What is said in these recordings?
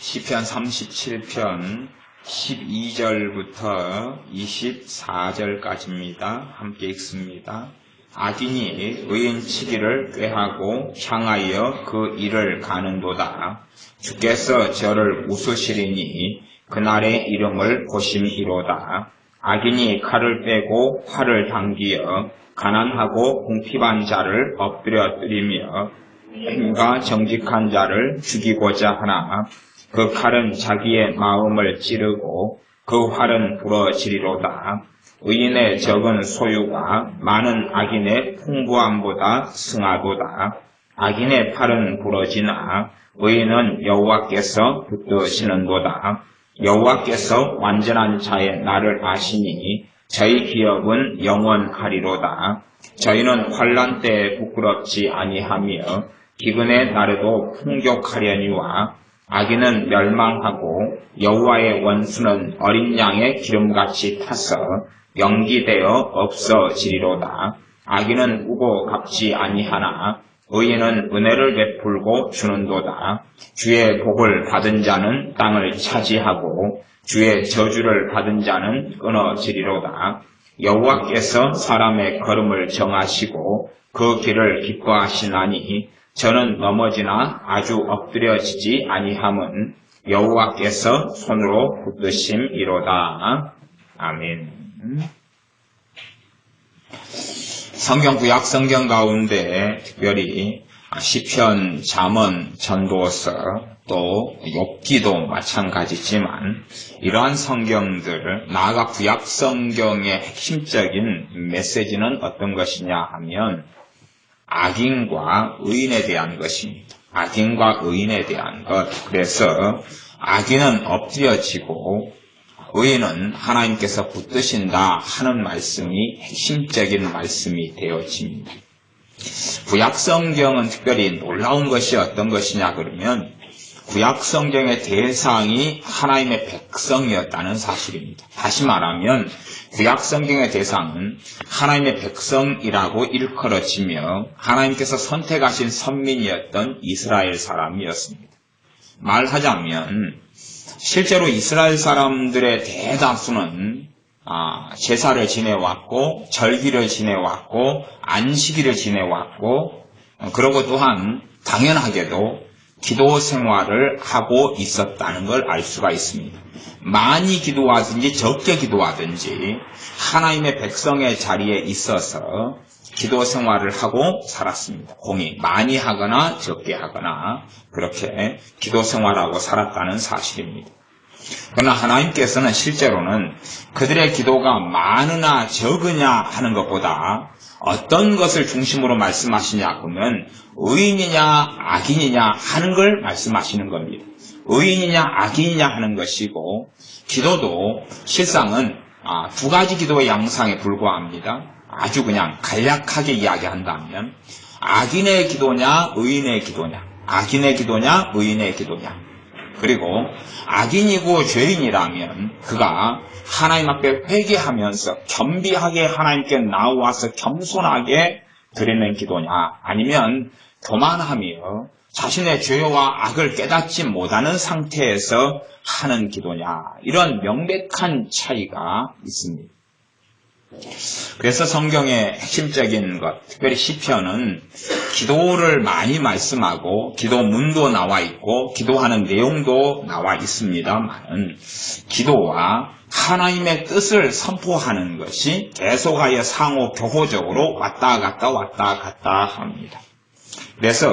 시편 37편 12절부터 24절까지입니다. 함께 읽습니다. 악인이 의인 치기를 꾀하고 향하여 그 일을 가는도다. 주께서 저를 웃으시리니 그날의 이름을 보심이로다. 악인이 칼을 빼고 활을 당기어 가난하고 궁핍한 자를 엎드려뜨리며 행가 정직한 자를 죽이고자 하나 그 칼은 자기의 마음을 찌르고 그 활은 부러지리로다. 의인의 적은 소유가 많은 악인의 풍부함보다 승하도다. 악인의 팔은 부러지나 의인은 여호와께서 붙드시는도다. 여호와께서 완전한 자의 날을 아시니 저희 기업은 영원하리로다. 저희는 환난 때에 부끄럽지 아니하며 기근의 날에도 풍족하려니와 악인은 멸망하고 여호와의 원수는 어린 양의 기름같이 타서 연기되어 없어지리로다. 악인은 우고 갚지 아니하나 의인은 은혜를 베풀고 주는도다. 주의 복을 받은 자는 땅을 차지하고 주의 저주를 받은 자는 끊어지리로다. 여호와께서 사람의 걸음을 정하시고 그 길을 기뻐하시나니 저는 넘어지나 아주 엎드려지지 아니함은 여호와께서 손으로 붙드심이로다. 아멘. 성경 구약 성경 가운데 특별히 시편, 잠언, 전도서 또 욥기도 마찬가지지만 이러한 성경들 나아가 구약 성경의 핵심적인 메시지는 어떤 것이냐 하면 악인과 의인에 대한 것입니다. 악인과 의인에 대한 것. 그래서 악인은 엎드려지고 의인은 하나님께서 붙드신다 하는 말씀이 핵심적인 말씀이 되어집니다. 구약 성경은 특별히 놀라운 것이 어떤 것이냐 그러면 구약 성경의 대상이 하나님의 백성이었다는 사실입니다. 다시 말하면 구약 성경의 대상은 하나님의 백성이라고 일컬어지며 하나님께서 선택하신 선민이었던 이스라엘 사람이었습니다. 말하자면 실제로 이스라엘 사람들의 대다수는 제사를 지내왔고 절기를 지내왔고 안식일을 지내왔고 그러고 또한 당연하게도 기도 생활을 하고 있었다는 걸 알 수가 있습니다. 많이 기도하든지 적게 기도하든지 하나님의 백성의 자리에 있어서 기도 생활을 하고 살았습니다. 공이 많이 하거나 적게 하거나 그렇게 기도 생활하고 살았다는 사실입니다. 그러나 하나님께서는 실제로는 그들의 기도가 많으나 적으냐 하는 것보다 어떤 것을 중심으로 말씀하시냐 그러면 의인이냐 악인이냐 하는 걸 말씀하시는 겁니다. 의인이냐 악인이냐 하는 것이고 기도도 실상은 두 가지 기도의 양상에 불과합니다. 아주 그냥 간략하게 이야기한다면 악인의 기도냐 의인의 기도냐 악인의 기도냐 의인의 기도냐 그리고 악인이고 죄인이라면 그가 하나님 앞에 회개하면서 겸비하게 하나님께 나와서 겸손하게 드리는 기도냐 아니면 교만하며 자신의 죄와 악을 깨닫지 못하는 상태에서 하는 기도냐 이런 명백한 차이가 있습니다. 그래서 성경의 핵심적인 것, 특별히 시편은 기도를 많이 말씀하고 기도문도 나와 있고 기도하는 내용도 나와 있습니다만 기도와 하나님의 뜻을 선포하는 것이 계속하여 상호 교호적으로 왔다 갔다 합니다. 그래서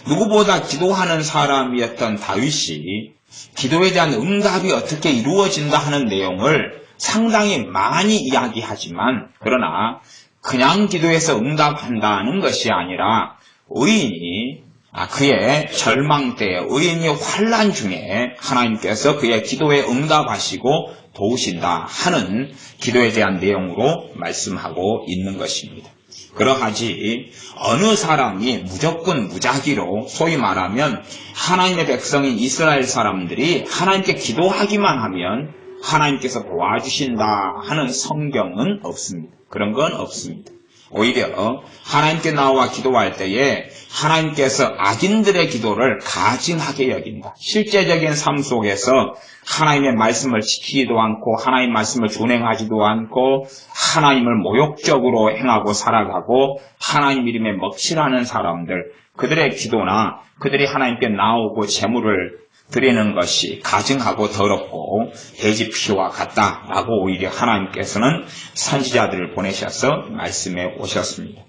누구보다 기도하는 사람이었던 다윗이 기도에 대한 응답이 어떻게 이루어진다 하는 내용을 상당히 많이 이야기하지만 그러나 그냥 기도해서 응답한다는 것이 아니라 의인이 그의 절망 때에 의인이 환난 중에 하나님께서 그의 기도에 응답하시고 도우신다 하는 기도에 대한 내용으로 말씀하고 있는 것입니다. 그러하지 어느 사람이 무조건 무작위로 소위 말하면 하나님의 백성인 이스라엘 사람들이 하나님께 기도하기만 하면 하나님께서 도와주신다 하는 성경은 없습니다. 그런 건 없습니다. 오히려 하나님께 나와 기도할 때에 하나님께서 악인들의 기도를 가증하게 여긴다. 실제적인 삶 속에서 하나님의 말씀을 지키지도 않고 하나님 말씀을 준행하지도 않고 하나님을 모욕적으로 행하고 살아가고 하나님 이름에 먹칠하는 사람들, 그들의 기도나 그들이 하나님께 나오고 제물을 드리는 것이 가증하고 더럽고 돼지 피와 같다라고 오히려 하나님께서는 선지자들을 보내셔서 말씀해 오셨습니다.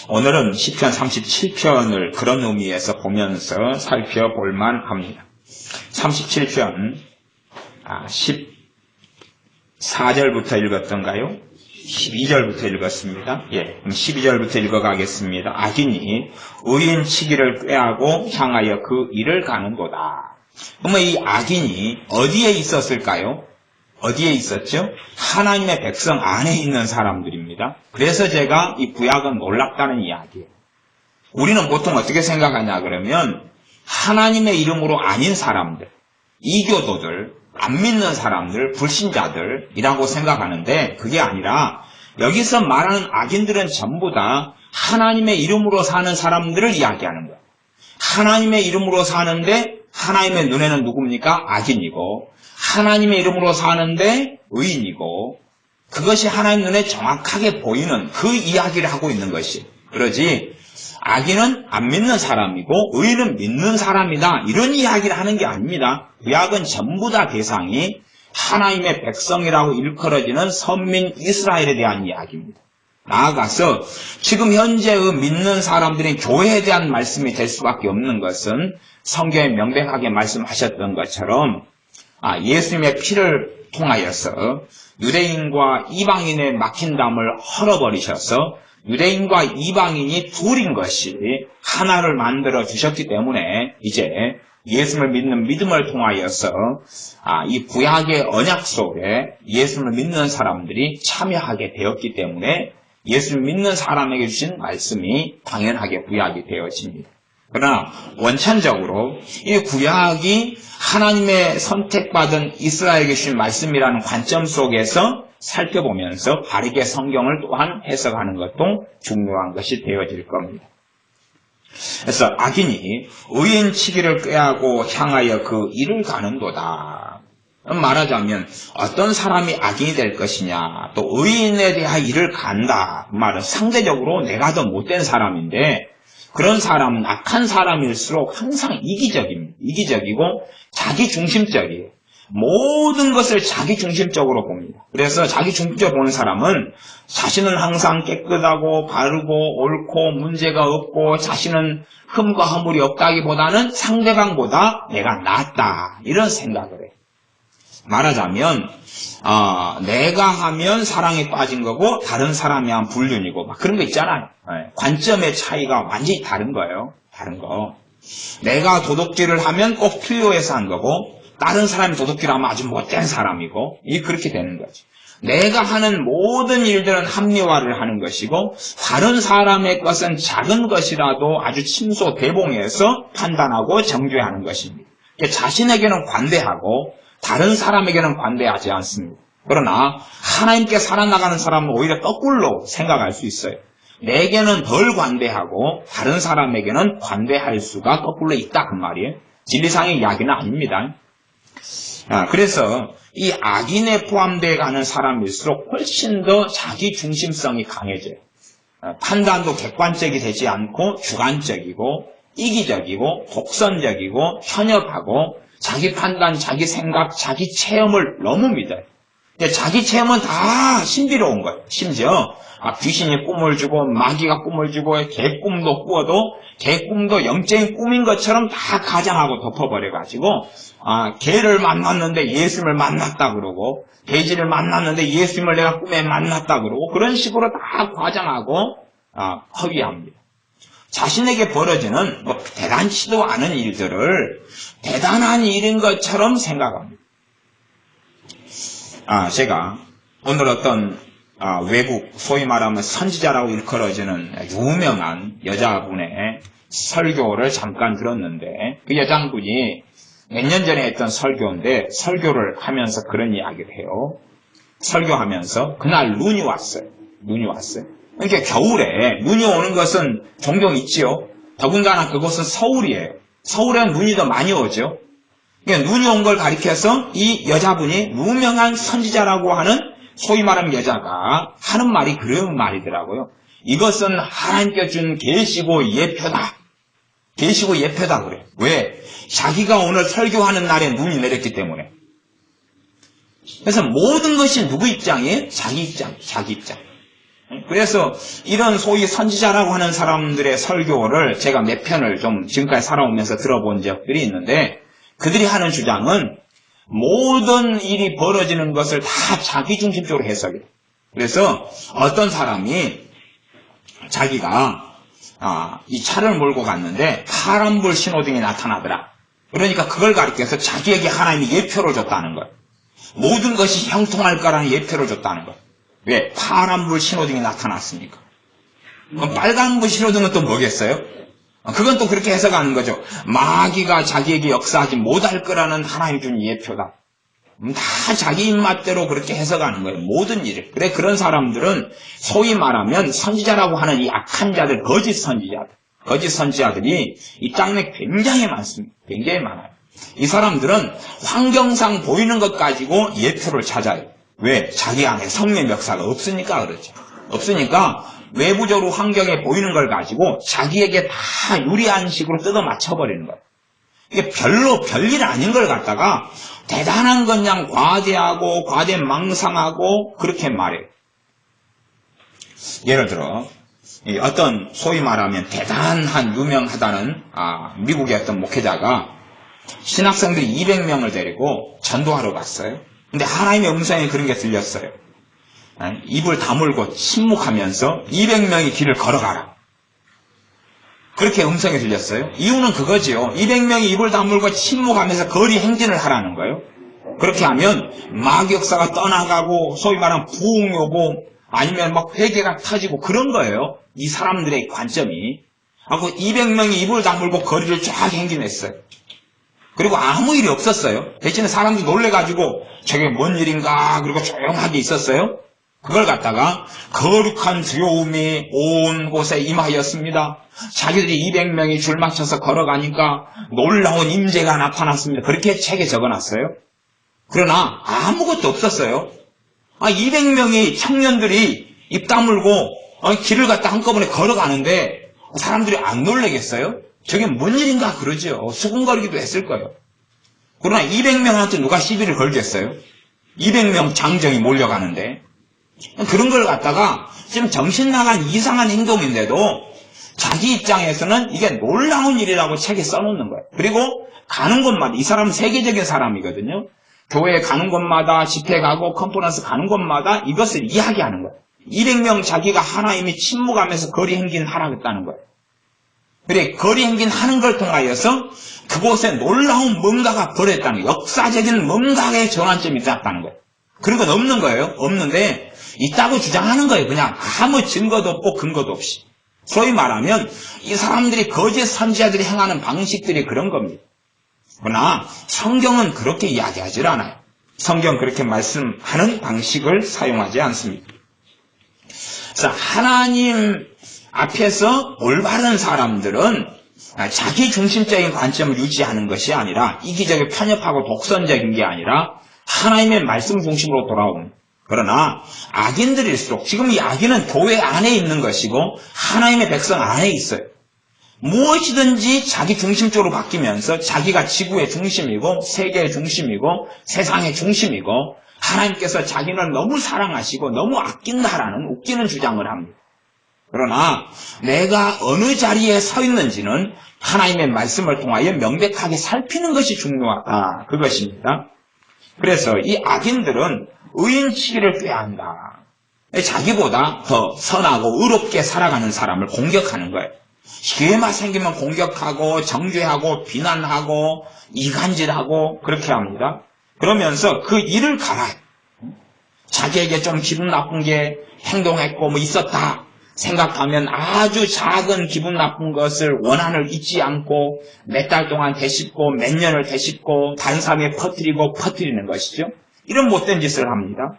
오늘은 시편 37편을 그런 의미에서 보면서 살펴볼만 합니다. 37편 14절부터 읽었던가요? 12절부터 읽었습니다. 그럼 12절부터 읽어가겠습니다. 악인이 의인 치기를 꾀하고 향하여 그 일을 가는도다. 그러면 이 악인이 어디에 있었을까요? 어디에 있었죠? 하나님의 백성 안에 있는 사람들입니다. 그래서 제가 이 구약은 놀랍다는 이야기예요. 우리는 보통 어떻게 생각하냐 그러면 하나님의 이름으로 아닌 사람들, 이교도들, 안 믿는 사람들, 불신자들이라고 생각하는데 그게 아니라 여기서 말하는 악인들은 전부 다 하나님의 이름으로 사는 사람들을 이야기하는 거예요. 하나님의 이름으로 사는데 하나님의 눈에는 누굽니까? 악인이고 하나님의 이름으로 사는데 의인이고 그것이 하나님 눈에 정확하게 보이는 그 이야기를 하고 있는 것이 그러지 악인은 안 믿는 사람이고 의인은 믿는 사람이다 이런 이야기를 하는 게 아닙니다. 구약은 전부 다 대상이 하나님의 백성이라고 일컬어지는 선민 이스라엘에 대한 이야기입니다. 나아가서 지금 현재의 믿는 사람들이 교회에 대한 말씀이 될 수밖에 없는 것은 성경에 명백하게 말씀하셨던 것처럼 예수님의 피를 통하여서 유대인과 이방인의 막힌 담을 헐어버리셔서 유대인과 이방인이 둘인 것이 하나를 만들어 주셨기 때문에 이제 예수를 믿는 믿음을 통하여서 이 구약의 언약 속에 예수를 믿는 사람들이 참여하게 되었기 때문에 예수를 믿는 사람에게 주신 말씀이 당연하게 구약이 되어집니다. 그러나 원천적으로 이 구약이 하나님의 선택받은 이스라엘에게 주신 말씀이라는 관점 속에서 살펴보면서 바르게 성경을 또한 해석하는 것도 중요한 것이 되어질 겁니다. 그래서 악인이 의인 치기를 꾀하고 향하여 그 일을 가는도다. 말하자면 어떤 사람이 악인이 될 것이냐 또 의인에 대한 일을 간다. 그 말은 상대적으로 내가 더 못된 사람인데 그런 사람은 악한 사람일수록 항상 이기적이고 자기중심적이에요. 모든 것을 자기중심적으로 봅니다. 그래서 자기중심적으로 보는 사람은 자신은 항상 깨끗하고 바르고 옳고 문제가 없고 자신은 흠과 허물이 없다기보다는 상대방보다 내가 낫다 이런 생각을 해요. 말하자면 내가 하면 사랑에 빠진 거고 다른 사람이 하면 불륜이고 막 그런 거 있잖아요. 관점의 차이가 완전히 다른 거예요. 다른 거. 내가 도둑질을 하면 꼭 필요해서 한 거고 다른 사람이 도둑질을 하면 아주 못된 사람이고 그렇게 되는 거죠. 내가 하는 모든 일들은 합리화를 하는 것이고 다른 사람의 것은 작은 것이라도 아주 침소대봉해서 판단하고 정죄하는 것입니다. 자신에게는 관대하고 다른 사람에게는 관대하지 않습니다. 그러나 하나님께 살아나가는 사람은 오히려 거꾸로 생각할 수 있어요. 내게는 덜 관대하고 다른 사람에게는 관대할 수가 거꾸로 있다 그 말이에요. 진리상의 이야기는 아닙니다. 그래서 이 악인에 포함되어 가는 사람일수록 훨씬 더 자기중심성이 강해져요. 판단도 객관적이 되지 않고 주관적이고 이기적이고 독선적이고 현역하고 자기 판단, 자기 생각, 자기 체험을 너무 믿어요. 자기 체험은 다 신비로운 거예요. 심지어 귀신이 꿈을 주고 마귀가 꿈을 주고 개꿈도 꾸어도 개꿈도 영적인 꿈인 것처럼 다 가장하고 덮어버려가지고 개를 만났는데 예수님을 만났다 그러고 돼지를 만났는데 예수님을 내가 꿈에 만났다 그러고 그런 식으로 다 과장하고 허위합니다. 자신에게 벌어지는 대단치도 않은 일들을 대단한 일인 것처럼 생각합니다. 제가 오늘 어떤 외국 소위 말하면 선지자라고 일컬어지는 유명한 여자분의 설교를 잠깐 들었는데 그 여장분이 몇 년 전에 했던 설교인데 설교를 하면서 그런 이야기를 해요. 설교하면서 그날 눈이 왔어요. 눈이 왔어요. 그러니까 겨울에 눈이 오는 것은 종종 있지요. 더군다나 그곳은 서울이에요. 서울에 눈이 더 많이 오죠. 그러니까 눈이 온 걸 가리켜서 이 여자분이 유명한 선지자라고 하는 소위 말하는 여자가 하는 말이 그런 말이더라고요. 이것은 하나님께 준 계시고 예표다. 계시고 예표다 그래. 왜? 자기가 오늘 설교하는 날에 눈이 내렸기 때문에. 그래서 모든 것이 누구 입장이에요? 자기 입장, 자기 입장. 그래서 이런 소위 선지자라고 하는 사람들의 설교를 제가 몇 편을 좀 지금까지 살아오면서 들어본 적들이 있는데 그들이 하는 주장은 모든 일이 벌어지는 것을 다 자기 중심적으로 해석해요. 그래서 어떤 사람이 자기가 이 차를 몰고 갔는데 파란불 신호등이 나타나더라. 그러니까 그걸 가리켜서 자기에게 하나님이 예표를 줬다는 거예요. 모든 것이 형통할 거라는 예표를 줬다는 거예요. 왜? 파란불 신호등이 나타났으니까. 그럼 빨간불 신호등은 또 뭐겠어요? 그건 또 그렇게 해석하는 거죠. 마귀가 자기에게 역사하지 못할 거라는 하나님 준 예표다. 다 자기 입맛대로 그렇게 해석하는 거예요. 모든 일을. 그래 그런 사람들은 소위 말하면 선지자라고 하는 이 악한 자들, 거짓 선지자들이 이 땅에 굉장히 많습니다. 굉장히 많아요. 이 사람들은 환경상 보이는 것 가지고 예표를 찾아요. 왜? 자기 안에 성령 역사가 없으니까 그렇죠. 없으니까 외부적으로 환경에 보이는 걸 가지고 자기에게 다 유리한 식으로 뜯어 맞춰버리는 거예요. 이게 별로 별일 아닌 걸 갖다가 대단한 건 그냥 과대하고 과대망상하고 그렇게 말해요. 예를 들어 어떤 소위 말하면 대단한 유명하다는 미국의 어떤 목회자가 신학생들이 200명을 데리고 전도하러 갔어요. 근데 하나님의 음성에 그런 게 들렸어요. 입을 다물고 침묵하면서 200명이 길을 걸어가라. 그렇게 음성이 들렸어요. 이유는 그거지요. 200명이 입을 다물고 침묵하면서 거리 행진을 하라는 거예요. 그렇게 하면 마귀 역사가 떠나가고 소위 말하는 부흥이 오고 아니면 막 회개가 터지고 그런 거예요. 이 사람들의 관점이. 하고 200명이 입을 다물고 거리를 쫙 행진했어요. 그리고 아무 일이 없었어요. 대신에 사람들이 놀래가지고 저게 뭔 일인가 그리고 조용하게 있었어요. 그걸 갖다가 거룩한 두려움이 온 곳에 임하였습니다. 자기들이 200명이 줄 맞춰서 걸어가니까 놀라운 임재가 나타났습니다. 그렇게 책에 적어놨어요. 그러나 아무것도 없었어요. 200명의 청년들이 입 다물고 길을 갖다 한꺼번에 걸어가는데 사람들이 안 놀래겠어요? 저게 뭔 일인가 그러죠. 수군거리기도 했을 거예요. 그러나 200명한테 누가 시비를 걸겠어요? 200명 장정이 몰려가는데. 그런 걸 갖다가 좀 정신 나간 이상한 행동인데도 자기 입장에서는 이게 놀라운 일이라고 책에 써놓는 거예요. 그리고 가는 곳마다, 이 사람은 세계적인 사람이거든요. 교회에 가는 곳마다, 집회 가고 컨퍼런스 가는 곳마다 이것을 이야기하는 거예요. 200명 자기가 하나님이 침묵하면서 거리 행진 하라겠다는 거예요. 그래, 거리 행진 하는 걸 통하여서 그곳에 놀라운 뭔가가 벌어졌다는 거예요. 역사적인 뭔가의 전환점이 있었다는 거예요. 그런 건 없는 거예요. 없는데 있다고 주장하는 거예요. 그냥 아무 증거도 없고 근거도 없이. 소위 말하면 이 사람들이 거짓 선지자들이 행하는 방식들이 그런 겁니다. 그러나 성경은 그렇게 이야기하지 않아요. 성경 그렇게 말씀하는 방식을 사용하지 않습니다. 그래서 하나님 앞에서 올바른 사람들은 자기 중심적인 관점을 유지하는 것이 아니라 이기적인 편협하고 독선적인 게 아니라 하나님의 말씀 중심으로 돌아옵니다. 그러나 악인들일수록 지금 이 악인은 교회 안에 있는 것이고 하나님의 백성 안에 있어요. 무엇이든지 자기 중심적으로 바뀌면서 자기가 지구의 중심이고 세계의 중심이고 세상의 중심이고 하나님께서 자기를 너무 사랑하시고 너무 아낀다라는 웃기는 주장을 합니다. 그러나 내가 어느 자리에 서 있는지는 하나님의 말씀을 통하여 명백하게 살피는 것이 중요하다. 그것입니다. 그래서 이 악인들은 의인치기를 꾀한다. 자기보다 더 선하고 의롭게 살아가는 사람을 공격하는 거예요. 기회만 생기면 공격하고 정죄하고 비난하고 이간질하고 그렇게 합니다. 그러면서 그 일을 갈아요. 자기에게 좀 기분 나쁜 게 행동했고 뭐 있었다 생각하면 아주 작은 기분 나쁜 것을 원한을 잊지 않고 몇 달 동안 되씹고 몇 년을 되씹고 다른 사람에게 퍼뜨리는 것이죠. 이런 못된 짓을 합니다.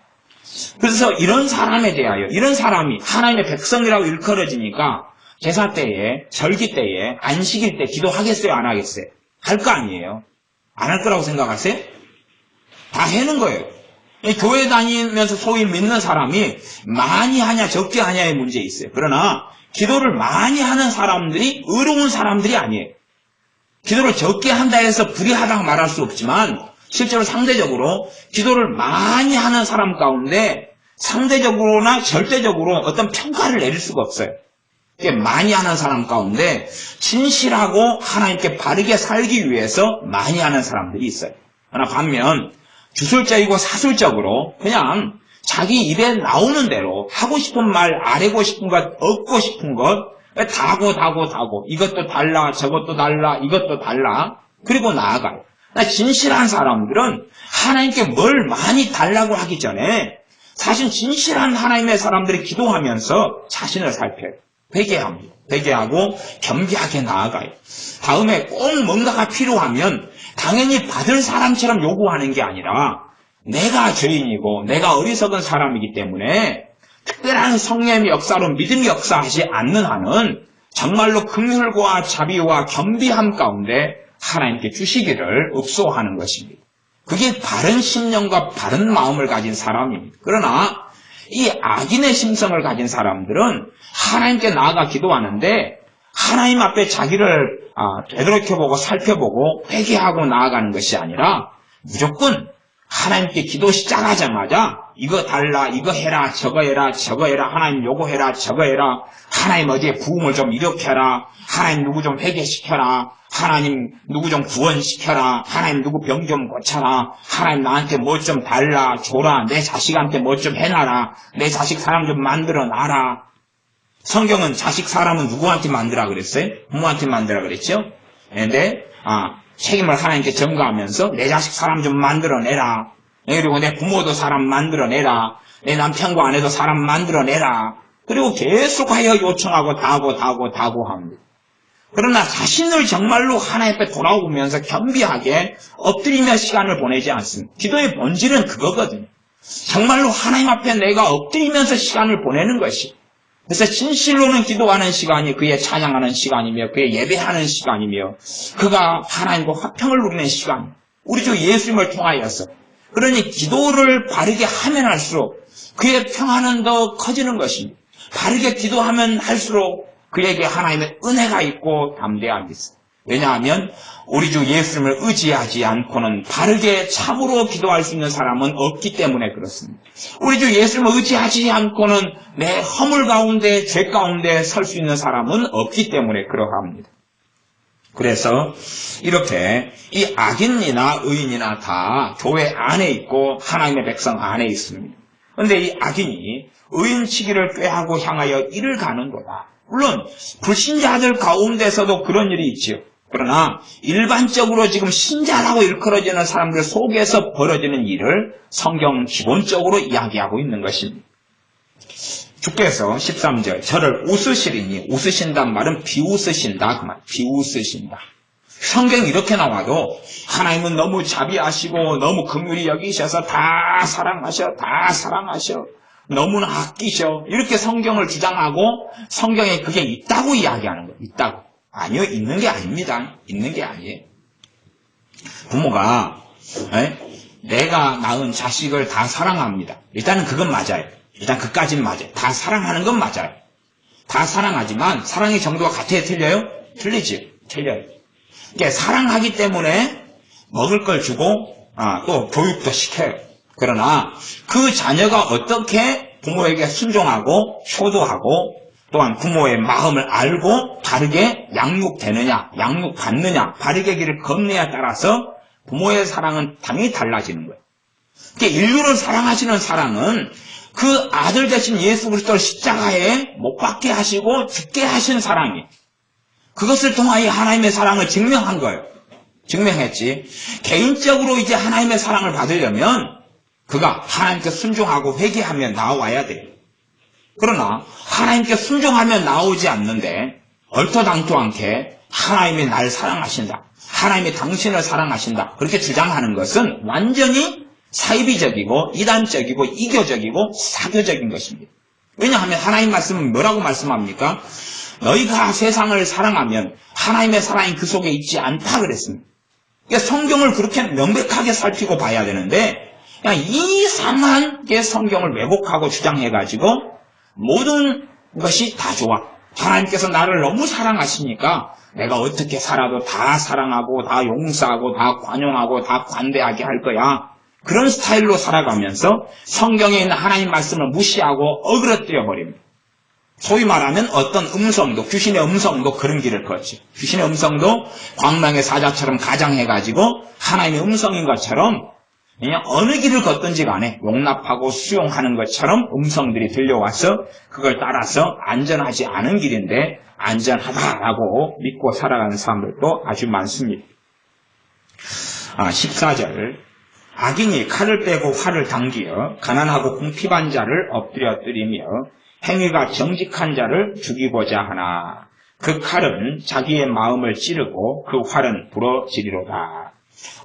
그래서 이런 사람에 대하여, 이런 사람이 하나님의 백성이라고 일컬어지니까 제사 때에, 절기 때에, 안식일 때 기도하겠어요? 안 하겠어요? 할 거 아니에요? 안 할 거라고 생각하세요? 다 해는 거예요. 교회 다니면서 소위 믿는 사람이 많이 하냐 적게 하냐의 문제 있어요. 그러나 기도를 많이 하는 사람들이 의로운 사람들이 아니에요. 기도를 적게 한다 해서 불의하다고 말할 수 없지만 실제로 상대적으로 기도를 많이 하는 사람 가운데 상대적으로나 절대적으로 어떤 평가를 내릴 수가 없어요. 많이 하는 사람 가운데 진실하고 하나님께 바르게 살기 위해서 많이 하는 사람들이 있어요. 그러나 반면 주술적이고 사술적으로 그냥 자기 입에 나오는 대로 하고 싶은 말, 아뢰고 싶은 것, 얻고 싶은 것 다고 이것도 달라, 저것도 달라, 이것도 달라. 그리고 나아가요. 진실한 사람들은 하나님께 뭘 많이 달라고 하기 전에 사실 진실한 하나님의 사람들이 기도하면서 자신을 살펴요. 회개합니다. 회개하고 겸비하게 나아가요. 다음에 꼭 뭔가가 필요하면 당연히 받을 사람처럼 요구하는 게 아니라 내가 죄인이고 내가 어리석은 사람이기 때문에 특별한 성령의 역사로 믿음의 역사하지 않는 한은 정말로 긍휼과 자비와 겸비함 가운데 하나님께 주시기를 읍소하는 것입니다. 그게 바른 심령과 바른 마음을 가진 사람입니다. 그러나 이 악인의 심성을 가진 사람들은 하나님께 나아가 기도하는데 하나님 앞에 자기를 되돌이켜보고 살펴보고 회개하고 나아가는 것이 아니라 무조건 하나님께 기도 시작하자마자 이거 달라, 이거 해라, 저거 해라, 저거 해라, 하나님 요거 해라, 저거 해라, 하나님 어디에 부흥을 좀 일으켜라, 하나님 누구 좀 회개시켜라, 하나님 누구 좀 구원시켜라, 하나님 누구 병 좀 고쳐라, 하나님 나한테 뭐 좀 달라, 줘라, 내 자식한테 뭐 좀 해놔라, 내 자식 사람 좀 만들어 놔라. 성경은 자식 사람은 누구한테 만들라 그랬어요? 부모한테 만들라 그랬죠? 근데 책임을 하나님께 전가하면서 내 자식 사람 좀 만들어내라. 그리고 내 부모도 사람 만들어내라. 내 남편과 아내도 사람 만들어내라. 그리고 계속하여 요청하고 다고 합니다. 그러나 자신을 정말로 하나님 앞에 돌아오면서 겸비하게 엎드리며 시간을 보내지 않습니다. 기도의 본질은 그거거든요. 정말로 하나님 앞에 내가 엎드리면서 시간을 보내는 것이. 그래서 진실로는 기도하는 시간이 그의 찬양하는 시간이며 그의 예배하는 시간이며 그가 하나님과 화평을 누리는 시간. 우리 주 예수님을 통하여서. 그러니 기도를 바르게 하면 할수록 그의 평안은 더 커지는 것입니다. 바르게 기도하면 할수록 그에게 하나님의 은혜가 있고 담대함이 있어요. 왜냐하면 우리 주 예수님을 의지하지 않고는 바르게 참으로 기도할 수 있는 사람은 없기 때문에 그렇습니다. 우리 주 예수님을 의지하지 않고는 내 허물 가운데 죄 가운데 설 수 있는 사람은 없기 때문에 그러합니다. 그래서 이렇게 이 악인이나 의인이나 다 교회 안에 있고 하나님의 백성 안에 있습니다. 그런데 이 악인이 의인치기를 꾀하고 향하여 이를 가는도다. 물론 불신자들 가운데서도 그런 일이 있지요. 그러나 일반적으로 지금 신자라고 일컬어지는 사람들 속에서 벌어지는 일을 성경은 기본적으로 이야기하고 있는 것입니다. 주께서 13절 저를 웃으시리니 웃으신단 말은 비웃으신다 그 말. 비웃으신다. 성경이 이렇게 나와도 하나님은 너무 자비하시고 너무 긍휼히 여기셔서 다 사랑하셔 너무나 아끼셔 이렇게 성경을 주장하고 성경에 그게 있다고 이야기하는 거예요. 있다고. 아니요. 있는 게 아닙니다. 있는 게 아니에요. 부모가 내가 낳은 자식을 다 사랑합니다. 일단은 그건 맞아요. 일단 그까진 맞아요. 다 사랑하는 건 맞아요. 다 사랑하지만 사랑의 정도가 같아요? 틀려요? 틀리죠. 틀려요. 그러니까 사랑하기 때문에 먹을 걸 주고 또 교육도 시켜요. 그러나 그 자녀가 어떻게 부모에게 순종하고 효도하고 또한 부모의 마음을 알고 바르게 양육되느냐, 양육받느냐, 바르게 길을 걷느냐에 따라서 부모의 사랑은 당연히 달라지는 거예요. 그러니까 인류를 사랑하시는 사랑은 그 아들 대신 예수 그리스도를 십자가에 못 박게 하시고 죽게 하신 사랑이에요. 그것을 통하여 하나님의 사랑을 증명한 거예요. 증명했지. 개인적으로 이제 하나님의 사랑을 받으려면 그가 하나님께 순종하고 회개하며 나와야 돼요. 그러나 하나님께 순종하며 나오지 않는데 얼토당토않게 하나님이 날 사랑하신다. 하나님이 당신을 사랑하신다. 그렇게 주장하는 것은 완전히 사이비적이고 이단적이고 이교적이고 사교적인 것입니다. 왜냐하면 하나님 말씀은 뭐라고 말씀합니까? 너희가 세상을 사랑하면 하나님의 사랑이 그 속에 있지 않다 그랬습니다. 그러니까 성경을 그렇게 명백하게 살피고 봐야 되는데 그냥 이상한 게 성경을 왜곡하고 주장해가지고 모든 것이 다 좋아. 하나님께서 나를 너무 사랑하시니까 내가 어떻게 살아도 다 사랑하고 다 용서하고 다 관용하고 다 관대하게 할 거야. 그런 스타일로 살아가면서 성경에 있는 하나님 말씀을 무시하고 어그러뜨려 버립니다. 소위 말하면 어떤 음성도, 귀신의 음성도 그런 길을 걷지. 귀신의 음성도 광명의 사자처럼 가장해가지고 하나님의 음성인 것처럼 그냥 어느 길을 걷든지 간에 용납하고 수용하는 것처럼 음성들이 들려와서 그걸 따라서 안전하지 않은 길인데 안전하다라고 믿고 살아가는 사람들도 아주 많습니다. 14절 악인이 칼을 빼고 활을 당기어 가난하고 궁핍한 자를 엎드려뜨리며 행위가 정직한 자를 죽이고자 하나 그 칼은 자기의 마음을 찌르고 그 활은 부러지리로다.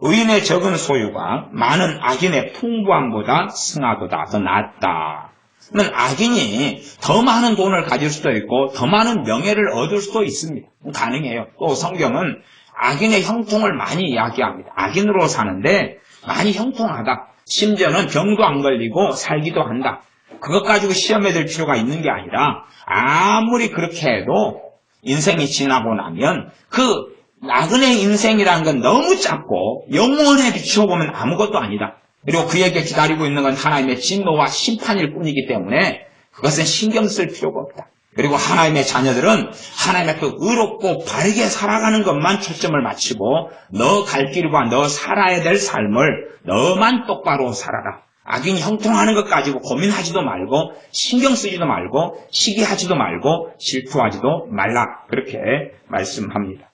의인의 적은 소유가 많은 악인의 풍부함보다 승하도다. 더 낫다. 그러면 악인이 더 많은 돈을 가질 수도 있고 더 많은 명예를 얻을 수도 있습니다. 가능해요. 또 성경은 악인의 형통을 많이 이야기합니다. 악인으로 사는데 많이 형통하다. 심지어는 병도 안 걸리고 살기도 한다. 그것 가지고 시험에 들 필요가 있는 게 아니라 아무리 그렇게 해도 인생이 지나고 나면 그 나그네 인생이라는 건 너무 짧고 영원에 비추어보면 아무것도 아니다. 그리고 그에게 기다리고 있는 건 하나님의 진노와 심판일 뿐이기 때문에 그것은 신경 쓸 필요가 없다. 그리고 하나님의 자녀들은 하나님 앞에 의롭고 바르게 살아가는 것만 초점을 맞추고 너 갈 길과 너 살아야 될 삶을 너만 똑바로 살아라. 악인이 형통하는 것 가지고 고민하지도 말고 신경 쓰지도 말고 시기하지도 말고 질투하지도 말라. 그렇게 말씀합니다.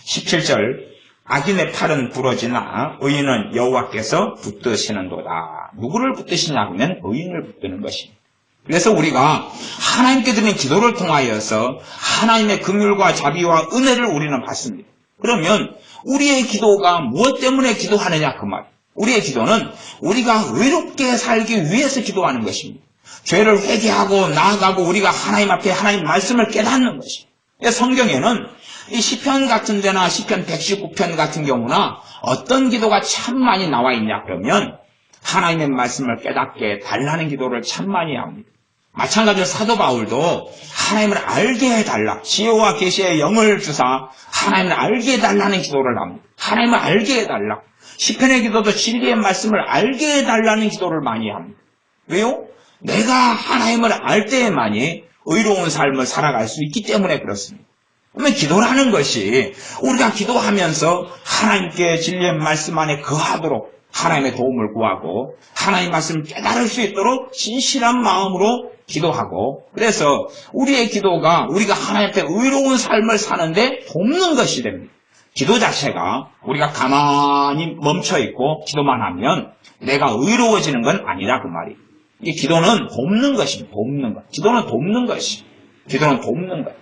17절 악인의 팔은 부러지나 의인은 여호와께서 붙드시는도다. 누구를 붙드시냐 하면 의인을 붙드는 것입니다. 그래서 우리가 하나님께 드리는 기도를 통하여서 하나님의 긍휼과 자비와 은혜를 우리는 받습니다. 그러면 우리의 기도가 무엇 때문에 기도하느냐 그 말. 우리의 기도는 우리가 의롭게 살기 위해서 기도하는 것입니다. 죄를 회개하고 나아가고 우리가 하나님 앞에 하나님 말씀을 깨닫는 것입니다. 성경에는 이 시편 같은 데나 시편 119편 같은 경우나 어떤 기도가 참 많이 나와 있냐 그러면 하나님의 말씀을 깨닫게 달라는 기도를 참 많이 합니다. 마찬가지로 사도 바울도 하나님을 알게 해달라. 지혜와 계시의 영을 주사 하나님을 알게 해달라는 기도를 합니다. 하나님을 알게 해달라. 시편의 기도도 진리의 말씀을 알게 해달라는 기도를 많이 합니다. 왜요? 내가 하나님을 알 때에만이 의로운 삶을 살아갈 수 있기 때문에 그렇습니다. 그러면 기도라는 것이 우리가 기도하면서 하나님께 진리의 말씀 안에 거하도록 하나님의 도움을 구하고 하나님 말씀을 깨달을 수 있도록 진실한 마음으로 기도하고 그래서 우리의 기도가 우리가 하나님 앞에 의로운 삶을 사는데 돕는 것이 됩니다. 기도 자체가 우리가 가만히 멈춰있고 기도만 하면 내가 의로워지는 건 아니라 그 말이. 이 기도는 돕는 것입니다. 돕는 것. 기도는 돕는 것이. 기도는 돕는 것.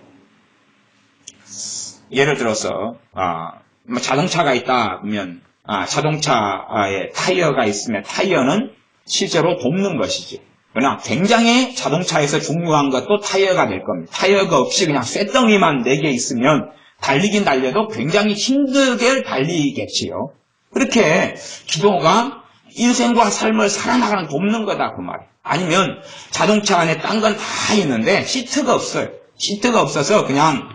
예를 들어서 자동차가 있다 그러면 자동차에 타이어가 있으면 타이어는 실제로 돕는 것이지. 그러나 굉장히 자동차에서 중요한 것도 타이어가 될 겁니다. 타이어가 없이 그냥 쇳덩이만 4개 있으면 달리긴 달려도 굉장히 힘들게 달리겠지요. 그렇게 기도가 인생과 삶을 살아나가는 돕는 거다 그 말이에요. 아니면 자동차 안에 딴 건 다 있는데 시트가 없어요. 시트가 없어서 그냥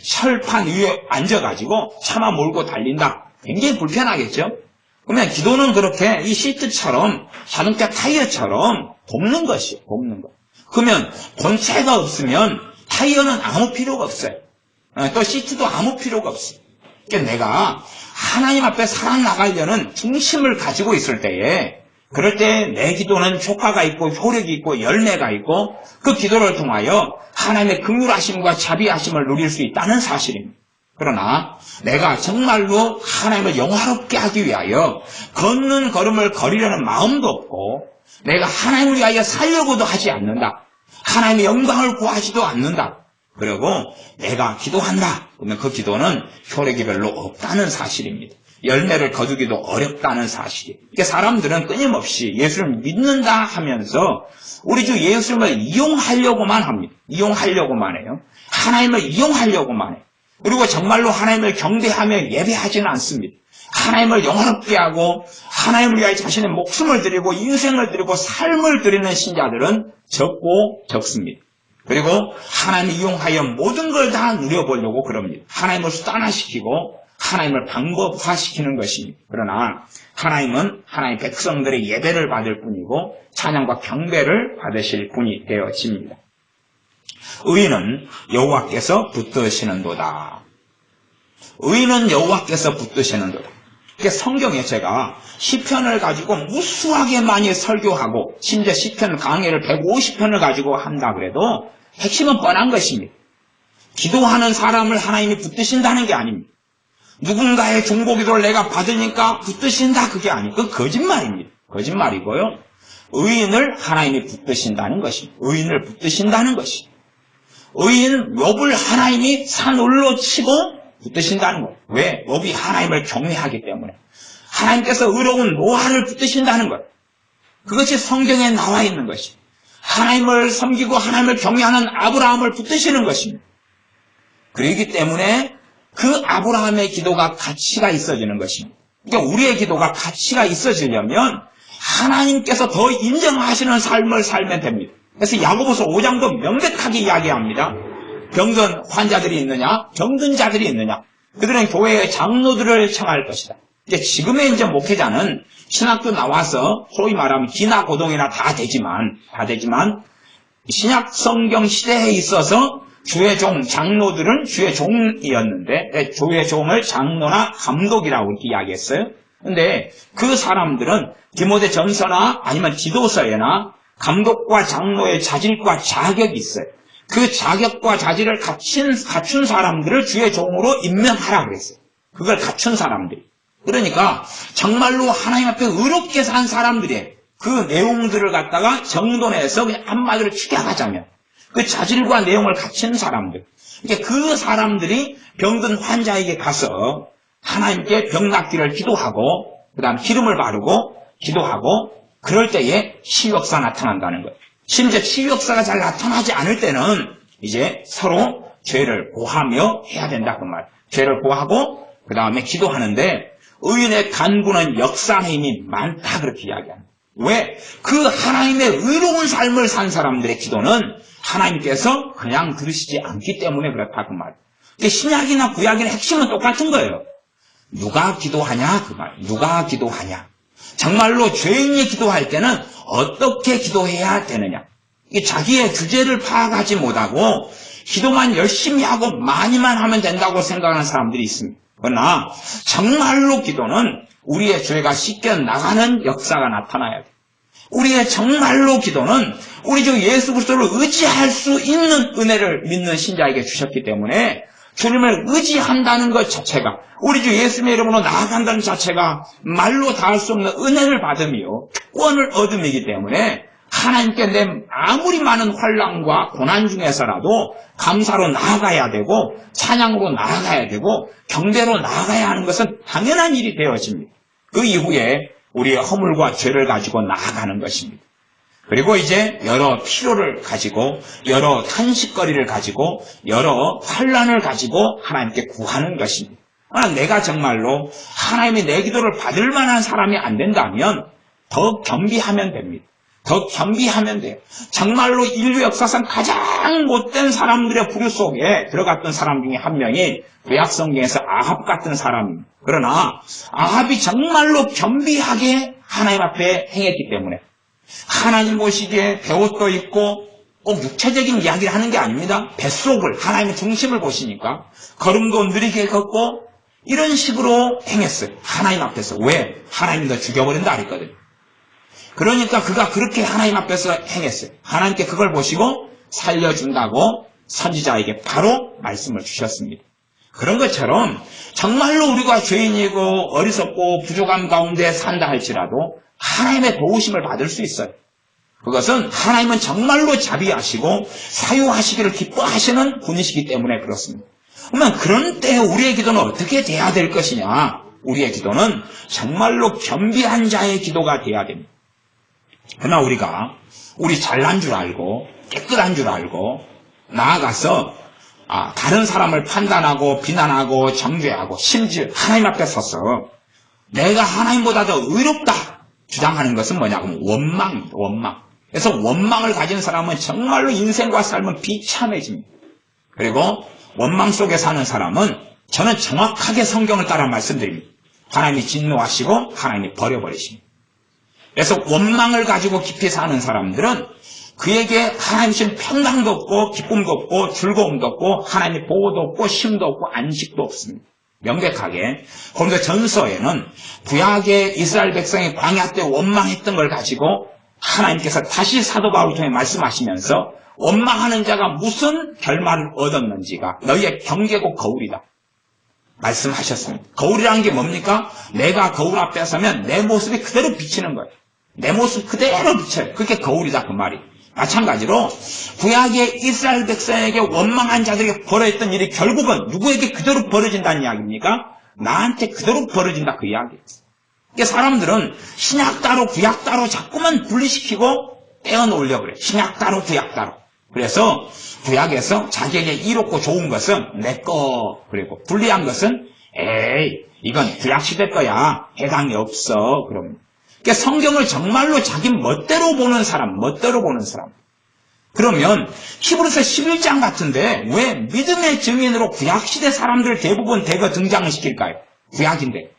철판 위에 앉아가지고 차만 몰고 달린다. 굉장히 불편하겠죠? 그러면 기도는 그렇게 이 시트처럼 자동차 타이어처럼 돕는 것이에요. 돕는 것. 그러면 본체가 없으면 타이어는 아무 필요가 없어요. 또 시트도 아무 필요가 없어요. 그러니까 내가 하나님 앞에 살아나가려는 중심을 가지고 있을 때에 그럴 때 내 기도는 효과가 있고 효력이 있고 열매가 있고 그 기도를 통하여 하나님의 긍휼하심과 자비하심을 누릴 수 있다는 사실입니다. 그러나 내가 정말로 하나님을 영화롭게 하기 위하여 걷는 걸음을 걸으려는 마음도 없고 내가 하나님을 위하여 살려고도 하지 않는다. 하나님의 영광을 구하지도 않는다. 그리고 내가 기도한다. 그러면 그 기도는 효력이 별로 없다는 사실입니다. 열매를 거두기도 어렵다는 사실이에요. 그러니까 사람들은 끊임없이 예수를 믿는다 하면서 우리 주 예수님을 이용하려고만 합니다. 이용하려고만 해요. 하나님을 이용하려고만 해요. 그리고 정말로 하나님을 경배하며 예배하지는 않습니다. 하나님을 영화롭게 하고 하나님을 위하여 자신의 목숨을 드리고 인생을 드리고 삶을 드리는 신자들은 적고 적습니다. 그리고 하나님을 이용하여 모든 걸 다 누려보려고 그럽니다. 하나님을 수단화시키고 하나님을 방법화시키는 것입니다. 그러나 하나님은 하나님 백성들의 예배를 받을 뿐이고 찬양과 경배를 받으실 분이 되어집니다. 의인은 여호와께서 붙드시는도다. 의인은 여호와께서 붙드시는도다. 성경에 제가 시편을 가지고 무수하게 많이 설교하고 심지어 시편 강해를 150편을 가지고 한다 그래도 핵심은 뻔한 것입니다. 기도하는 사람을 하나님이 붙드신다는 게 아닙니다. 누군가의 중보기도를 내가 받으니까 붙드신다 그게 아니고 그건 거짓말입니다. 거짓말이고요. 의인을 하나님이 붙드신다는 것입니다. 의인을 붙드신다는 것입니다. 의인 욥을 하나님이 산울로 치고 붙드신다는 거예요. 왜? 욥이 하나님을 경외하기 때문에. 하나님께서 의로운 노아를 붙드신다는 거예요. 그것이 성경에 나와 있는 것입니다. 하나님을 섬기고 하나님을 경외하는 아브라함을 붙드시는 것입니다. 그렇기 때문에 그 아브라함의 기도가 가치가 있어지는 것입니다. 그러니까 우리의 기도가 가치가 있어지려면 하나님께서 더 인정하시는 삶을 살면 됩니다. 그래서 야고보서 5장도 명백하게 이야기합니다. 병든 환자들이 있느냐, 병든 자들이 있느냐. 그들은 교회의 장로들을 청할 것이다. 이제 지금의 이제 목회자는 신학교 나와서 소위 말하면 기나 고동이나 다 되지만 신약 성경 시대에 있어서 주의 종, 장로들은 주의 종이었는데 주의 종을 장로나 감독이라고 이렇게 이야기했어요. 근데 그 사람들은 디모데 전서나 아니면 디도서에나 감독과 장로의 자질과 자격이 있어요. 그 자격과 자질을 갖춘 사람들을 주의 종으로 임명하라 그랬어요. 그걸 갖춘 사람들이. 그러니까 정말로 하나님 앞에 의롭게 산 사람들이에요. 그 내용들을 갖다가 정돈해서 그냥 한마디로 축약하자면 그 자질과 내용을 갖춘 사람들. 그러니까 그 사람들이 병든 환자에게 가서 하나님께 병 낫기를 기도하고 그 다음 기름을 바르고 기도하고 그럴 때에 치유역사가 나타난다는 거예요. 심지어 치유역사가 잘 나타나지 않을 때는 이제 서로 죄를 고하며 해야 된다 그 말. 죄를 고하고 그 다음에 기도하는데 의인의 간구는 역사의 힘이 많다 그렇게 이야기합니다. 왜? 그 하나님의 의로운 삶을 산 사람들의 기도는 하나님께서 그냥 들으시지 않기 때문에 그렇다 그 말. 신약이나 구약이나 핵심은 똑같은 거예요. 누가 기도하냐 그 말. 누가 기도하냐. 정말로 죄인이 기도할 때는 어떻게 기도해야 되느냐. 이게 자기의 규제를 파악하지 못하고 기도만 열심히 하고 많이만 하면 된다고 생각하는 사람들이 있습니다. 그러나 정말로 기도는 우리의 죄가 씻겨나가는 역사가 나타나야 돼요. 우리의 정말로 기도는 우리 주 예수 그리스도를 의지할 수 있는 은혜를 믿는 신자에게 주셨기 때문에 주님을 의지한다는 것 자체가 우리 주 예수님의 이름으로 나아간다는 자체가 말로 다 할 수 없는 은혜를 받으며 특권을 얻음이기 때문에 하나님께 내 아무리 많은 환난과 고난 중에서라도 감사로 나아가야 되고 찬양으로 나아가야 되고 경배로 나아가야 하는 것은 당연한 일이 되어집니다. 그 이후에 우리의 허물과 죄를 가지고 나아가는 것입니다. 그리고 이제 여러 필요를 가지고 여러 탄식거리를 가지고 여러 환난을 가지고 하나님께 구하는 것입니다. 그러나 내가 정말로 하나님이 내 기도를 받을 만한 사람이 안 된다면 더 겸비하면 됩니다. 더 겸비하면 돼요. 정말로 인류 역사상 가장 못된 사람들의 부류 속에 들어갔던 사람 중에 한 명이 구약 성경에서 아합 같은 사람입니다. 그러나 아합이 정말로 겸비하게 하나님 앞에 행했기 때문에 하나님 보시기에 배옷도 입고 꼭 육체적인 이야기를 하는 게 아닙니다. 뱃속을 하나님의 중심을 보시니까 걸음도 느리게 걷고 이런 식으로 행했어요. 하나님 앞에서. 왜? 하나님이 너 죽여버린다 그랬거든요. 그러니까 그가 그렇게 하나님 앞에서 행했어요. 하나님께 그걸 보시고 살려준다고 선지자에게 바로 말씀을 주셨습니다. 그런 것처럼 정말로 우리가 죄인이고 어리석고 부족함 가운데 산다 할지라도 하나님의 도우심을 받을 수 있어요. 그것은 하나님은 정말로 자비하시고 사유하시기를 기뻐하시는 분이시기 때문에 그렇습니다. 그러면 그런 때에 우리의 기도는 어떻게 돼야 될 것이냐? 우리의 기도는 정말로 겸비한 자의 기도가 돼야 됩니다. 그러나 우리 잘난 줄 알고 깨끗한 줄 알고 나아가서 다른 사람을 판단하고 비난하고 정죄하고 심지어 하나님 앞에 서서 내가 하나님보다 더 의롭다 주장하는 것은 뭐냐면 원망입니다. 원망. 그래서 원망을 가진 사람은 정말로 인생과 삶은 비참해집니다. 그리고 원망 속에 사는 사람은 저는 정확하게 성경을 따라 말씀드립니다. 하나님이 진노하시고 하나님이 버려버리십니다. 그래서 원망을 가지고 깊이 사는 사람들은 그에게 하나님 주신 평강도 없고 기쁨도 없고 즐거움도 없고 하나님의 보호도 없고 쉼도 없고 안식도 없습니다. 명백하게 고린도 전서에는 구약의 이스라엘 백성이 광야 때 원망했던 걸 가지고 하나님께서 다시 사도 바울을 통해 말씀하시면서 원망하는 자가 무슨 결말을 얻었는지가 너희의 경계고 거울이다 말씀하셨습니다. 거울이라는 게 뭡니까? 내가 거울 앞에 서면 내 모습이 그대로 비치는 거예요. 내 모습 그대로 비쳐요. 그게 거울이다 그 말이. 마찬가지로 구약의 이스라엘 백성에게 원망한 자들에게 벌어졌던 일이 결국은 누구에게 그대로 벌어진다는 이야기입니까? 나한테 그대로 벌어진다 그 이야기예요. 그러니까 사람들은 신약 따로 구약 따로 자꾸만 분리시키고 떼어놓으려고 그래요. 신약 따로 구약 따로. 그래서 구약에서 자기에게 이롭고 좋은 것은 내 거, 그리고 불리한 것은 에이 이건 구약 시대 거야 해당이 없어. 그럼 그러니까 성경을 정말로 자기 멋대로 보는 사람. 그러면 히브리서 11장 같은데 왜 믿음의 증인으로 구약시대 사람들 대부분 대거 등장을 시킬까요? 구약인데.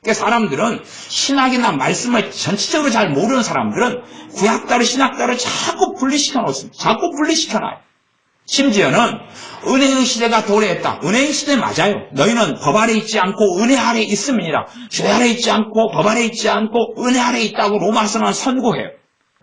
그러니까 사람들은 신학이나 말씀을 전체적으로 잘 모르는 사람들은 구약 따로 신학 따로 자꾸 분리시켜 놓습니다. 자꾸 분리시켜놔요. 심지어는 은혜의 시대가 도래했다. 은혜의 시대 맞아요. 너희는 법 아래 있지 않고 은혜 아래 있음이니라. 죄 아래 있지 않고 법 아래 있지 않고 은혜 아래 있다고 로마서는 선고해요.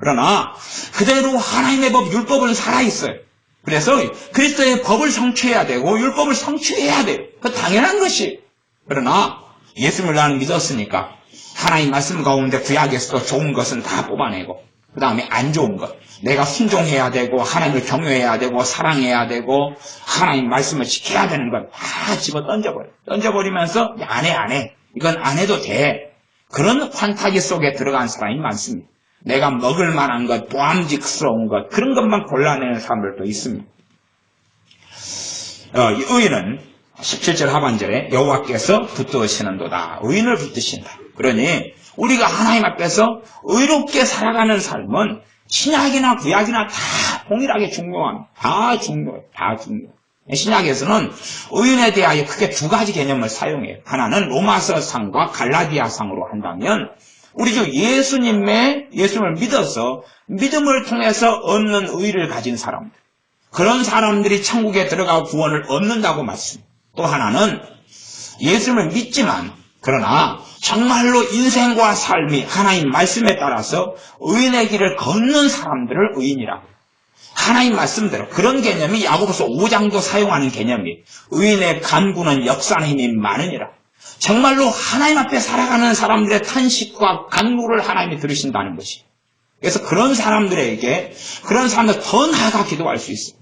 그러나 그대로 하나님의 법, 율법은 살아있어요. 그래서 그리스도의 법을 성취해야 되고 율법을 성취해야 돼요. 그 당연한 것이. 그러나 예수님을 나는 믿었으니까 하나님 말씀 가운데 구약에서도 좋은 것은 다 뽑아내고 그 다음에 안 좋은 것. 내가 순종해야 되고 하나님을 경외해야 되고 사랑해야 되고 하나님 말씀을 지켜야 되는 것 다 집어 던져버려. 던져버리면서 안 해. 이건 안 해도 돼. 그런 환타지 속에 들어간 사람이 많습니다. 내가 먹을 만한 것, 보암직스러운 것 그런 것만 골라내는 사람들도 있습니다. 이 의인은 17절 하반절에 여호와께서 붙드시는도다. 의인을 붙드신다. 그러니 우리가 하나님 앞에서 의롭게 살아가는 삶은 신약이나 구약이나 다 동일하게 중요합니다. 다 중요해요. 신약에서는 의인에 대하여 크게 두 가지 개념을 사용해요. 하나는 로마서상과 갈라디아상으로 한다면 우리 주 예수님을 믿어서 믿음을 통해서 얻는 의를 가진 사람들. 그런 사람들이 천국에 들어가 구원을 얻는다고 말씀합니다. 또 하나는 예수님을 믿지만 그러나 정말로 인생과 삶이 하나님 말씀에 따라서 의인의 길을 걷는 사람들을 의인이라고. 하나님 말씀대로 그런 개념이 야고보서 5장도 사용하는 개념이에요. 의인의 간구는 역사하는 힘이 많으니라. 정말로 하나님 앞에 살아가는 사람들의 탄식과 간구를 하나님이 들으신다는 것이. 그래서 그런 사람들에게 그런 사람들 더 나아가 기도할 수 있어요.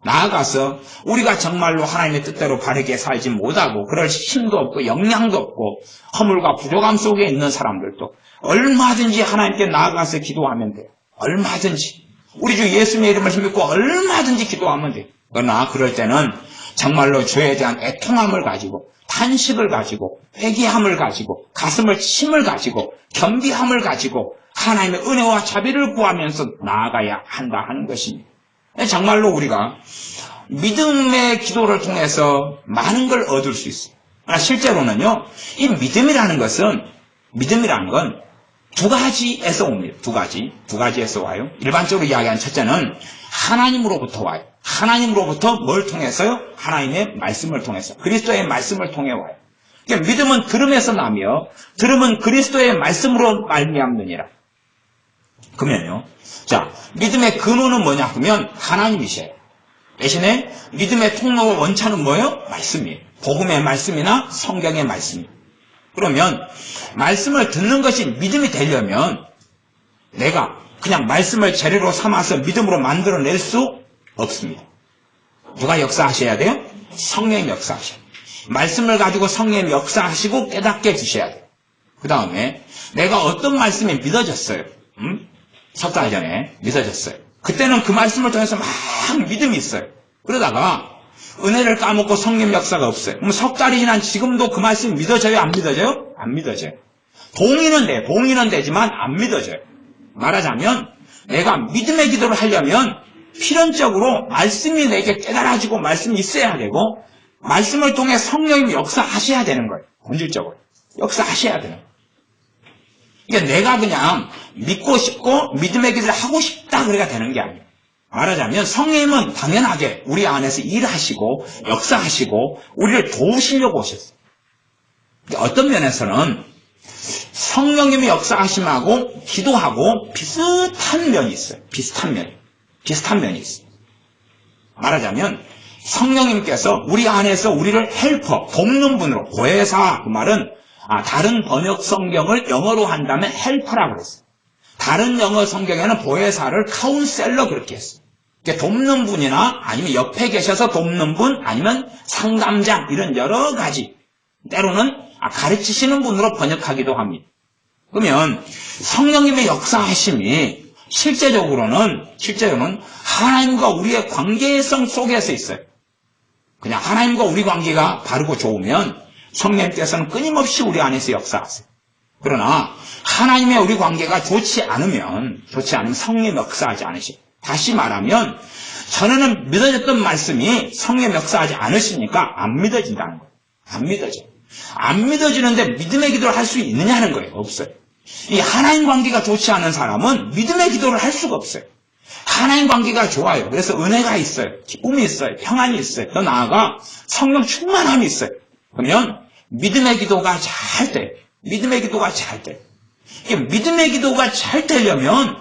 나아가서 우리가 정말로 하나님의 뜻대로 바르게 살지 못하고 그럴 힘도 없고 역량도 없고 허물과 부족함 속에 있는 사람들도 얼마든지 하나님께 나아가서 기도하면 돼요. 얼마든지. 우리 주 예수님의 이름을 힘입고 얼마든지 기도하면 돼요. 그러나 그럴 때는 정말로 죄에 대한 애통함을 가지고 탄식을 가지고 회개함을 가지고 가슴을 침을 가지고 겸비함을 가지고 하나님의 은혜와 자비를 구하면서 나아가야 한다 하는 것입니다. 정말로 우리가 믿음의 기도를 통해서 많은 걸 얻을 수 있어요. 그러나 실제로는요, 이 믿음이라는 건 두 가지에서 옵니다. 두 가지에서 와요. 일반적으로 이야기하는 첫째는 하나님으로부터 와요. 하나님으로부터 뭘 통해서요? 하나님의 말씀을 통해서. 그리스도의 말씀을 통해 와요. 그러니까 믿음은 들음에서 나며 들음은 그리스도의 말씀으로 말미암느니라. 그러면요. 자, 믿음의 근원은 뭐냐 하면 하나님이셔요. 대신에 믿음의 통로와 원천은 뭐예요? 말씀이에요. 복음의 말씀이나 성경의 말씀이에요. 그러면 말씀을 듣는 것이 믿음이 되려면 내가 그냥 말씀을 재료로 삼아서 믿음으로 만들어낼 수 없습니다. 누가 역사하셔야 돼요? 성령이 역사하셔요. 말씀을 가지고 성령님 역사하시고 깨닫게 해주셔야 돼요. 그 다음에 내가 어떤 말씀이 믿어졌어요. 석 달 전에 믿어졌어요. 그때는 그 말씀을 통해서 막 믿음이 있어요. 그러다가 은혜를 까먹고 성령 역사가 없어요. 그럼 석 달이 지난 지금도 그 말씀이 믿어져요? 안 믿어져요? 안 믿어져요. 동의는 돼. 동의는 되지만 안 믿어져요. 말하자면 내가 믿음의 기도를 하려면 필연적으로 말씀이 내게 깨달아지고 말씀이 있어야 되고 말씀을 통해 성령님 역사하셔야 되는 거예요. 본질적으로. 역사하셔야 되는 거예요. 그러니까 내가 그냥 믿고 싶고 믿음의 기도를 하고 싶다 그래가 되는 게 아니에요. 말하자면 성령님은 당연하게 우리 안에서 일하시고 역사하시고 우리를 도우시려고 오셨어요. 어떤 면에서는 성령님의 역사하심하고 기도하고 비슷한 면이 있어요. 비슷한 면이 있어요. 말하자면 성령님께서 우리 안에서 우리를 헬퍼, 돕는 분으로, 보혜사, 그 말은 다른 번역 성경을 영어로 한다면 헬퍼라고 그랬어요. 다른 영어 성경에는 보혜사를 카운셀러 그렇게 했어요. 그러니까 돕는 분이나 아니면 옆에 계셔서 돕는 분, 아니면 상담장 이런 여러 가지 때로는 가르치시는 분으로 번역하기도 합니다. 그러면 성령님의 역사하심이 실제적으로는 하나님과 우리의 관계성 속에서 있어요. 그냥 하나님과 우리 관계가 바르고 좋으면 성령님께서는 끊임없이 우리 안에서 역사하세요. 그러나 하나님의 우리 관계가 좋지 않으면 성령 역사하지 않으시고, 다시 말하면 전에는 믿어졌던 말씀이 성령 역사하지 않으시니까 안 믿어진다는 거예요. 안 믿어져. 안 믿어지는데 믿음의 기도를 할 수 있느냐는 거예요. 없어요. 이 하나님 관계가 좋지 않은 사람은 믿음의 기도를 할 수가 없어요. 하나님 관계가 좋아요. 그래서 은혜가 있어요. 기쁨이 있어요. 평안이 있어요. 더 나아가 성령 충만함이 있어요. 그러면 믿음의 기도가 잘 돼요. 믿음의 기도가 잘 돼요. 믿음의 기도가 잘 되려면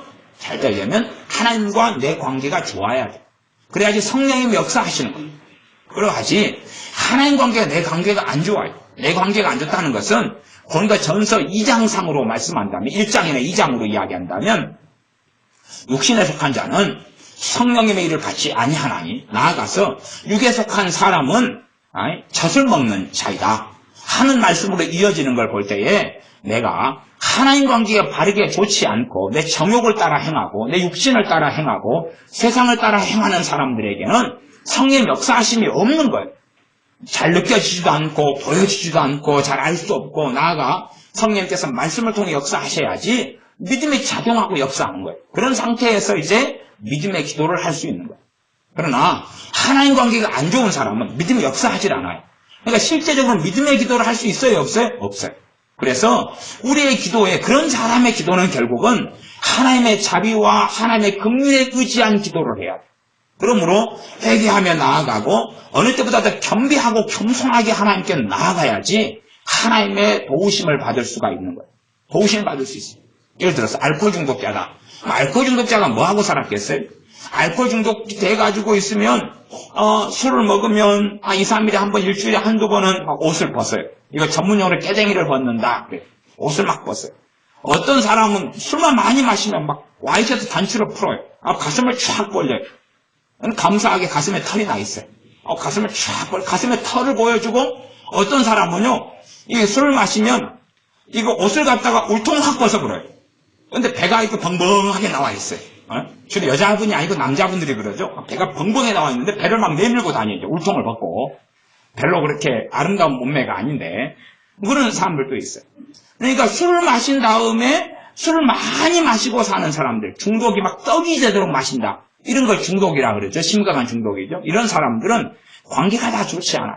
하나님과 내 관계가 좋아야 돼요. 그래야지 성령님이 역사하시는 거예요. 그래야지 하나님 관계가 내 관계가 안 좋아요. 내 관계가 안 좋다는 것은 고린도 전서 2장상으로 말씀한다면 1장이나 2장으로 이야기한다면 육신에 속한 자는 성령님의 일을 받지 아니하나니 나아가서 육에 속한 사람은 젖을 먹는 자이다 하는 말씀으로 이어지는 걸 볼 때에 내가 하나님 관계가 바르게 좋지 않고 내 정욕을 따라 행하고 내 육신을 따라 행하고 세상을 따라 행하는 사람들에게는 성령의 역사하심이 없는 거예요. 잘 느껴지지도 않고 보여지지도 않고 잘 알 수 없고, 나아가 성령님께서 말씀을 통해 역사하셔야지 믿음이 작용하고 역사하는 거예요. 그런 상태에서 이제 믿음의 기도를 할 수 있는 거예요. 그러나 하나님 관계가 안 좋은 사람은 믿음이 역사하질 않아요. 그러니까 실제적으로 믿음의 기도를 할 수 있어요? 없어요? 없어요. 그래서 우리의 기도에, 그런 사람의 기도는 결국은 하나님의 자비와 하나님의 긍휼에 의지한 기도를 해야 돼요. 그러므로 회개하며 나아가고 어느 때보다 더 겸비하고 겸손하게 하나님께 나아가야지 하나님의 도우심을 받을 수가 있는 거예요. 도우심을 받을 수 있어요. 예를 들어서 알코올 중독자다. 알코올 중독자가 뭐하고 살았겠어요? 알코올 중독이 돼가지고 있으면 술을 먹으면 2, 3일에 한 번, 일주일에 한두 번은 막 옷을 벗어요. 이거 전문용어로 깨댕이를 벗는다. 그래. 옷을 막 벗어요. 어떤 사람은 술만 많이 마시면 막 와이셔츠 단추로 풀어요. 가슴을 쫙 벌려요. 감사하게 가슴에 털이 나 있어요. 가슴을 쫙 벌려, 가슴에 털을 보여주고, 어떤 사람은요, 이게 술을 마시면 이거 옷을 갖다가 울통 확 벗어버려요. 근데 배가 이렇게 벙벙하게 나와 있어요. 주로 여자분이 아니고 남자분들이 그러죠. 배가 벙벙하게 나와 있는데 배를 막 내밀고 다니죠. 울통을 벗고. 별로 그렇게 아름다운 몸매가 아닌데 그런 사람들도 있어요. 그러니까 술을 마신 다음에 술을 많이 마시고 사는 사람들, 중독이 막 떡이 되도록 마신다. 이런 걸 중독이라 그러죠. 심각한 중독이죠. 이런 사람들은 관계가 다 좋지 않아요.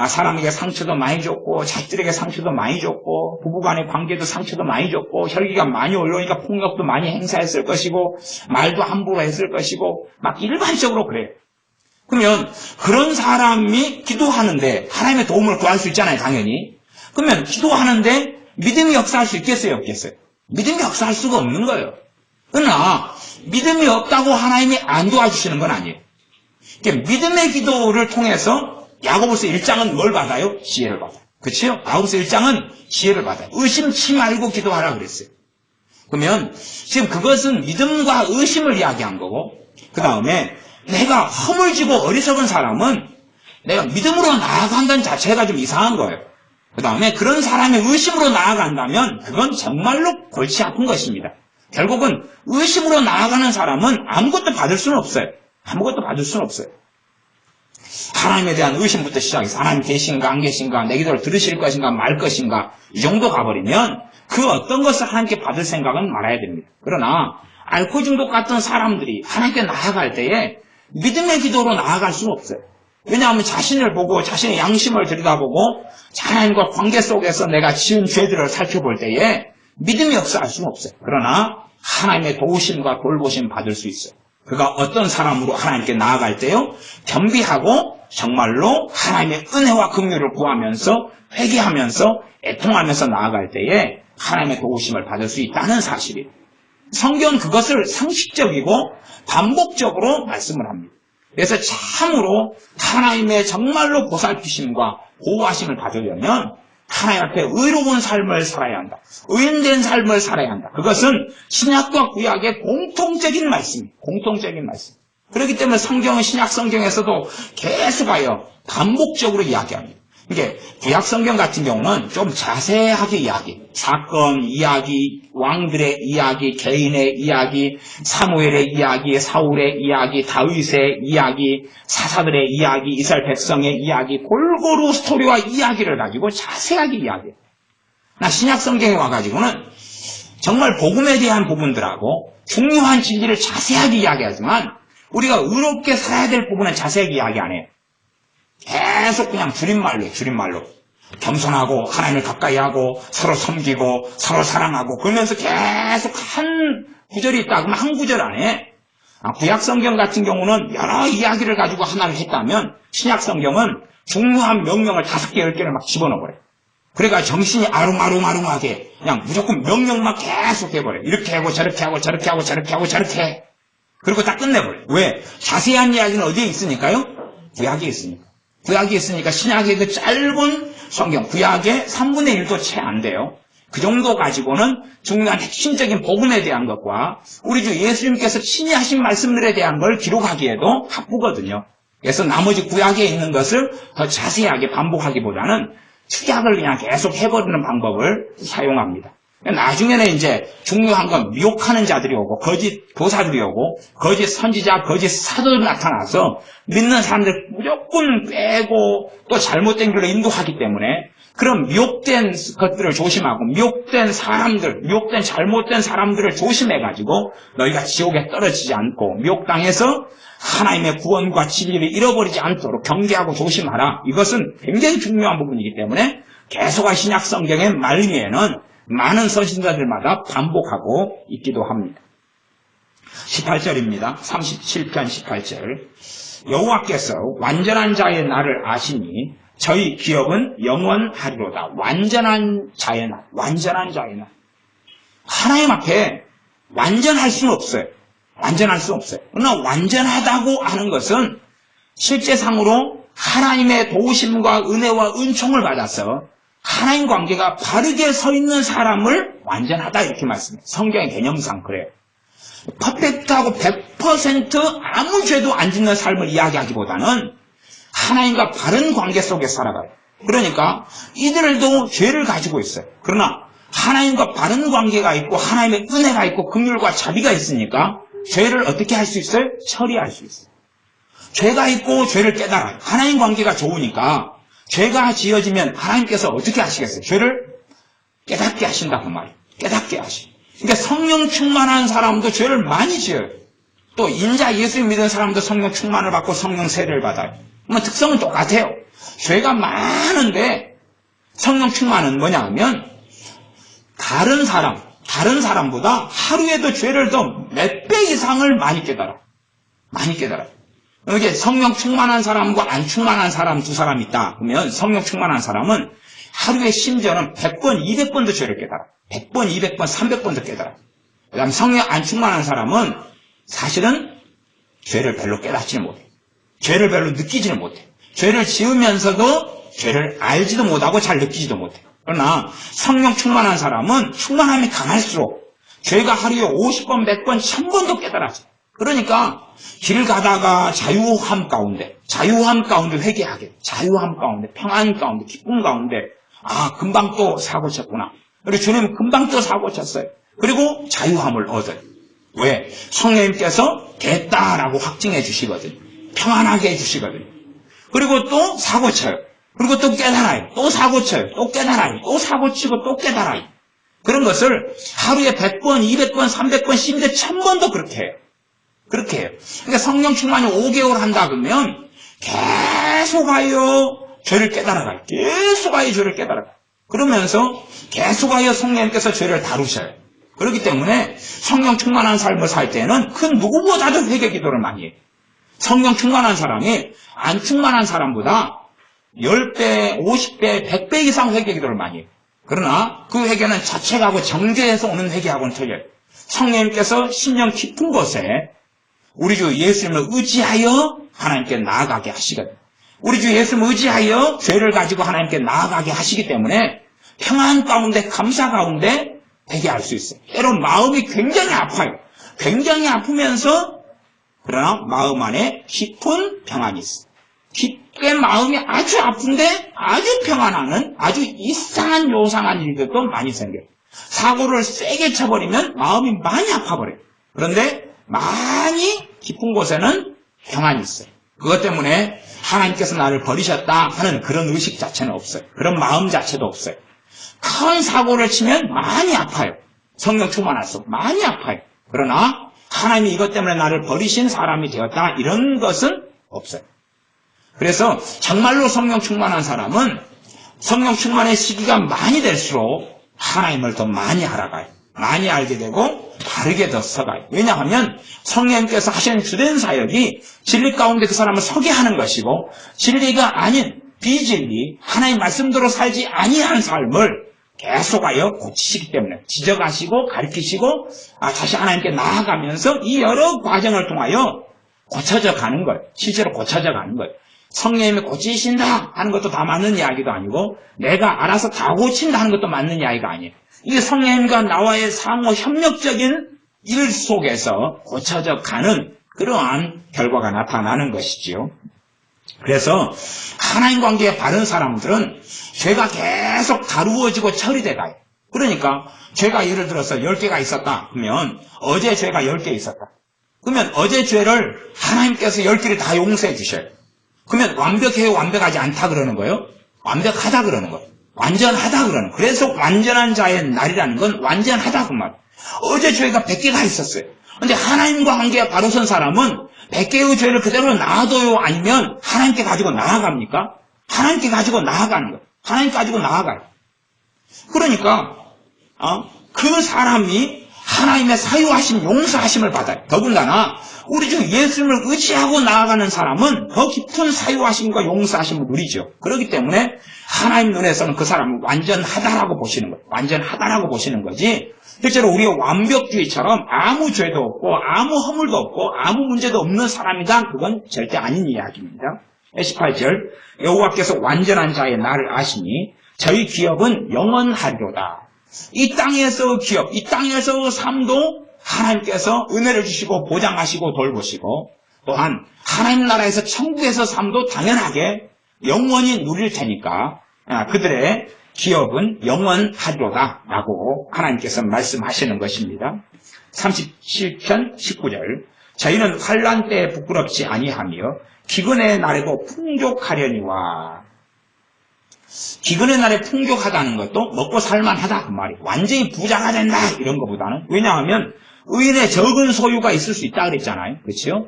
사람에게 상처도 많이 줬고, 자식들에게 상처도 많이 줬고, 부부간의 관계도 상처도 많이 줬고, 혈기가 많이 올라오니까 폭력도 많이 행사했을 것이고, 말도 함부로 했을 것이고, 막 일반적으로 그래요. 그러면 그런 사람이 기도하는데 하나님의 도움을 구할 수 있잖아요, 당연히. 그러면 기도하는데 믿음이 역사할 수 있겠어요, 없겠어요? 믿음이 역사할 수가 없는 거예요. 그러나 믿음이 없다고 하나님이 안 도와주시는 건 아니에요. 믿음의 기도를 통해서 야고보서 1장은 뭘 받아요? 지혜를 받아요. 그렇죠? 야고보서 1장은 지혜를 받아요. 의심치 말고 기도하라 그랬어요. 그러면 지금 그것은 믿음과 의심을 이야기한 거고, 그 다음에 내가 허물지고 어리석은 사람은 내가 믿음으로 나아간다는 자체가 좀 이상한 거예요. 그 다음에 그런 사람이 의심으로 나아간다면 그건 정말로 골치 아픈 것입니다. 결국은 의심으로 나아가는 사람은 아무것도 받을 수는 없어요. 아무것도 받을 수는 없어요. 하나님에 대한 의심부터 시작해서 하나님 계신가 안 계신가, 내 기도를 들으실 것인가 말 것인가, 이 정도 가버리면 그 어떤 것을 하나님께 받을 생각은 말아야 됩니다. 그러나 알코올 중독 같은 사람들이 하나님께 나아갈 때에 믿음의 기도로 나아갈 수는 없어요. 왜냐하면 자신을 보고 자신의 양심을 들여다보고 하나님과 관계 속에서 내가 지은 죄들을 살펴볼 때에 믿음이 없어 할 수는 없어요. 그러나 하나님의 도우심과 돌보심 받을 수 있어요. 그가 어떤 사람으로 하나님께 나아갈 때요, 겸비하고 정말로 하나님의 은혜와 긍휼을 구하면서 회개하면서 애통하면서 나아갈 때에 하나님의 도우심을 받을 수 있다는 사실이에요. 성경은 그것을 상식적이고 반복적으로 말씀을 합니다. 그래서 참으로 하나님의 정말로 보살피심과 보호하심을 받으려면 하나님 앞에 의로운 삶을 살아야 한다. 의인된 삶을 살아야 한다. 그것은 신약과 구약의 공통적인 말씀입니다. 공통적인 말씀. 그렇기 때문에 성경은 신약 성경에서도 계속하여 반복적으로 이야기합니다. 이게 구약 성경 같은 경우는 좀 자세하게 이야기, 사건 이야기, 왕들의 이야기, 개인의 이야기, 사무엘의 이야기, 사울의 이야기, 다윗의 이야기, 사사들의 이야기, 이스라엘 백성의 이야기, 골고루 스토리와 이야기를 가지고 자세하게 이야기해요. 나 신약 성경에 와가지고는 정말 복음에 대한 부분들하고 중요한 진리를 자세하게 이야기하지만 우리가 의롭게 살아야 될 부분은 자세하게 이야기 안 해요. 계속 그냥 줄임말로 겸손하고 하나님을 가까이 하고 서로 섬기고 서로 사랑하고 그러면서 계속 한 구절이 있다 그러면 한 구절 안에 구약 성경 같은 경우는 여러 이야기를 가지고 하나를 했다면 신약 성경은 중요한 명령을 5개, 10개를 막 집어넣어버려요. 그러니까 정신이 아롱아롱하게 그냥 무조건 명령만 계속 해버려요. 이렇게 하고 저렇게 하고 저렇게 하고 저렇게 하고 저렇게 해. 그리고 다 끝내버려요. 왜? 자세한 이야기는 어디에 있으니까요? 구약에 있으니까. 구약이 있으니까 신약의 그 짧은 성경, 구약의 3분의 1도 채 안 돼요. 그 정도 가지고는 중요한 핵심적인 복음에 대한 것과 우리 주 예수님께서 친히 하신 말씀들에 대한 걸 기록하기에도 바쁘거든요. 그래서 나머지 구약에 있는 것을 더 자세하게 반복하기보다는 축약을 그냥 계속 해버리는 방법을 사용합니다. 나중에는 이제 중요한 건 미혹하는 자들이 오고 거짓 교사들이 오고 거짓 선지자, 거짓 사도들이 나타나서 믿는 사람들 무조건 빼고 또 잘못된 길로 인도하기 때문에 그런 미혹된 것들을 조심하고 미혹된 사람들, 미혹된 잘못된 사람들을 조심해가지고 너희가 지옥에 떨어지지 않고 미혹당해서 하나님의 구원과 진리를 잃어버리지 않도록 경계하고 조심하라. 이것은 굉장히 중요한 부분이기 때문에 계속한 신약 성경의 말미에는 많은 선지자들마다 반복하고 있기도 합니다. 18절입니다. 37편 18절. 여호와께서 완전한 자의 날을 아시니 저희 기업은 영원하리로다. 완전한 자의 날, 완전한 자의 날. 하나님 앞에 완전할 수는 없어요. 완전할 수 없어요. 그러나 완전하다고 하는 것은 실제상으로 하나님의 도우심과 은혜와 은총을 받아서 하나님 관계가 바르게 서 있는 사람을 완전하다 이렇게 말씀해요. 성경의 개념상 그래요. 퍼펙트하고 100% 아무 죄도 안 짓는 삶을 이야기하기보다는 하나님과 바른 관계 속에 살아가요. 그러니까 이들도 죄를 가지고 있어요. 그러나 하나님과 바른 관계가 있고 하나님의 은혜가 있고 긍휼과 자비가 있으니까 죄를 어떻게 할 수 있어요? 처리할 수 있어요. 죄가 있고 죄를 깨달아요. 하나님 관계가 좋으니까 죄가 지어지면 하나님께서 어떻게 하시겠어요? 죄를 깨닫게 하신다 그 말이에요. 깨닫게 하시. 그러니까 성령 충만한 사람도 죄를 많이 지어요. 또 인자 예수 믿는 사람도 성령 충만을 받고 성령 세례를 받아요. 그러면 특성은 똑같아요. 죄가 많은데 성령 충만은 뭐냐 하면 다른 사람보다 하루에도 죄를 더 몇 배 이상을 많이 깨달아요. 많이 깨달아요. 이게 성령 충만한 사람과 안 충만한 사람 두 사람 있다. 그러면 성령 충만한 사람은 하루에 심지어는 100번, 200번도 죄를 깨달아. 100번, 200번, 300번도 깨달아. 그 다음 성령 안 충만한 사람은 사실은 죄를 별로 깨닫지는 못해. 죄를 별로 느끼지는 못해. 죄를 지으면서도 죄를 알지도 못하고 잘 느끼지도 못해. 그러나 성령 충만한 사람은 충만함이 강할수록 죄가 하루에 50번, 100번, 1000번도 깨달아져. 그러니까 길 가다가 자유함 가운데 회개하게, 자유함 가운데, 평안 가운데, 기쁨 가운데, 아, 금방 또 사고 쳤구나. 그리고 주님 금방 또 사고 쳤어요. 그리고 자유함을 얻어요. 왜? 성령님께서 됐다라고 확증해 주시거든요. 평안하게 해주시거든요. 그리고 또 사고 쳐요. 그리고 또 깨달아요. 또 사고 쳐요. 또 깨달아요. 또 사고 치고 또 깨달아요. 그런 것을 하루에 100번, 200번, 300번, 심지어 1000번도 그렇게 해요. 그렇게 해요. 그러니까 성령 충만이 5개월 한다 그러면 계속 하여 죄를 깨달아가요. 계속 하여 죄를 깨달아가요. 그러면서 계속 하여 성령님께서 죄를 다루셔요. 그렇기 때문에 성령 충만한 삶을 살 때는 그 누구보다도 회개 기도를 많이 해요. 성령 충만한 사람이 안 충만한 사람보다 10배, 50배, 100배 이상 회개 기도를 많이 해요. 그러나 그 회개는 자책하고 정죄해서 오는 회개하고는 틀려요. 성령님께서 심령 깊은 곳에 우리 주 예수님을 의지하여 하나님께 나아가게 하시거든요. 우리 주 예수님을 의지하여 죄를 가지고 하나님께 나아가게 하시기 때문에 평안 가운데, 감사 가운데 회개할 수 있어요. 때로 마음이 굉장히 아파요. 굉장히 아프면서 그러나 마음 안에 깊은 평안이 있어요. 깊게 마음이 아주 아픈데 아주 평안하는 아주 이상한 요상한 일들도 많이 생겨요. 사고를 세게 쳐버리면 마음이 많이 아파버려요. 그런데 많이 깊은 곳에는 평안이 있어요. 그것 때문에 하나님께서 나를 버리셨다 하는 그런 의식 자체는 없어요. 그런 마음 자체도 없어요. 큰 사고를 치면 많이 아파요. 성령 충만할수록 많이 아파요. 그러나 하나님이 이것 때문에 나를 버리신 사람이 되었다 이런 것은 없어요. 그래서 정말로 성령 충만한 사람은 성령 충만의 시기가 많이 될수록 하나님을 더 많이 알아가요. 많이 알게 되고 바르게 더 서가요. 왜냐하면 성령님께서 하시는 주된 사역이 진리 가운데 그 사람을 서게 하는 것이고 진리가 아닌 비진리, 하나님 말씀대로 살지 아니한 삶을 계속하여 고치시기 때문에 지적하시고 가르치시고 다시 하나님께 나아가면서 이 여러 과정을 통하여 고쳐져 가는 거예요. 실제로 고쳐져 가는 거예요. 성령님이 고치신다 하는 것도 다 맞는 이야기도 아니고 내가 알아서 다 고친다 하는 것도 맞는 이야기가 아니에요. 이게 성령님과 나와의 상호 협력적인 일 속에서 고쳐져 가는 그러한 결과가 나타나는 것이지요. 그래서 하나님 관계에 바른 사람들은 죄가 계속 다루어지고 처리돼 가요. 그러니까 죄가 예를 들어서 10개가 있었다 그러면 어제 죄가 10개 있었다. 그러면 어제 죄를 하나님께서 10개를 다 용서해 주셔요. 그러면 완벽해요, 완벽하지 않다 그러는 거예요? 완벽하다 그러는 거예요. 완전하다 그러는 거예요. 그래서 완전한 자의 날이라는 건 완전하다 그 말. 어제 죄가 100개가 있었어요. 근데 하나님과 관계가 바로 선 사람은 100개의 죄를 그대로 놔둬요? 아니면 하나님께 가지고 나아갑니까? 하나님께 가지고 나아가는 거예요. 하나님 가지고 나아가요. 그러니까 그 사람이 하나님의 사유하심, 용서하심을 받아요. 더군다나 우리 중 예수님을 의지하고 나아가는 사람은 더 깊은 사유하심과 용서하심을 누리죠. 그렇기 때문에 하나님 눈에서는 그 사람을 완전하다라고 보시는 거예요. 완전하다라고 보시는 거지 실제로 우리의 완벽주의처럼 아무 죄도 없고 아무 허물도 없고 아무 문제도 없는 사람이다. 그건 절대 아닌 이야기입니다. 18절 여호와께서 완전한 자의 나를 아시니 저희 기업은 영원하리로다. 이 땅에서 기업, 이 땅에서 삶도 하나님께서 은혜를 주시고 보장하시고 돌보시고 또한 하나님 나라에서 천국에서 삶도 당연하게 영원히 누릴 테니까 그들의 기업은 영원하리로다 라고 하나님께서 말씀하시는 것입니다. 37편 19절 저희는 환난 때에 부끄럽지 아니하며 기근의 날에도 풍족하려니와 기근의 날에 풍족하다는 것도 먹고 살만하다 그 말이에요. 완전히 부자가 된다 이런 것보다는 왜냐하면 의인의 적은 소유가 있을 수 있다 그랬잖아요. 그렇죠?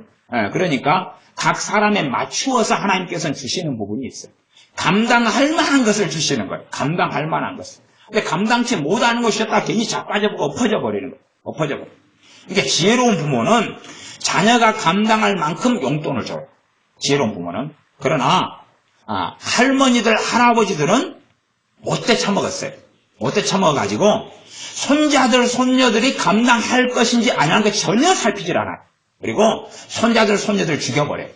그러니까 각 사람에 맞추어서 하나님께서는 주시는 부분이 있어요. 감당할 만한 것을 주시는 거예요. 감당할 만한 것을. 근데 감당치 못하는 것이었다 괜히 자빠져보고 엎어져버리는 거예요. 엎어져버려요. 그러니까 지혜로운 부모는 자녀가 감당할 만큼 용돈을 줘요. 지혜로운 부모는. 그러나 할머니들, 할아버지들은 못돼 처먹었어요. 못돼 처먹어가지고 손자들, 손녀들이 감당할 것인지 아니하는 것 전혀 살피질 않아요. 그리고 손자들, 손녀들 죽여버려요.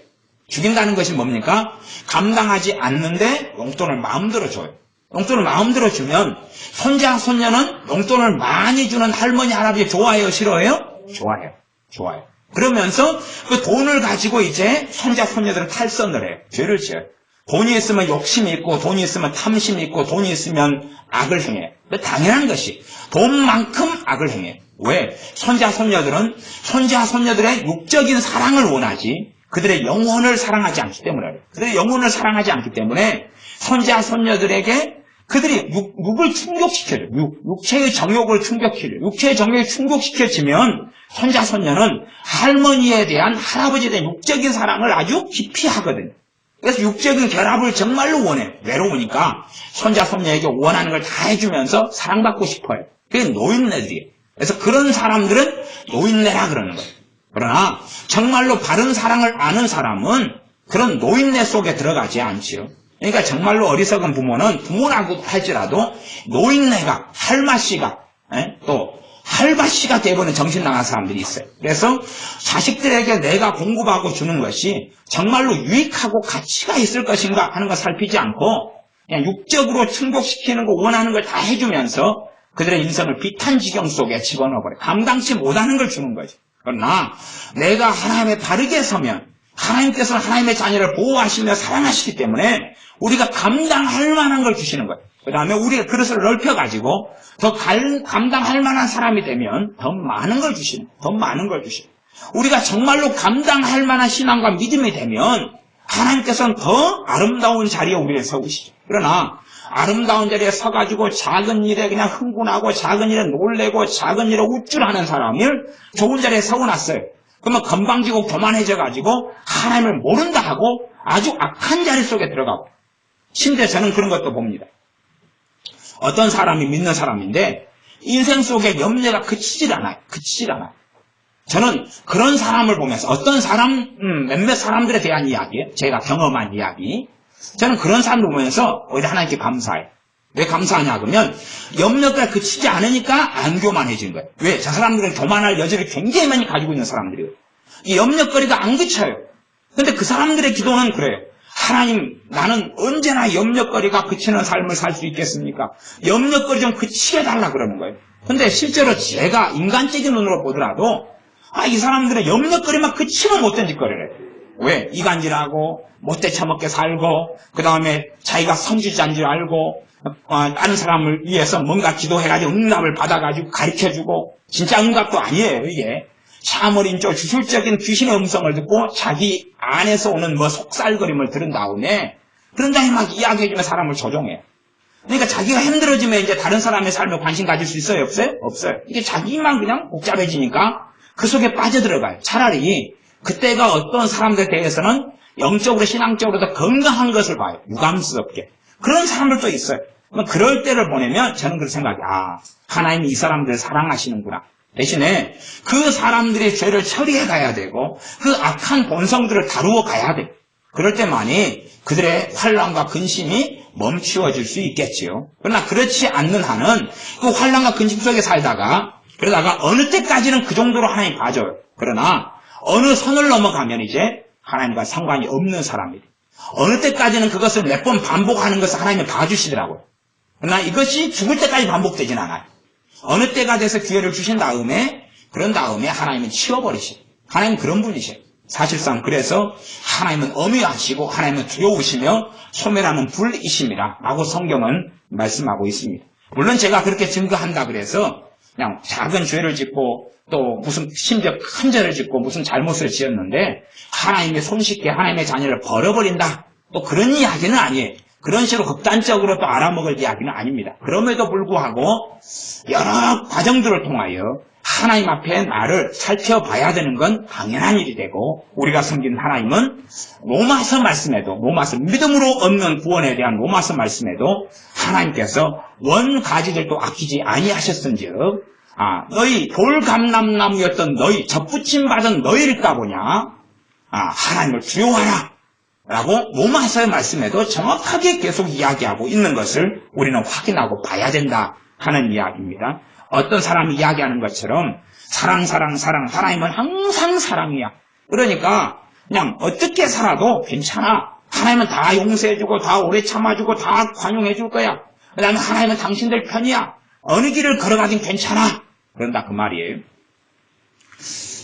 죽인다는 것이 뭡니까? 감당하지 않는데 용돈을 마음대로 줘요. 용돈을 마음대로 주면 손자, 손녀는 용돈을 많이 주는 할머니, 할아버지 좋아해요? 싫어해요? 좋아해요. 좋아요. 그러면서 그 돈을 가지고 이제 손자, 손녀들은 탈선을 해요. 죄를 지어요. 돈이 있으면 욕심이 있고, 돈이 있으면 탐심이 있고, 돈이 있으면 악을 행해요. 당연한 것이 돈만큼 악을 행해요. 왜? 손자, 손녀들은 손자, 손녀들의 육적인 사랑을 원하지 그들의 영혼을 사랑하지 않기 때문에 그들의 영혼을 사랑하지 않기 때문에 손자, 손녀들에게 그들이 육을 충족시켜요. 육체의 정욕을 충족시켜요. 육체의 정욕이 충족시켜지면 손자, 손녀는 할머니에 대한, 할아버지에 대한 육적인 사랑을 아주 깊이 하거든요. 그래서 육적인 결합을 정말로 원해요. 외로우니까 손자, 손녀에게 원하는 걸 다 해주면서 사랑받고 싶어요. 그게 노인네들이에요. 그래서 그런 사람들은 노인네라 그러는 거예요. 그러나 정말로 바른 사랑을 아는 사람은 그런 노인네 속에 들어가지 않지요. 그러니까 정말로 어리석은 부모는 부모라고 할지라도 노인네가, 할마씨가, 또 할바씨가 되어버리는 정신 나간 사람들이 있어요. 그래서 자식들에게 내가 공급하고 주는 것이 정말로 유익하고 가치가 있을 것인가 하는 걸 살피지 않고 그냥 육적으로 충족시키는 거 원하는 걸 다 해주면서 그들의 인생을 비탄지경 속에 집어넣어버려요. 감당치 못하는 걸 주는 거죠. 그러나 내가 하나님에 바르게 서면 하나님께서는 하나님의 자녀를 보호하시며 사랑하시기 때문에 우리가 감당할 만한 걸 주시는 거예요. 그 다음에 우리가 그릇을 넓혀가지고 더 감당할 만한 사람이 되면 더 많은 걸 주시는 거예요. 더 많은 걸 주시는 거예요. 우리가 정말로 감당할 만한 신앙과 믿음이 되면 하나님께서는 더 아름다운 자리에 우리를 세우시죠. 그러나 아름다운 자리에 서가지고 작은 일에 그냥 흥분하고 작은 일에 놀래고 작은 일에 우쭐하는 사람을 좋은 자리에 세워놨어요. 그러면 건방지고 교만해져가지고 하나님을 모른다 하고 아주 악한 자리 속에 들어가고 심지어 저는 그런 것도 봅니다. 어떤 사람이 믿는 사람인데 인생 속에 염려가 그치질 않아요. 저는 그런 사람을 보면서 어떤 사람, 몇몇 사람들에 대한 이야기예요. 제가 경험한 이야기. 저는 그런 사람을 보면서 오히려 하나님께 감사해요. 왜 감사하냐 그러면 염려가 그치지 않으니까 안 교만해진 거예요. 왜? 저 사람들은 교만할 여지를 굉장히 많이 가지고 있는 사람들이에요. 이 염려거리가 안 그쳐요. 근데 그 사람들의 기도는 그래요. 하나님, 나는 언제나 염려거리가 그치는 삶을 살 수 있겠습니까? 염려거리 좀 그치게 달라 그러는 거예요. 근데 실제로 제가 인간적인 눈으로 보더라도 이 사람들은 염려거리만 그치면 못된 짓거리를 해요. 왜? 이간질하고 못돼 처먹게 살고 그 다음에 자기가 선지자인 줄 알고 다른 사람을 위해서 뭔가 기도해가지고 응답을 받아가지고 가르쳐주고 진짜 응답도 아니에요. 이게 참어린 쪽 주술적인 귀신의 음성을 듣고 자기 안에서 오는 속살거림을 들은 다음에 막 이야기해주면 사람을 조종해요. 그러니까 자기가 힘들어지면 이제 다른 사람의 삶에 관심 가질 수 있어요? 없어요? 없어요. 이게 자기만 그냥 복잡해지니까 그 속에 빠져들어가요. 차라리 그때가 어떤 사람들에 대해서는 영적으로 신앙적으로 더 건강한 것을 봐요. 유감스럽게. 그런 사람들도 있어요. 그럴 때를 보내면 저는 그렇게 생각해요. 하나님이 이 사람들을 사랑하시는구나. 대신에 그 사람들의 죄를 처리해 가야 되고 그 악한 본성들을 다루어 가야 돼요. 그럴 때만이 그들의 환난과 근심이 멈추어질 수 있겠지요. 그러나 그렇지 않는 한은 그 환난과 근심 속에 그러다가 어느 때까지는 그 정도로 하나님 봐줘요. 그러나 어느 선을 넘어가면 이제 하나님과 상관이 없는 사람이에요. 어느 때까지는 그것을 몇 번 반복하는 것을 하나님이 봐주시더라고요. 그러나 이것이 죽을 때까지 반복되진 않아요. 어느 때가 돼서 기회를 주신 다음에 그런 다음에 하나님은 치워버리시고 하나님은 그런 분이세요. 사실상 그래서 하나님은 엄위하시고 하나님은 두려우시며 소멸하는 불이심이라 라고 성경은 말씀하고 있습니다. 물론 제가 그렇게 증거한다 그래서 그냥 작은 죄를 짓고 또 무슨 심지어 큰 죄를 짓고 무슨 잘못을 지었는데 하나님의 손쉽게 하나님의 자녀를 버려버린다. 또 그런 이야기는 아니에요. 그런 식으로 극단적으로 또 알아먹을 이야기는 아닙니다. 그럼에도 불구하고 여러 과정들을 통하여 하나님 앞에 나를 살펴봐야 되는 건 당연한 일이 되고 우리가 섬긴 하나님은 로마서 말씀에도 믿음으로 얻는 구원에 대한 로마서 말씀에도 하나님께서 원가지들도 아끼지 아니하셨은즉 너희 돌감람나무였던 너희 접붙임 받은 너희를 까보냐 하나님을 두려워하라 라고 로마서의 말씀에도 정확하게 계속 이야기하고 있는 것을 우리는 확인하고 봐야 된다 하는 이야기입니다. 어떤 사람이 이야기하는 것처럼 사랑 하나님은 항상 사랑이야. 그러니까 그냥 어떻게 살아도 괜찮아. 하나님은 다 용서해주고 다 오래 참아주고 다 관용해줄 거야. 그 다음에 하나님은 당신들 편이야. 어느 길을 걸어가긴 괜찮아. 그런다 그 말이에요.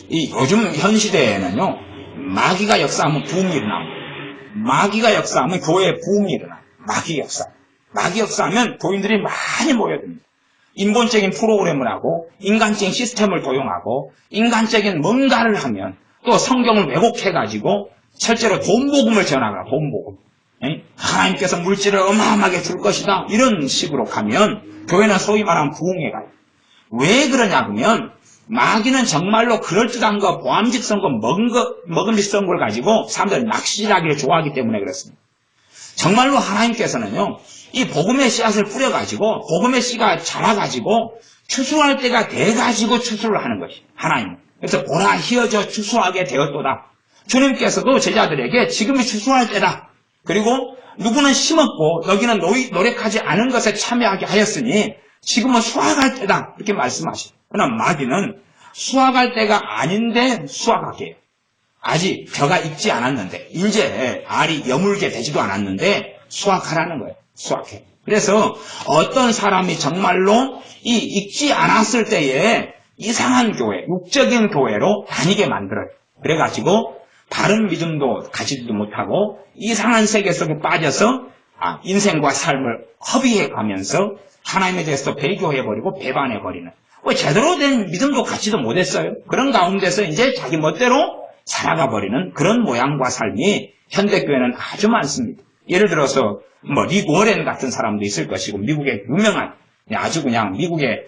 이 요즘 현 시대에는요, 마귀가 역사하면 부흥이 일어납니다. 마귀가 역사하면 교회에 부흥이 일어나요. 마귀 역사. 마귀 역사하면 교인들이 많이 모여듭니다. 인본적인 프로그램을 하고 인간적인 시스템을 도용하고 인간적인 뭔가를 하면 또 성경을 왜곡해가지고 실제로 돈복음을 전하거나 돈복음. 하나님께서 물질을 어마어마하게 줄 것이다. 이런 식으로 가면 교회는 소위 말하는 부흥에 가요. 왜 그러냐 그러면 마귀는 정말로 그럴듯한 거, 보암직스러운 거, 먹음직스러운 걸 가지고 사람들 낚시하기를 좋아하기 때문에 그렇습니다. 정말로 하나님께서는요, 이 복음의 씨앗을 뿌려가지고 복음의 씨가 자라가지고 추수할 때가 돼가지고 추수를 하는 것이 하나님. 그래서 보라 희어져 추수하게 되었도다. 주님께서도 제자들에게 지금이 추수할 때다. 그리고 누구는 심었고 너희는 노력하지 않은 것에 참여하게 하였으니 지금은 수확할 때다. 이렇게 말씀하시죠. 그러나 마귀는 수확할 때가 아닌데 수확하게 해요. 아직 벼가 익지 않았는데 이제 알이 여물게 되지도 않았는데 수확하라는 거예요. 수확해. 그래서 어떤 사람이 정말로 이 익지 않았을 때에 이상한 교회, 육적인 교회로 다니게 만들어요. 그래가지고 바른 믿음도 가지지도 못하고 이상한 세계 속에 빠져서 인생과 삶을 허비해 가면서 하나님에 대해서 배교해버리고 배반해버리는 제대로 된 믿음도 갖지도 못했어요. 그런 가운데서 이제 자기 멋대로 살아가버리는 그런 모양과 삶이 현대교회는 아주 많습니다. 예를 들어서 릭 워렌 같은 사람도 있을 것이고 미국의 유명한 아주 그냥 미국의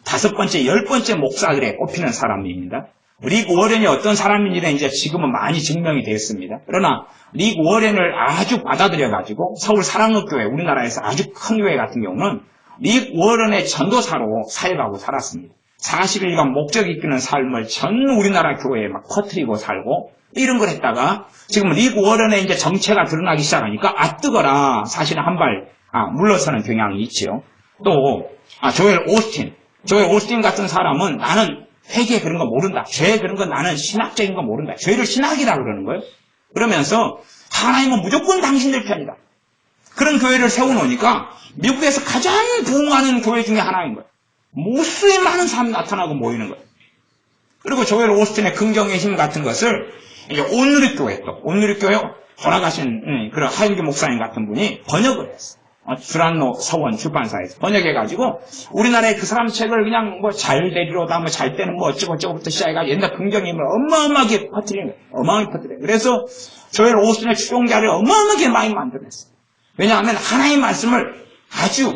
5번째, 10번째 목사들에 꼽히는 사람입니다. 릭 워렌이 어떤 사람인지는 이제 지금은 많이 증명이 되었습니다. 그러나 릭 워렌을 아주 받아들여가지고 서울 사랑의교회, 우리나라에서 아주 큰 교회 같은 경우는 릭 워렌의 전도사로 사역하고 살았습니다. 40일간 목적 이끄는 삶을 전 우리나라 교회에 막 퍼뜨리고 살고 이런 걸 했다가 지금 릭 워렌의 이제 정체가 드러나기 시작하니까 뜨거라 사실은 한 발 물러서는 경향이 있죠. 또 조엘 오스틴 같은 사람은 나는 회개 그런 거 모른다. 죄 그런 거 나는 신학적인 거 모른다. 죄를 신학이라 그러는 거예요. 그러면서 하나님은 무조건 당신들 편이다. 그런 교회를 세워놓으니까 미국에서 가장 부흥하는 교회 중에 하나인 거예요. 무수히 많은 사람이 나타나고 모이는 거예요. 그리고 조엘 오스틴의 긍정의 힘 같은 것을 이제 온누리교회 돌아가신 그런 하윤기 목사님 같은 분이 번역을 했어요. 주란노 서원 출판사에서 번역해가지고 우리나라의 그 사람 책을 그냥 잘 되리로다 잘 때는 어쩌고저쩌고부터 시작해가지고 옛날 긍정의 힘을 어마어마하게 퍼뜨리는 거예요. 어마어마하게 퍼뜨려요. 그래서 조엘 오스틴의 추종자를 어마어마하게 많이 만들어냈어요. 왜냐하면 하나님의 말씀을 아주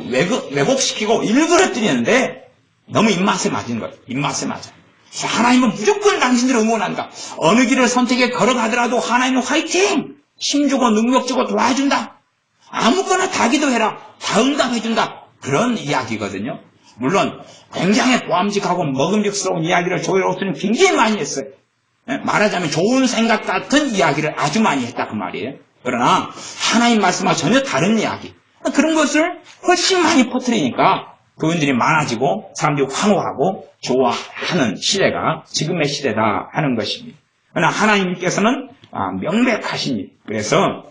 왜곡시키고 일그러뜨리는데 너무 입맛에 맞은 거예요. 입맛에 맞아. 하나님은 무조건 당신들을 응원한다. 어느 길을 선택해 걸어가더라도 하나님은 화이팅! 힘주고 능력 주고 도와준다. 아무거나 다 기도해라. 다 응답해준다. 그런 이야기거든요. 물론 굉장히 보암직하고 먹음직스러운 이야기를 조엘 오스틴은 굉장히 많이 했어요. 말하자면 좋은 생각 같은 이야기를 아주 많이 했다 그 말이에요. 그러나 하나님 말씀과 전혀 다른 이야기. 그런 것을 훨씬 많이 퍼뜨리니까 교인들이 많아지고 사람들이 환호하고 좋아하는 시대가 지금의 시대다 하는 것입니다. 그러나 하나님께서는 명백하십니다. 그래서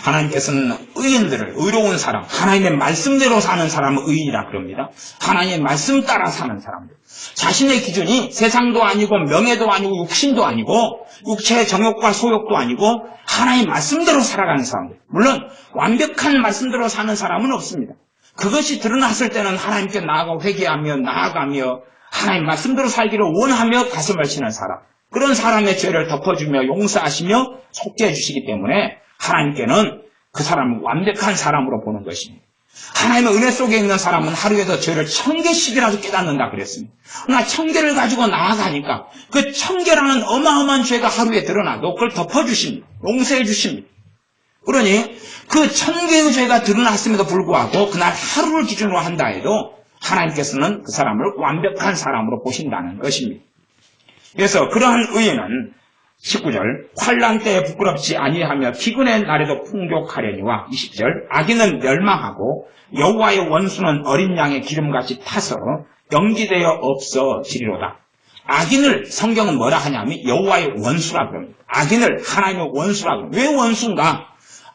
하나님께서는 의인들을, 의로운 사람, 하나님의 말씀대로 사는 사람을 의인이라 그럽니다. 하나님의 말씀 따라 사는 사람들. 자신의 기준이 세상도 아니고 명예도 아니고 육신도 아니고 육체의 정욕과 소욕도 아니고 하나님의 말씀대로 살아가는 사람들. 물론 완벽한 말씀대로 사는 사람은 없습니다. 그것이 드러났을 때는 하나님께 나아가며 하나님 말씀대로 살기를 원하며 가슴을 치는 사람. 그런 사람의 죄를 덮어주며 용서하시며 속죄해 주시기 때문에 하나님께는 그 사람을 완벽한 사람으로 보는 것입니다. 하나님의 은혜 속에 있는 사람은 하루에도 죄를 1000개씩이라도 깨닫는다 그랬습니다. 그러나 1000개를 가지고 나아가니까 그 1000개라는 어마어마한 죄가 하루에 드러나도 그걸 덮어주십니다. 용서해 주십니다. 그러니 그 1000개의 죄가 드러났음에도 불구하고 그날 하루를 기준으로 한다 해도 하나님께서는 그 사람을 완벽한 사람으로 보신다는 것입니다. 그래서 그러한 의인은 19절 환난 때에 부끄럽지 아니하며 기근의 날에도 풍족하려니와 20절 악인은 멸망하고 여호와의 원수는 어린 양의 기름같이 타서 연기되어 없어지리로다. 악인을 성경은 뭐라 하냐면 여호와의 원수라 그럽니다. 악인을 하나님의 원수라 그럽니다. 왜 원수인가?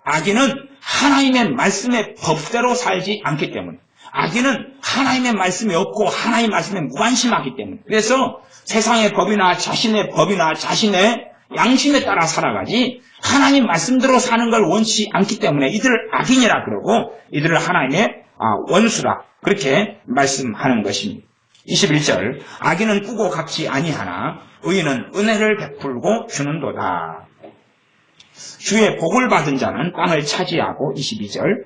악인은 하나님의 말씀의 법대로 살지 않기 때문에 악인은 하나님의 말씀이 없고 하나님의 말씀에 무관심하기 때문에. 그래서 세상의 법이나 자신의 법이나 자신의 양심에 따라 살아가지 하나님 말씀대로 사는 걸 원치 않기 때문에 이들을 악인이라 그러고 이들을 하나님의 원수라 그렇게 말씀하는 것입니다. 21절 악인은 꾸고 갚지 아니하나 의인은 은혜를 베풀고 주는도다. 주의 복을 받은 자는 땅을 차지하고 22절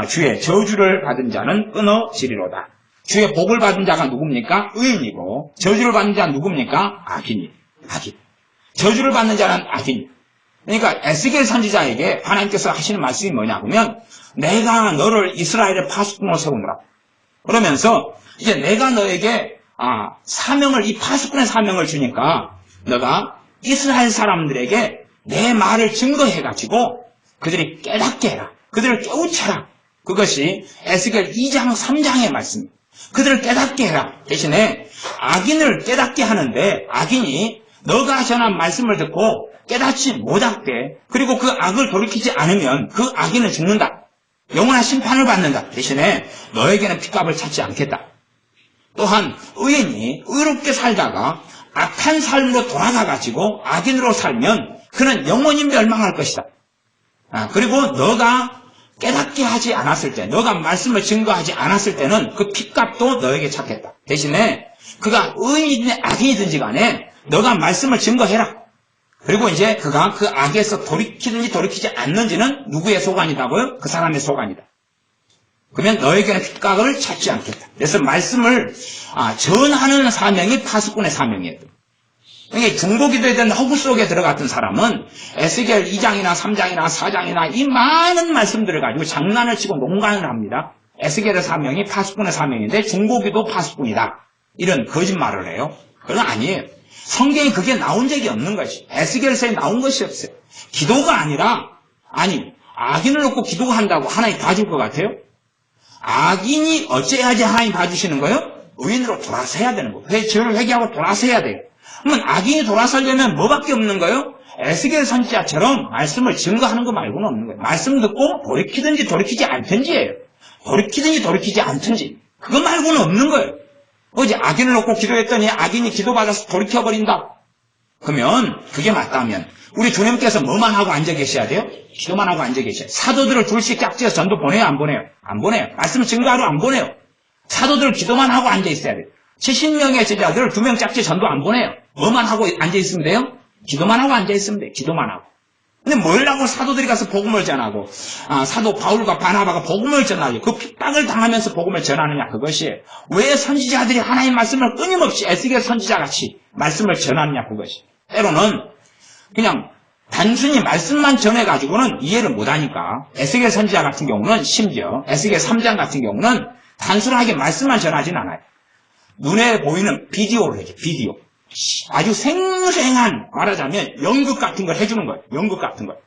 주의 저주를 받은 자는 끊어지리로다. 주의 복을 받은 자가 누굽니까? 의인이고 저주를 받는 자는 누굽니까? 악인. 저주를 받는 자는 악인. 그러니까 에스겔 선지자에게 하나님께서 하시는 말씀이 뭐냐면 내가 너를 이스라엘의 파수꾼으로 세우노라. 그러면서 이제 내가 너에게 사명을 이 파수꾼의 사명을 주니까 너가 이스라엘 사람들에게 내 말을 증거해가지고 그들이 깨닫게 해라. 그들을 깨우쳐라. 그것이 에스겔 2장 3장의 말씀입니다. 그들을 깨닫게 해라. 대신에 악인을 깨닫게 하는데 악인이 너가 전한 말씀을 듣고 깨닫지 못하게 그리고 그 악을 돌이키지 않으면 그 악인은 죽는다. 영원한 심판을 받는다. 대신에 너에게는 핏값을 찾지 않겠다. 또한 의인이 의롭게 살다가 악한 삶으로 돌아가가지고 악인으로 살면 그는 영원히 멸망할 것이다. 그리고 너가 깨닫게 하지 않았을 때, 너가 말씀을 증거하지 않았을 때는 그 핏값도 너에게 찾겠다. 대신에 그가 의인이든 악인이든지 간에 너가 말씀을 증거해라. 그리고 이제 그가 그 악에서 돌이키든지 돌이키지 않는지는 누구의 소관이다고요? 그 사람의 소관이다. 그러면 너에게는 핏값을 찾지 않겠다. 그래서 말씀을 전하는 사명이 파수꾼의 사명이에요. 그러니까 중보기도에 대한 허구 속에 들어갔던 사람은 에스겔 2장이나 3장이나 4장이나 이 많은 말씀들을 가지고 장난을 치고 농간을 합니다. 에스겔의 사명이 파수꾼의 사명인데 중보기도 파수꾼이다. 이런 거짓말을 해요. 그건 아니에요. 성경에 그게 나온 적이 없는 것이. 에스겔서에 나온 것이 없어요. 기도가 아니라 악인을 놓고 기도한다고 하나님 봐줄 것 같아요? 악인이 어째야지 하나님 봐주시는 거예요? 의인으로 돌아서 해야 되는 거예요. 죄를 회개하고 돌아서 해야 돼요. 그러면 악인이 돌아서려면 뭐밖에 없는 거예요? 에스겔 선지자처럼 말씀을 증거하는 거 말고는 없는 거예요. 말씀 듣고 돌이키든지 돌이키지 않든지예요. 돌이키든지 돌이키지 않든지. 그거 말고는 없는 거예요. 어제 악인을 놓고 기도했더니 악인이 기도받아서 돌이켜버린다. 그러면 그게 맞다면 우리 주님께서 뭐만 하고 앉아 계셔야 돼요? 기도만 하고 앉아 계셔야 돼요. 사도들을 둘씩 짝지어서 전도 보내요? 안 보내요? 안 보내요. 말씀 증거하러 안 보내요. 사도들 기도만 하고 앉아 있어야 돼요. 70명의 제자들 2명 짝지 전도 안 보내요. 뭐만 하고 앉아 있으면 돼요? 기도만 하고 앉아 있으면 돼요. 기도만 하고. 근데 뭘 하고 사도들이 가서 복음을 전하고 사도 바울과 바나바가 복음을 전하고 그 핍박을 당하면서 복음을 전하느냐 그것이에요. 왜 선지자들이 하나님 말씀을 끊임없이 에스겔 선지자같이 말씀을 전하느냐 그것이. 때로는 그냥 단순히 말씀만 전해가지고는 이해를 못하니까 에스겔 선지자 같은 경우는 심지어 에스겔 3장 같은 경우는 단순하게 말씀만 전하진 않아요. 눈에 보이는 비디오를 해줘. 비디오. 아주 생생한 말하자면 연극 같은 걸 해주는 거예요. 연극 같은 걸.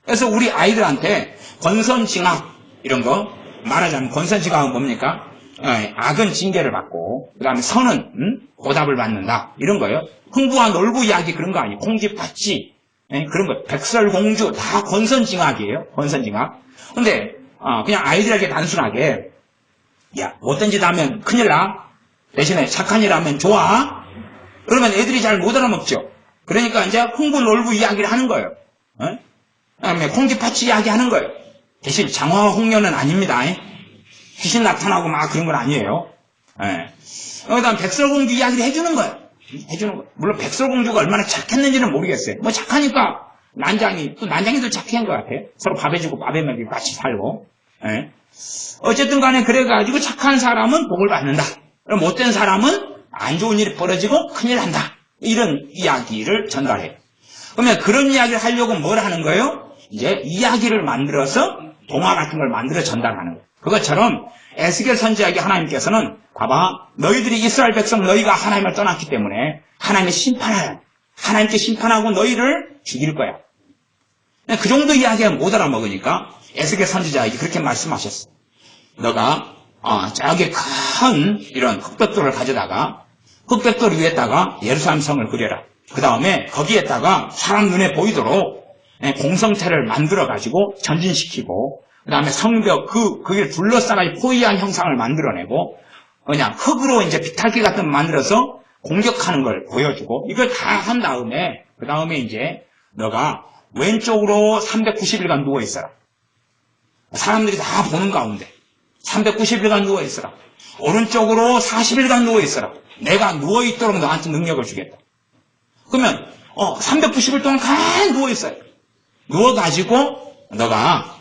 그래서 우리 아이들한테 권선징악 이런 거 말하자면 권선징악은 뭡니까? 악은 징계를 받고 그 다음에 선은 보답을 받는다 이런 거예요. 흥부와 놀부 이야기 그런 거 아니에요. 콩쥐팥쥐 그런 거 백설공주 다 권선징악이에요. 권선징악. 근데 그냥 아이들에게 단순하게 야 못된 짓 하면 큰일 나. 대신에 착한 일 하면 좋아. 그러면 애들이 잘 못 알아먹죠. 그러니까 이제 흥부 놀부 이야기를 하는 거예요. 그다음에 콩쥐팥쥐 이야기 하는 거예요. 대신 장화와 홍련은 아닙니다. 귀신 나타나고 막 그런 건 아니에요. 그다음 백설공주 이야기를 해주는 거예요. 해주는 거예요. 물론 백설공주가 얼마나 착했는지는 모르겠어요. 뭐 착하니까 난장이도 착한 것 같아요. 서로 밥 해주고 밥에 먹이고 같이 살고. 어쨌든 간에 그래가지고 착한 사람은 복을 받는다. 그럼 못된 사람은 안 좋은 일이 벌어지고 큰일 난다. 이런 이야기를 전달해요. 그러면 그런 이야기를 하려고 뭘 하는 거예요? 이제 이야기를 만들어서 동화 같은 걸 만들어 전달하는 거예요. 그것처럼 에스겔 선지자에게 하나님께서는 봐봐 너희들이 이스라엘 백성 너희가 하나님을 떠났기 때문에 하나님의 하나님께 심판하고 너희를 죽일 거야. 그 정도 이야기가 못 알아먹으니까 에스겔 선지자에게 그렇게 말씀하셨어. 너가 저기 큰 이런 흑벽돌을 가져다가 흑벽돌 위에다가 예루살렘 성을 그려라. 그 다음에 거기에다가 사람 눈에 보이도록 공성체를 만들어가지고 전진시키고 그 다음에 성벽, 그게 둘러싸가지고 포위한 형상을 만들어내고, 그냥 흙으로 이제 비탈길 같은 거 만들어서 공격하는 걸 보여주고, 이걸 다 한 다음에, 그 다음에 이제, 너가 왼쪽으로 390일간 누워있어라. 사람들이 다 보는 가운데, 390일간 누워있어라. 오른쪽으로 40일간 누워있어라. 내가 누워있도록 너한테 능력을 주겠다. 그러면 390일 동안 가만히 누워있어요. 누워가지고 너가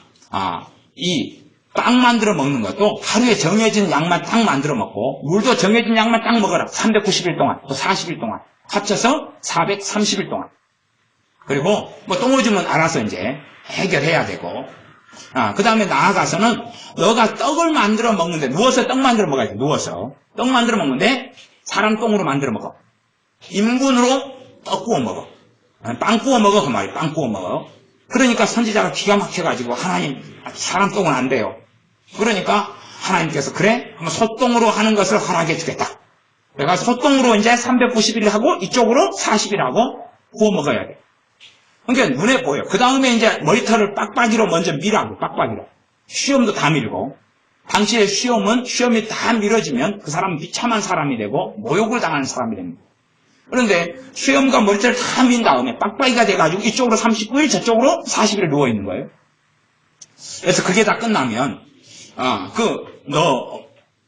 이 빵 만들어 먹는 것도 하루에 정해진 양만 딱 만들어 먹고 물도 정해진 양만 딱 먹어라. 390일 동안 또 40일 동안 합쳐서 430일 동안. 그리고 뭐 똥 오줌은 알아서 이제 해결해야 되고 그 다음에 나아가서는 너가 떡을 만들어 먹는데 누워서 떡 만들어 먹어야지. 누워서 떡 만들어 먹는데 사람 똥으로 만들어 먹어. 인분으로 떡 구워 먹어. 빵 구워 먹어. 그 말이야. 빵 구워 먹어. 그러니까 선지자가 기가 막혀가지고 하나님 사람 똥은 안 돼요. 그러니까 하나님께서 그래? 한번 소똥으로 하는 것을 허락해 주겠다. 내가 소똥으로 이제 390일 하고 이쪽으로 40일 하고 구워 먹어야 돼. 그러니까 눈에 보여. 그 다음에 이제 머리털을 빡빡이로 먼저 밀라고. 빡빡이로. 수염도 다 밀고. 당시의 수염이 다 밀어지면 그 사람은 비참한 사람이 되고 모욕을 당하는 사람이 됩니다. 그런데 수염과 머리털을 다 민 다음에 빡빡이가 돼가지고 이쪽으로 39일 저쪽으로 40일 누워있는 거예요. 그래서 그게 다 끝나면 너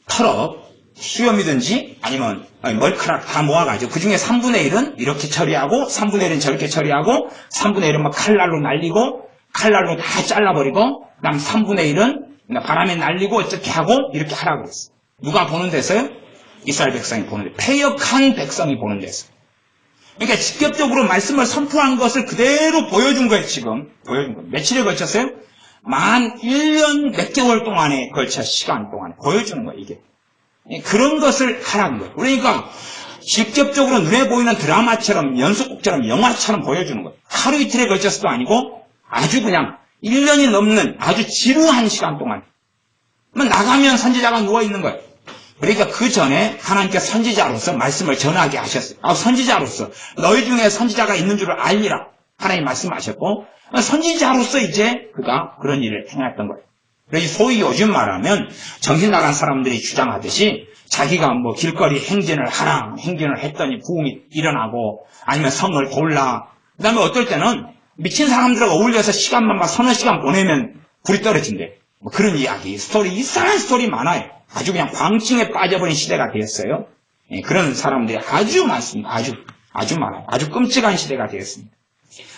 털업 수염이든지 아니면 머리카락 다 모아가지고 그중에 3분의 1은 이렇게 처리하고 3분의 1은 저렇게 처리하고 3분의 1은 막 칼날로 날리고 칼날로 다 잘라버리고 그 다음 3분의 1은 바람에 날리고 어떻게 하고 이렇게 하라고 그랬어요. 누가 보는 데서요? 이스라엘 백성이 보는 데, 패역한 백성이 보는 데서. 그러니까 직접적으로 말씀을 선포한 것을 그대로 보여준 거예요, 지금. 보여준 거예요. 며칠에 걸쳤어요? 만 1년 몇 개월 동안에 걸쳐 시간 동안에 보여주는 거예요, 이게. 그런 것을 하라는 거예요. 그러니까 직접적으로 눈에 보이는 드라마처럼 연속곡처럼 영화처럼 보여주는 거예요. 하루 이틀에 걸쳐서도 아니고 아주 그냥 1년이 넘는 아주 지루한 시간 동안. 나가면 선지자가 누워있는 거예요. 그러니까 그 전에 하나님께 선지자로서 말씀을 전하게 하셨어요. 선지자로서 너희 중에 선지자가 있는 줄을 알리라. 하나님 말씀하셨고 선지자로서 이제 그가 그런 일을 행했던 거예요. 그래서 소위 요즘 말하면 정신 나간 사람들이 주장하듯이 자기가 뭐 길거리 행진을 하라. 행진을 했더니 부흥이 일어나고 아니면 성을 골라. 그 다음에 어떨 때는 미친 사람들하고 어울려서 시간만 막 서너 시간 보내면 불이 떨어진대. 뭐 그런 이야기, 스토리, 이상한 스토리 많아요. 아주 그냥 광증에 빠져버린 시대가 되었어요. 그런 사람들이 아주 많습니다. 아주 많아요. 아주 끔찍한 시대가 되었습니다.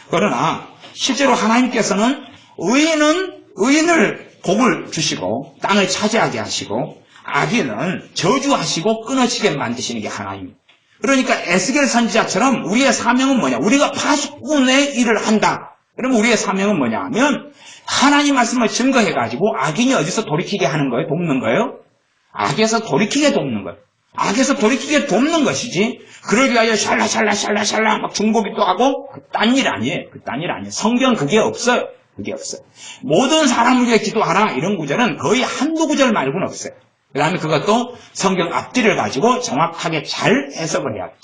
그러나 실제로 하나님께서는 의인을 복을 주시고 땅을 차지하게 하시고 악인은 저주하시고 끊어지게 만드시는 게 하나님입니다. 그러니까 에스겔 선지자처럼 우리의 사명은 뭐냐? 우리가 파수꾼의 일을 한다. 그러면 우리의 사명은 뭐냐 하면 하나님 말씀을 증거해가지고 악인이 어디서 돌이키게 하는 거예요? 돕는 거예요? 악에서 돌이키게 돕는 거예요. 악에서 돌이키게 돕는 것이지 그걸 위하여 샬라 막 중보기도 하고 그딴 일 아니에요. 그딴 일 아니에요. 성경 그게 없어요. 그게 없어요. 모든 사람을 위해 기도하라 이런 구절은 거의 한두 구절 말고는 없어요. 그 다음에 그것도 성경 앞뒤를 가지고 정확하게 잘 해석을 해야 돼요.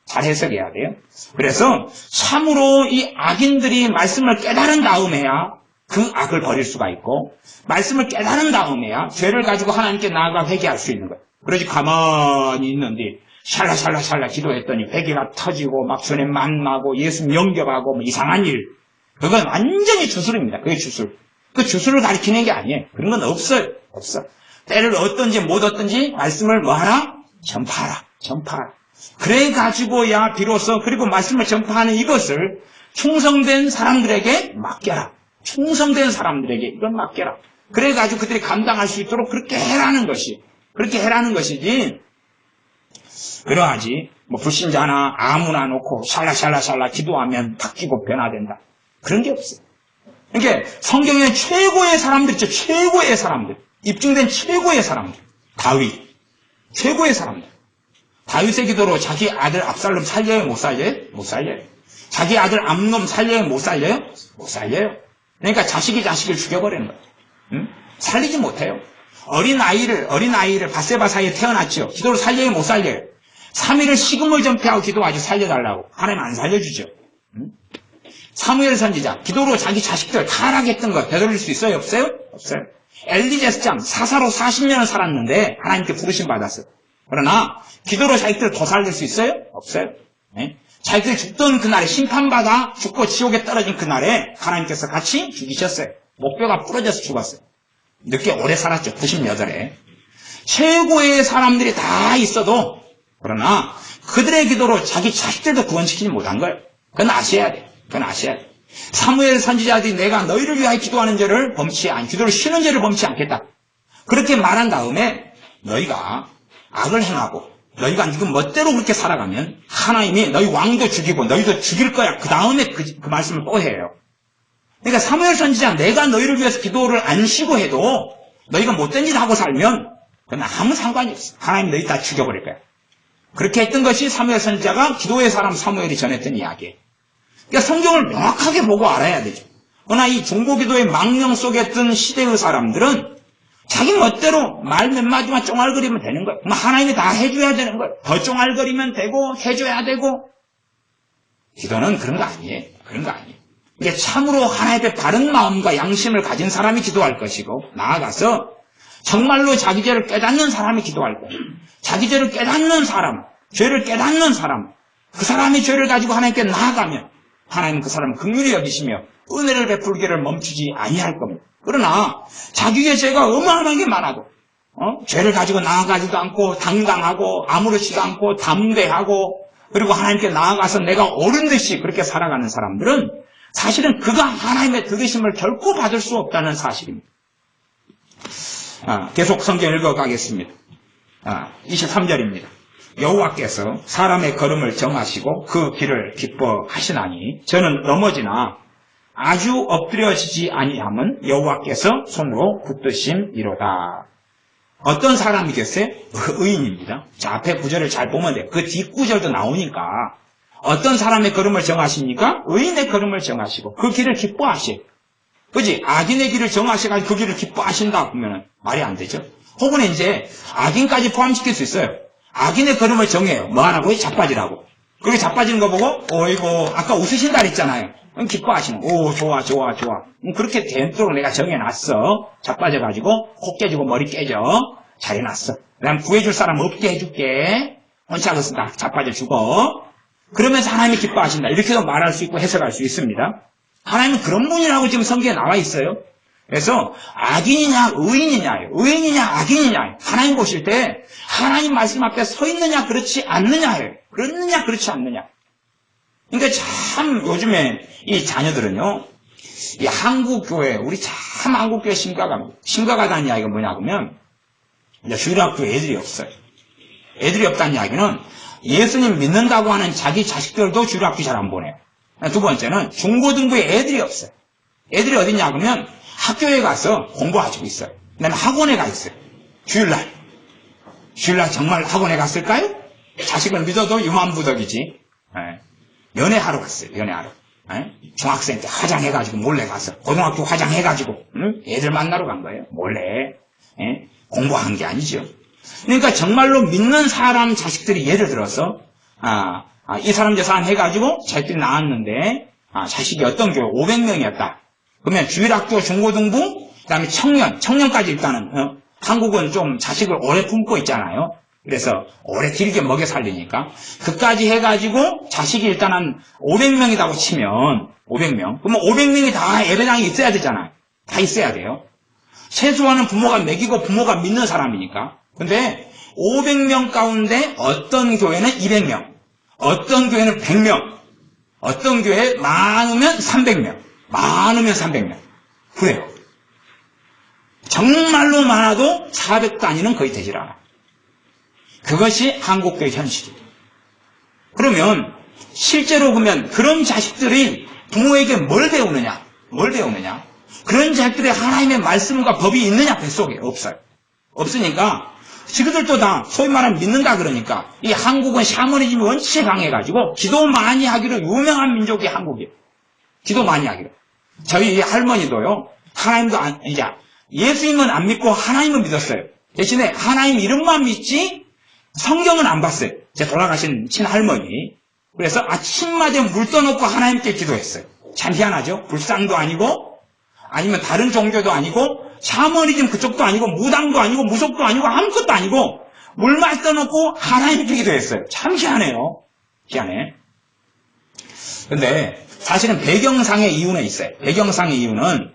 잘 해석해야 돼요. 그래서 참으로 이 악인들이 말씀을 깨달은 다음에야 그 악을 버릴 수가 있고 말씀을 깨달은 다음에야 죄를 가지고 하나님께 나아가 회개할 수 있는 거예요. 그러지 가만히 있는데 샬라 기도했더니 회개가 터지고 막 전에 만나고 예수 영접하고 뭐 이상한 일. 그건 완전히 주술입니다. 그게 주술. 그 주술을 가리키는 게 아니에요. 그런 건 없어요. 없어. 때를 얻든지 못 얻든지 말씀을 뭐하라? 전파하라. 그래가지고야 비로소 그리고 말씀을 전파하는 이것을 충성된 사람들에게 맡겨라. 충성된 사람들에게 이걸 맡겨라. 그래가지고 그들이 감당할 수 있도록 그렇게 해라는 것이지. 그러하지 뭐 불신자나 아무나 놓고 샬라 기도하면 바뀌고 변화된다. 그런 게 없어요. 그러니까 성경에 최고의 사람들 있죠. 최고의 사람들. 입증된 최고의 사람들. 다윗. 최고의 사람들. 다윗의 기도로 자기 아들 압살롬 살려요? 못 살려요? 못 살려요. 자기 아들 암놈 살려요? 못 살려요? 못 살려요. 그러니까 자식을 죽여버리는 거예요. 응? 살리지 못해요. 어린아이를 바세바 사이에 태어났죠. 기도로 살려요? 못 살려요? 3일을 식음을 전폐하고 기도하지 살려달라고. 하나님 안 살려주죠. 응? 사무엘 선지자 기도로 자기 자식들 타락했던 거 되돌릴 수 있어요? 없어요? 없어요. 엘리제스장 사사로 40년을 살았는데 하나님께 부르심 받았어요. 그러나 기도로 자기들 더 살릴 수 있어요? 없어요. 네? 자기들이 죽던 그날에 심판받아 죽고 지옥에 떨어진 그날에 하나님께서 같이 죽이셨어요. 목뼈가 부러져서 죽었어요. 늦게 오래 살았죠. 98에. 최고의 사람들이 다 있어도 그러나 그들의 기도로 자기 자식들도 구원시키지 못한 거예요. 그건 아셔야 돼요. 그건 아셔야 돼요. 사무엘 선지자들이 내가 너희를 위하여 기도하는 죄를 기도를 쉬는 죄를 범치 않겠다. 그렇게 말한 다음에 너희가 악을 행하고 너희가 지금 멋대로 그렇게 살아가면 하나님이 너희 왕도 죽이고 너희도 죽일 거야. 그 다음에 그 말씀을 또 해요. 그러니까 사무엘 선지자 내가 너희를 위해서 기도를 안 쉬고 해도 너희가 못된 짓 하고 살면 그건 아무 상관이 없어. 하나님 너희 다 죽여버릴 거야. 그렇게 했던 것이 사무엘 선지자가 기도의 사람 사무엘이 전했던 이야기예요. 그러니까 성경을 명확하게 보고 알아야 되죠. 그러나 이 종고기도의 망령 속에 있던 시대의 사람들은 자기 멋대로 말 몇 마디만 쫑알거리면 되는 거예요. 하나님이 다 해줘야 되는 거예요. 더 쫑알거리면 되고 해줘야 되고. 기도는 그런 거 아니에요. 그런 거 아니에요. 이게 참으로 하나님의 바른 마음과 양심을 가진 사람이 기도할 것이고 나아가서 정말로 자기 죄를 깨닫는 사람이 기도할 거예요. 자기 죄를 깨닫는 사람, 죄를 깨닫는 사람, 그 사람이 죄를 가지고 하나님께 나아가면 하나님은 그 사람을 긍휼히 여기시며 은혜를 베풀기를 멈추지 아니할 겁니다. 그러나 자기의 죄가 어마어마하게 많아도 죄를 가지고 나아가지도 않고 당당하고 아무렇지도 않고 담대하고 그리고 하나님께 나아가서 내가 옳은 듯이 그렇게 살아가는 사람들은 사실은 그가 하나님의 들으심을 결코 받을 수 없다는 사실입니다. 계속 성경 읽어가겠습니다. 23절입니다. 여호와께서 사람의 걸음을 정하시고 그 길을 기뻐하시나니 저는 넘어지나 아주 엎드려지지 아니함은 여호와께서 손으로 붙드심이로다. 어떤 사람이겠어요? 의인입니다. 자, 앞에 구절을 잘 보면 돼요. 그 뒷구절도 나오니까 어떤 사람의 걸음을 정하십니까? 의인의 걸음을 정하시고 그 길을 기뻐하셔요. 그지? 악인의 길을 정하셔가지고 그 길을 기뻐하신다 보면 말이 안 되죠. 혹은 이제 악인까지 포함시킬 수 있어요. 악인의 걸음을 정해요. 뭐 하라고요? 자빠지라고. 그리고 자빠지는 거 보고 어이구 아까 웃으신다 그랬잖아요. 기뻐하시는 오 좋아. 그렇게 되도록 내가 정해놨어. 자빠져가지고 코 깨지고 머리 깨져. 잘해놨어. 난 구해줄 사람 없게 해줄게. 혼자 그렇습니다. 자빠져 죽어. 그러면서 하나님이 기뻐하신다. 이렇게도 말할 수 있고 해석할 수 있습니다. 하나님은 그런 분이라고 지금 성경에 나와 있어요. 그래서 악인이냐 의인이냐 의인이냐 악인이냐 하나님 보실 때 하나님 말씀 앞에 서 있느냐 그렇지 않느냐예요. 그렇느냐 그렇지 않느냐. 그러니까 참 요즘에 이 자녀들은요. 이 한국교회 우리 참 한국교회 심각하다는 이야기가 뭐냐 그러면 이제 주일학교 애들이 없어요. 애들이 없다는 이야기는 예수님 믿는다고 하는 자기 자식들도 주일학교 잘 안 보내요. 두 번째는 중고등부에 애들이 없어요. 애들이 어딨냐 그러면 학교에 가서 공부하고 있어요. 그 다음에 학원에 가 있어요. 주일날 정말 학원에 갔을까요? 자식을 믿어도 유만부덕이지. 연애하러 갔어요. 연애하러. 중학생 때 화장해가지고 몰래 가서 고등학교 화장해가지고 애들 만나러 간 거예요. 몰래. 공부한 게 아니죠. 그러니까 정말로 믿는 사람 자식들이 예를 들어서 이 사람 저 사람 해가지고 자식들이 나왔는데 자식이 어떤 교회 500명이었다. 그러면 주일학교 중고등부 그다음에 청년까지 일단은 한국은 좀 자식을 오래 품고 있잖아요. 그래서 오래 길게 먹여 살리니까 그까지 해가지고 자식이 일단 한 500명이라고 치면 500명 그러면 500명이 다 예배당에 있어야 되잖아요. 다 있어야 돼요. 최소한은 부모가 먹이고 부모가 믿는 사람이니까. 근데 500명 가운데 어떤 교회는 200명 어떤 교회는 100명 어떤 교회 많으면 300명 많으면 300명 그래요. 정말로 많아도 400단위는 거의 되질 않아. 그것이 한국교회 현실이에요. 그러면 실제로 보면 그런 자식들이 부모에게 뭘 배우느냐? 그런 자식들이 하나님의 말씀과 법이 있느냐? 뱃속에 없어요. 없으니까 지그들도 다 소위 말하면 믿는다 그러니까 이 한국은 샤머니즘이 원체 강해가지고 기도 많이 하기로 유명한 민족이 한국이에요. 기도 많이 하기로. 저희 할머니도요. 하나님도 이제 예수님은 안 믿고 하나님은 믿었어요. 대신에 하나님 이름만 믿지 성경은 안 봤어요. 제 돌아가신 친할머니. 그래서 아침마다 물 떠놓고 하나님께 기도했어요. 참 희한하죠? 불상도 아니고 아니면 다른 종교도 아니고 샤머니즘 그쪽도 아니고 무당도 아니고 무속도 아니고 아무것도 아니고 물만 떠놓고 하나님께 기도했어요. 참 희한해요. 희한해. 근데 사실은 배경상의 이유는 있어요. 배경상의 이유는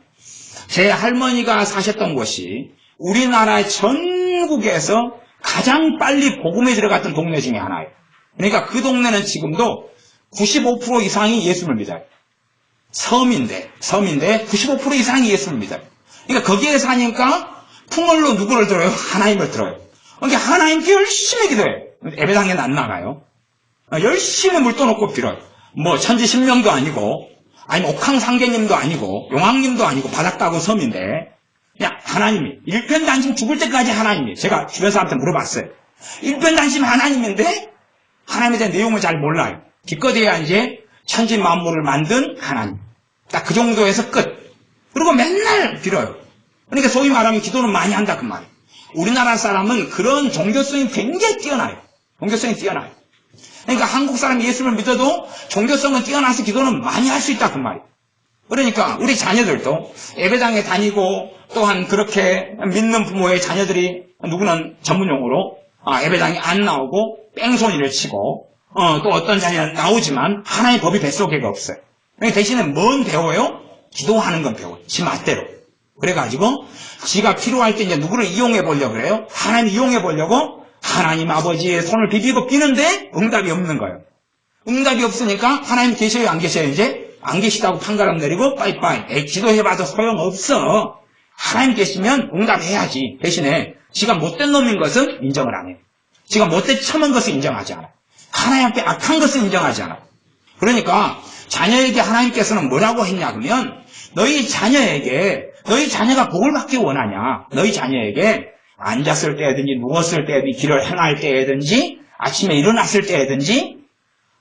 제 할머니가 사셨던 곳이 우리나라 전국에서 가장 빨리 복음에 들어갔던 동네 중에 하나예요. 그러니까 그 동네는 지금도 95% 이상이 예수를 믿어요. 섬인데 95% 이상이 예수를 믿어요. 그러니까 거기에 사니까 풍월로 누구를 들어요? 하나님을 들어요. 그러니까 하나님께 열심히 기도해요. 예배당에는 안 나가요. 열심히 물 떠놓고 빌어요. 뭐 천지신명도 아니고 아니면 옥황상제님도 아니고 용왕님도 아니고 바닷가고 섬인데 그냥 하나님이 일편단심 죽을 때까지 하나님이 제가 주변 사람한테 물어봤어요. 일편단심 하나님인데 하나님에 대한 내용을 잘 몰라요. 기껏해야 이제 천지 만물을 만든 하나님. 딱 그 정도에서 끝. 그리고 맨날 빌어요. 그러니까 소위 말하면 기도는 많이 한다 그 말이에요. 우리나라 사람은 그런 종교성이 굉장히 뛰어나요. 종교성이 뛰어나요. 그러니까 한국 사람이 예수를 믿어도 종교성은 뛰어나서 기도는 많이 할 수 있다 그 말이에요. 그러니까 우리 자녀들도 예배당에 다니고 또한 그렇게 믿는 부모의 자녀들이 누구는 전문용어로 예배당에 안 나오고 뺑소니를 치고 또 어떤 자녀는 나오지만 하나의 법이 뱃속에가 없어요. 그러니까 대신에 뭔 배워요? 기도하는 건 배워요. 지 맛대로. 그래가지고 지가 필요할 때 이제 누구를 이용해 보려고 그래요? 하나님 이용해 보려고 하나님 아버지의 손을 비비고 비는데 응답이 없는 거예요. 응답이 없으니까 하나님 계셔요 안 계셔요? 이제 안 계시다고 판가름 내리고 빠이빠이. 기도해봐도 소용없어. 하나님 계시면 응답해야지. 대신에 지가 못된 놈인 것은 인정을 안 해요. 지가 못된 참은 것은 인정하지 않아요. 하나님 앞에 악한 것은 인정하지 않아요. 그러니까 자녀에게 하나님께서는 뭐라고 했냐 그러면 너희 자녀가 복을 받기 원하냐? 너희 자녀에게 앉았을 때든지 누웠을 때든지 길을 행할 때든지 아침에 일어났을 때든지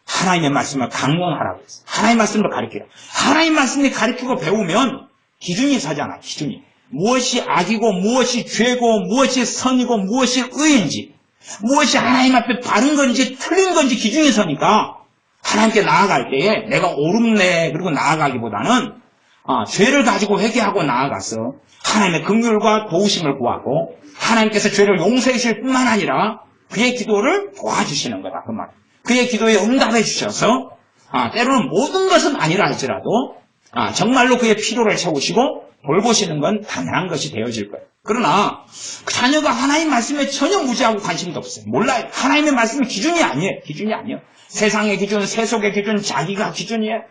하나님의 말씀을 강론하라고 했어요. 하나님의 말씀을 가르치라. 하나님의 말씀을 가르치고 배우면 기준이 서잖아. 기준이. 무엇이 악이고 무엇이 죄고 무엇이 선이고 무엇이 의인지 무엇이 하나님 앞에 바른 건지 틀린 건지 기준이 서니까 하나님께 나아갈 때에 내가 옳음네 그리고 나아가기보다는 죄를 가지고 회개하고 나아가서 하나님의 긍휼과 도우심을 구하고 하나님께서 죄를 용서해 주실 뿐만 아니라 그의 기도를 도와주시는 거다 그 말. 그의 기도에 응답해 주셔서 때로는 모든 것은 아니라 할지라도 정말로 그의 필요를 채우시고 돌보시는 건 당연한 것이 되어질 거예요. 그러나 자녀가 하나님 말씀에 전혀 무지하고 관심도 없어요. 몰라요. 하나님의 말씀은 기준이 아니에요. 기준이 아니에요. 세상의 기준, 세속의 기준, 자기가 기준이에요.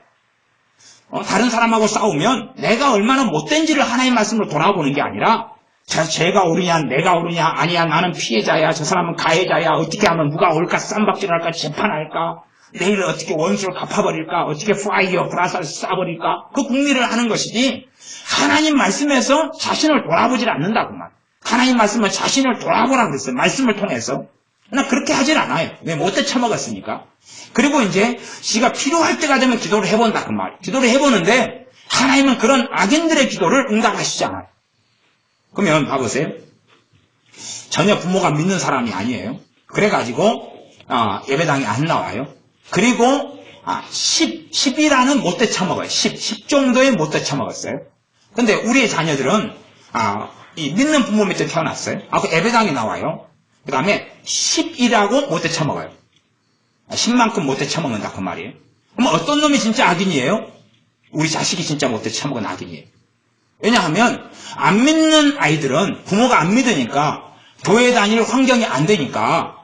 다른 사람하고 싸우면 내가 얼마나 못된지를 하나님 말씀으로 돌아보는 게 아니라 쟤가 옳으냐 내가 옳으냐 아니야 나는 피해자야 저 사람은 가해자야 어떻게 하면 누가 올까 쌈박질할까 재판할까 내일 어떻게 원수를 갚아버릴까 어떻게 파이어 브라사를 쏴버릴까 그 궁리를 하는 것이지 하나님 말씀에서 자신을 돌아보질 않는다 그 말. 하나님 말씀은 자신을 돌아보라 그랬어요. 말씀을 통해서. 나 그렇게 하질 않아요. 왜 못돼 처먹었으니까. 그리고 이제 지가 필요할 때가 되면 기도를 해본다 그 말. 기도를 해보는데 하나님은 그런 악인들의 기도를 응답하시지 않아요. 그러면 봐보세요. 전혀 부모가 믿는 사람이 아니에요. 그래가지고 예배당에 안 나와요. 그리고 10이라는 못돼 처먹어요. 10 정도의 못돼 처먹었어요. 근데 우리의 자녀들은 이 믿는 부모 밑에 태어났어요. 그 예배당에 나와요. 그 다음에 10이라고 못돼 처먹어요. 10만큼 못돼 처먹는다 그 말이에요. 그럼 어떤 놈이 진짜 악인이에요? 우리 자식이 진짜 못돼 처먹은 악인이에요. 왜냐하면 안 믿는 아이들은 부모가 안 믿으니까 교회 다닐 환경이 안 되니까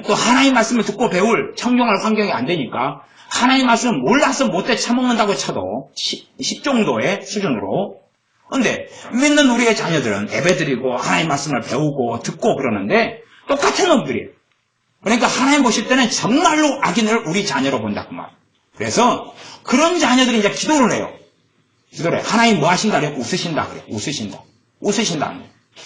또 하나님 말씀을 듣고 배울 청정할 환경이 안 되니까 하나님 말씀을 몰라서 못돼 처먹는다고 쳐도 10 정도의 수준으로. 그런데 믿는 우리의 자녀들은 예배드리고 하나님 말씀을 배우고 듣고 그러는데 똑같은 놈들이에요. 그러니까 하나님 보실 때는 정말로 악인을 우리 자녀로 본다 그 말. 그래서 그런 자녀들이 이제 기도를 해요. 기도를 해. 하나님 뭐 하신다 그래? 웃으신다 그래. 웃으신다.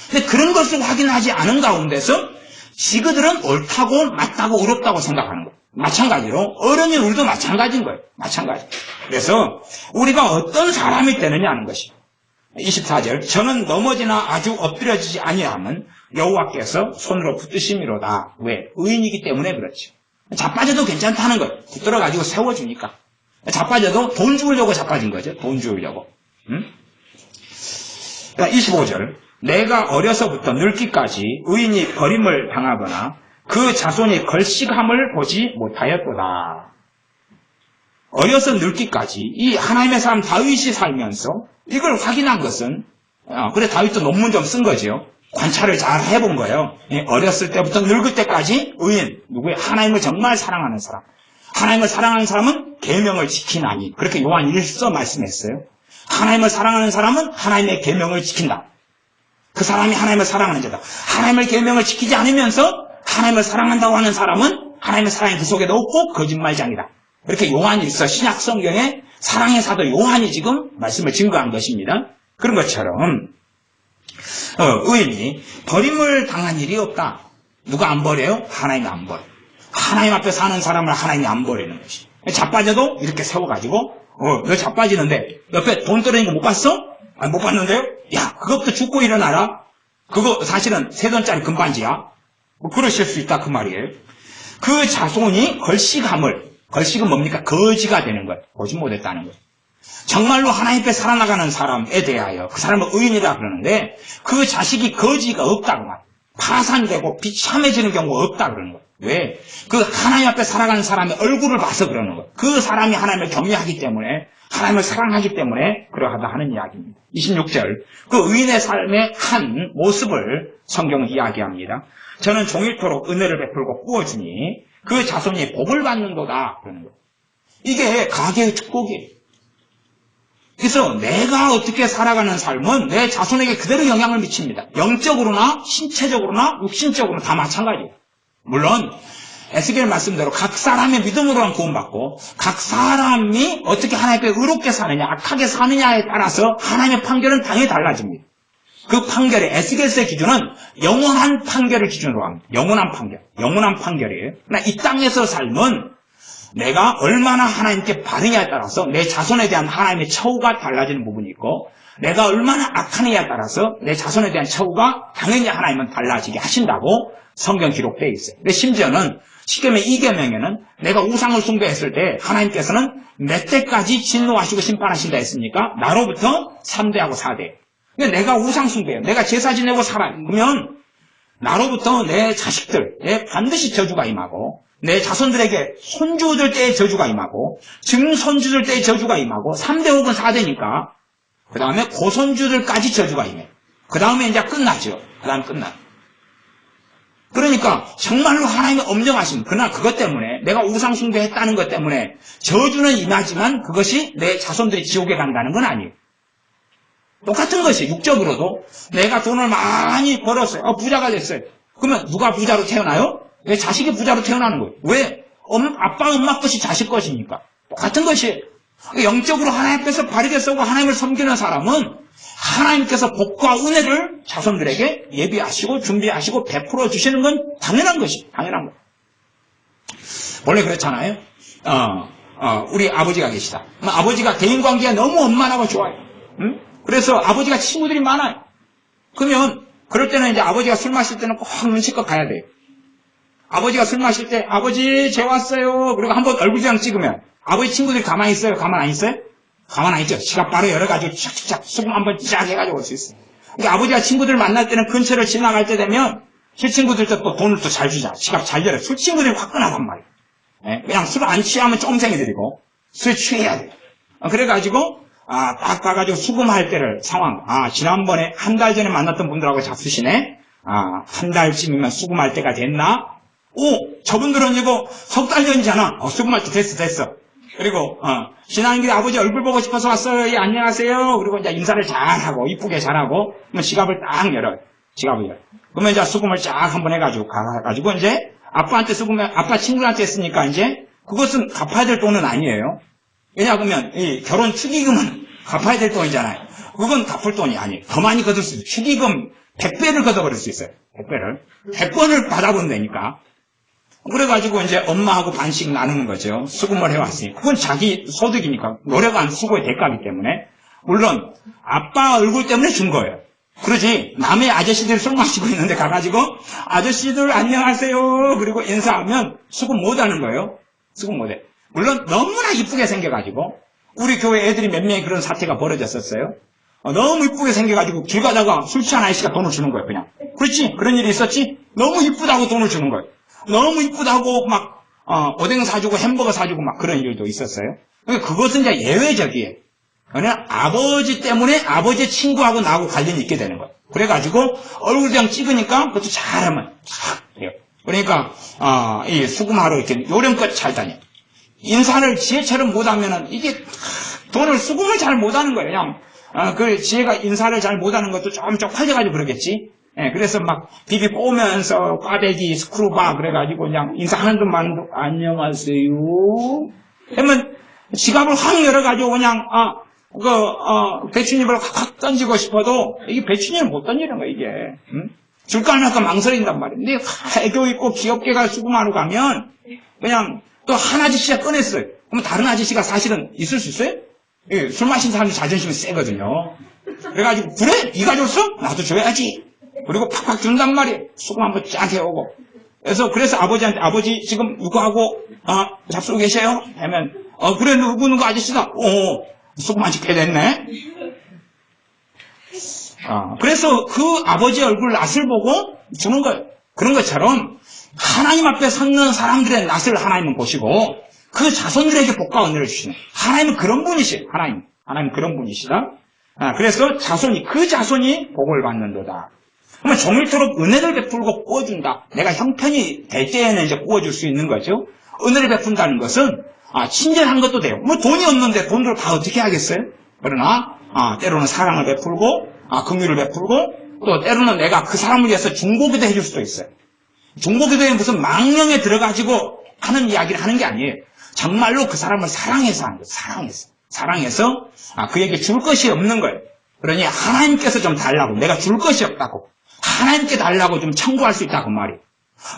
근데 그런 것을 확인하지 않은 가운데서 지그들은 옳다고 맞다고 어렵다고 생각하는 거예요. 마찬가지로 어른이 우리도 마찬가지인 거예요. 마찬가지. 그래서 우리가 어떤 사람이 되느냐 하는 것이에요. 24절 저는 넘어지나 아주 엎드려지지 아니함은 여호와께서 손으로 붙드심이로다. 왜? 의인이기 때문에 그렇죠. 자빠져도 괜찮다는 거예요. 붙들어가지고 세워주니까. 자빠져도 돈 주려고 자빠진 거죠. 돈 주려고. 25절 내가 어려서부터 늙기까지 의인이 버림을 당하거나 그 자손이 걸식함을 보지 못하였도다. 어려서 늙기까지 이 하나님의 사람 다윗이 살면서 이걸 확인한 것은 그래 다윗도 논문 좀 쓴 거죠. 관찰을 잘 해본 거예요. 어렸을 때부터 늙을 때까지 의인, 누구예요? 하나님을 정말 사랑하는 사람. 하나님을 사랑하는 사람은 계명을 지키나니. 그렇게 요한 1서 말씀했어요. 하나님을 사랑하는 사람은 하나님의 계명을 지킨다. 그 사람이 하나님을 사랑하는 자다. 하나님의 계명을 지키지 않으면서 하나님을 사랑한다고 하는 사람은 하나님의 사랑이 그 속에도 없고 거짓말장이다. 이렇게 요한 1서 신약 성경에 사랑의 사도 요한이 지금 말씀을 증거한 것입니다. 그런 것처럼 의인이 버림을 당한 일이 없다. 누가 안 버려요? 하나님이 안 버려요. 하나님 앞에 사는 사람을 하나님이 안 버리는 것이. 자빠져도 이렇게 세워가지고 너 자빠지는데 옆에 돈 떨어진 거 못 봤어? 아니 못 봤는데요? 야 그것부터 죽고 일어나라. 그거 사실은 세 돈짜리 금반지야. 뭐 그러실 수 있다 그 말이에요. 그 자손이 걸식은 뭡니까? 거지가 되는 것. 보지 못했다는 것. 정말로 하나님 앞에 살아나가는 사람에 대하여 그 사람을 의인이라 그러는데 그 자식이 거지가 없다고 말. 파산되고 비참해지는 경우가 없다 그러는 거예요. 왜? 그 하나님 앞에 살아가는 사람의 얼굴을 봐서 그러는 거예요. 그 사람이 하나님을 경외하기 때문에 하나님을 사랑하기 때문에 그러하다 하는 이야기입니다. 26절 그 의인의 삶의 한 모습을 성경은 이야기합니다. 저는 종일토록 은혜를 베풀고 꾸어주니 그 자손이 복을 받는도다 그러는 거예요. 이게 가계의 축복이에요. 그래서 내가 어떻게 살아가는 삶은 내 자손에게 그대로 영향을 미칩니다. 영적으로나 신체적으로나 육신적으로나 다 마찬가지예요. 물론 에스겔 말씀대로 각 사람의 믿음으로만 구원받고 각 사람이 어떻게 하나님께 의롭게 사느냐 악하게 사느냐에 따라서 하나님의 판결은 당연히 달라집니다. 그 판결의 에스겔서의 기준은 영원한 판결을 기준으로 합니다. 영원한 판결이에요. 그러나 이 땅에서 삶은 내가 얼마나 하나님께 바르냐에 따라서 내 자손에 대한 하나님의 처우가 달라지는 부분이 있고 내가 얼마나 악하느냐에 따라서 내 자손에 대한 처우가 당연히 하나님은 달라지게 하신다고 성경 기록되어 있어요. 근데 심지어는 십계명 2계명에는 내가 우상을 숭배했을 때 하나님께서는 몇 대까지 진노하시고 심판하신다 했습니까? 나로부터 3대하고 4대. 근데 내가 우상 숭배해요. 내가 제사 지내고 살아. 그러면 나로부터 내 자식들, 반드시 저주가 임하고 내 자손들에게 손주들 때의 저주가 임하고 증손주들 때의 저주가 임하고 3대 혹은 4대니까 그 다음에 고손주들까지 저주가 임해요. 그 다음에 이제 끝나죠. 그 다음에 끝나요. 그러니까 정말로 하나님의 엄정하심. 그러나 그것 때문에 내가 우상 숭배했다는 것 때문에 저주는 임하지만 그것이 내 자손들이 지옥에 간다는 건 아니에요. 똑같은 것이 육적으로도 내가 돈을 많이 벌었어요. 부자가 됐어요. 그러면 누가 부자로 태어나요? 왜 자식이 부자로 태어나는 거예요? 왜? 아빠, 엄마 것이 자식 것이니까. 똑같은 것이에요. 영적으로 하나님 앞에서 바르게 쓰고 하나님을 섬기는 사람은 하나님께서 복과 은혜를 자손들에게 예비하시고 준비하시고 베풀어 주시는 건 당연한 것이에요. 당연한 것. 원래 그렇잖아요. 우리 아버지가 계시다. 아버지가 대인관계가 너무 원만하고 좋아요. 응? 그래서 아버지가 친구들이 많아요. 그러면 그럴 때는 이제 아버지가 술 마실 때는 꼭 눈치껏 가야 돼요. 아버지가 술 마실 때 아버지 제 왔어요. 그리고 한번 얼굴장 찍으면 아버지 친구들이 가만히 있어요? 가만 안 있어요? 가만 안 있죠. 지가 바로 열어가지고 착착착 수금 한번 쫙 해가지고 올 수 있어요. 그러니까 아버지가 친구들 만날 때는 근처를 지나갈 때 되면 술 친구들도 또 돈을 또 잘 주자. 지갑 잘 열어요. 술 친구들이 화끈하단 말이에요. 네? 그냥 술 안 취하면 쫌생이들이고 술 취해야 돼요. 그래가지고 딱 봐가지고 수금할 때를 상황. 지난번에 한 달 전에 만났던 분들하고 잡수시네. 한 달쯤이면 수금할 때가 됐나? 저분들은 이거 석 달 전이잖아. 수금할 때 됐어. 그리고 지난 길에 아버지 얼굴 보고 싶어서 왔어요. 예, 안녕하세요. 그리고 이제 인사를 잘하고 이쁘게 잘하고 그러면 지갑을 딱 열어요. 지갑을 열어요. 그러면 이제 수금을 쫙 한번 해가지고 가가지고 이제 아빠한테 수금을 아빠 친구한테 했으니까 이제 그것은 갚아야 될 돈은 아니에요. 왜냐하면 이 결혼 축의금은 갚아야 될 돈이잖아요. 그건 갚을 돈이 아니에요. 더 많이 걷을 수 있어요. 축의금 100배를 걷어버릴 수 있어요. 100배를. 100번을 받아본다니까. 그래가지고 이제 엄마하고 반씩 나누는 거죠. 수금을 해왔으니. 그건 자기 소득이니까. 노력한 수고의 대가이기 때문에. 물론 아빠 얼굴 때문에 준 거예요. 그러지 남의 아저씨들 술 마시고 있는데 가가지고 아저씨들 안녕하세요. 그리고 인사하면 수금 못하는 거예요. 수금 못해. 물론 너무나 이쁘게 생겨가지고 우리 교회 애들이 몇 명이 그런 사태가 벌어졌었어요. 너무 이쁘게 생겨가지고 길 가다가 술 취한 아저씨가 돈을 주는 거예요, 그냥. 그렇지? 그런 일이 있었지? 너무 이쁘다고 돈을 주는 거예요. 너무 이쁘다고 막, 오뎅 사주고 햄버거 사주고 막 그런 일도 있었어요. 그러니까 그것은 이제 예외적이에요. 그러나 아버지 때문에 아버지 친구하고 나하고 관련이 있게 되는 거예요. 그래가지고 얼굴 그냥 찍으니까 그것도 잘하면 쫙 돼요. 그러니까, 이 수금하러 이렇게 요령껏 잘 다녀요. 인사를 지혜처럼 못하면은 이게 돈을 수금을 잘 못하는 거예요. 그냥 그 지혜가 인사를 잘 못하는 것도 좀 쪽팔려가지고 그러겠지. 예, 그래서 막 비비 꼬면서 꽈배기 스크루바 그래가지고 그냥 인사하는 동안 안녕하세요. 그러면 지갑을 확 열어가지고 그냥 배추잎을 확 던지고 싶어도 이게 배추잎을 못 던지는 거야 이게. 응? 줄까 말까 망설인단 말이야. 근데 애교 있고 귀엽게 가 수금하러 가면 그냥 또 한 아저씨가 꺼냈어요. 그럼 다른 아저씨가 사실은 있을 수 있어요? 예, 술 마신 사람들 자존심이 세거든요. 그래가지고 그래? 네가 줬어? 나도 줘야지. 그리고 팍팍 준단 말이에요. 수금 한번 쫙 해오고. 그래서 아버지한테 아버지 지금 누구하고 잡수고 계세요? 하면 그래 누구 아저씨다. 수금 아직 꽤 됐네. 그래서 그 아버지 얼굴 낯을 보고 주는 거예요. 그런 것처럼 하나님 앞에 섰는 사람들의 낯을 하나님은 보시고 그 자손들에게 복과 은혜를 주시는 하나님은 그런 분이시에요. 하나님 그런 분이시다. 그래서 그 자손이 복을 받는도다. 그러면 종일토록 은혜를 베풀고 꾸어준다. 내가 형편이 될 때에는 이제 꾸어줄 수 있는 거죠. 은혜를 베푼다는 것은 친절한 것도 돼요. 뭐 돈이 없는데 돈으로 다 어떻게 하겠어요? 그러나 때로는 사랑을 베풀고 긍휼을 베풀고 또 때로는 내가 그 사람을 위해서 중보기도 해줄 수도 있어요. 중보기도에 무슨 망령에 들어가지고 하는 이야기를 하는 게 아니에요. 정말로 그 사람을 사랑해서 하는 거예요. 사랑해서 그에게 줄 것이 없는 거예요. 그러니 하나님께서 좀 달라고, 내가 줄 것이 없다고, 하나님께 달라고 좀 청구할 수 있다고 말이에요.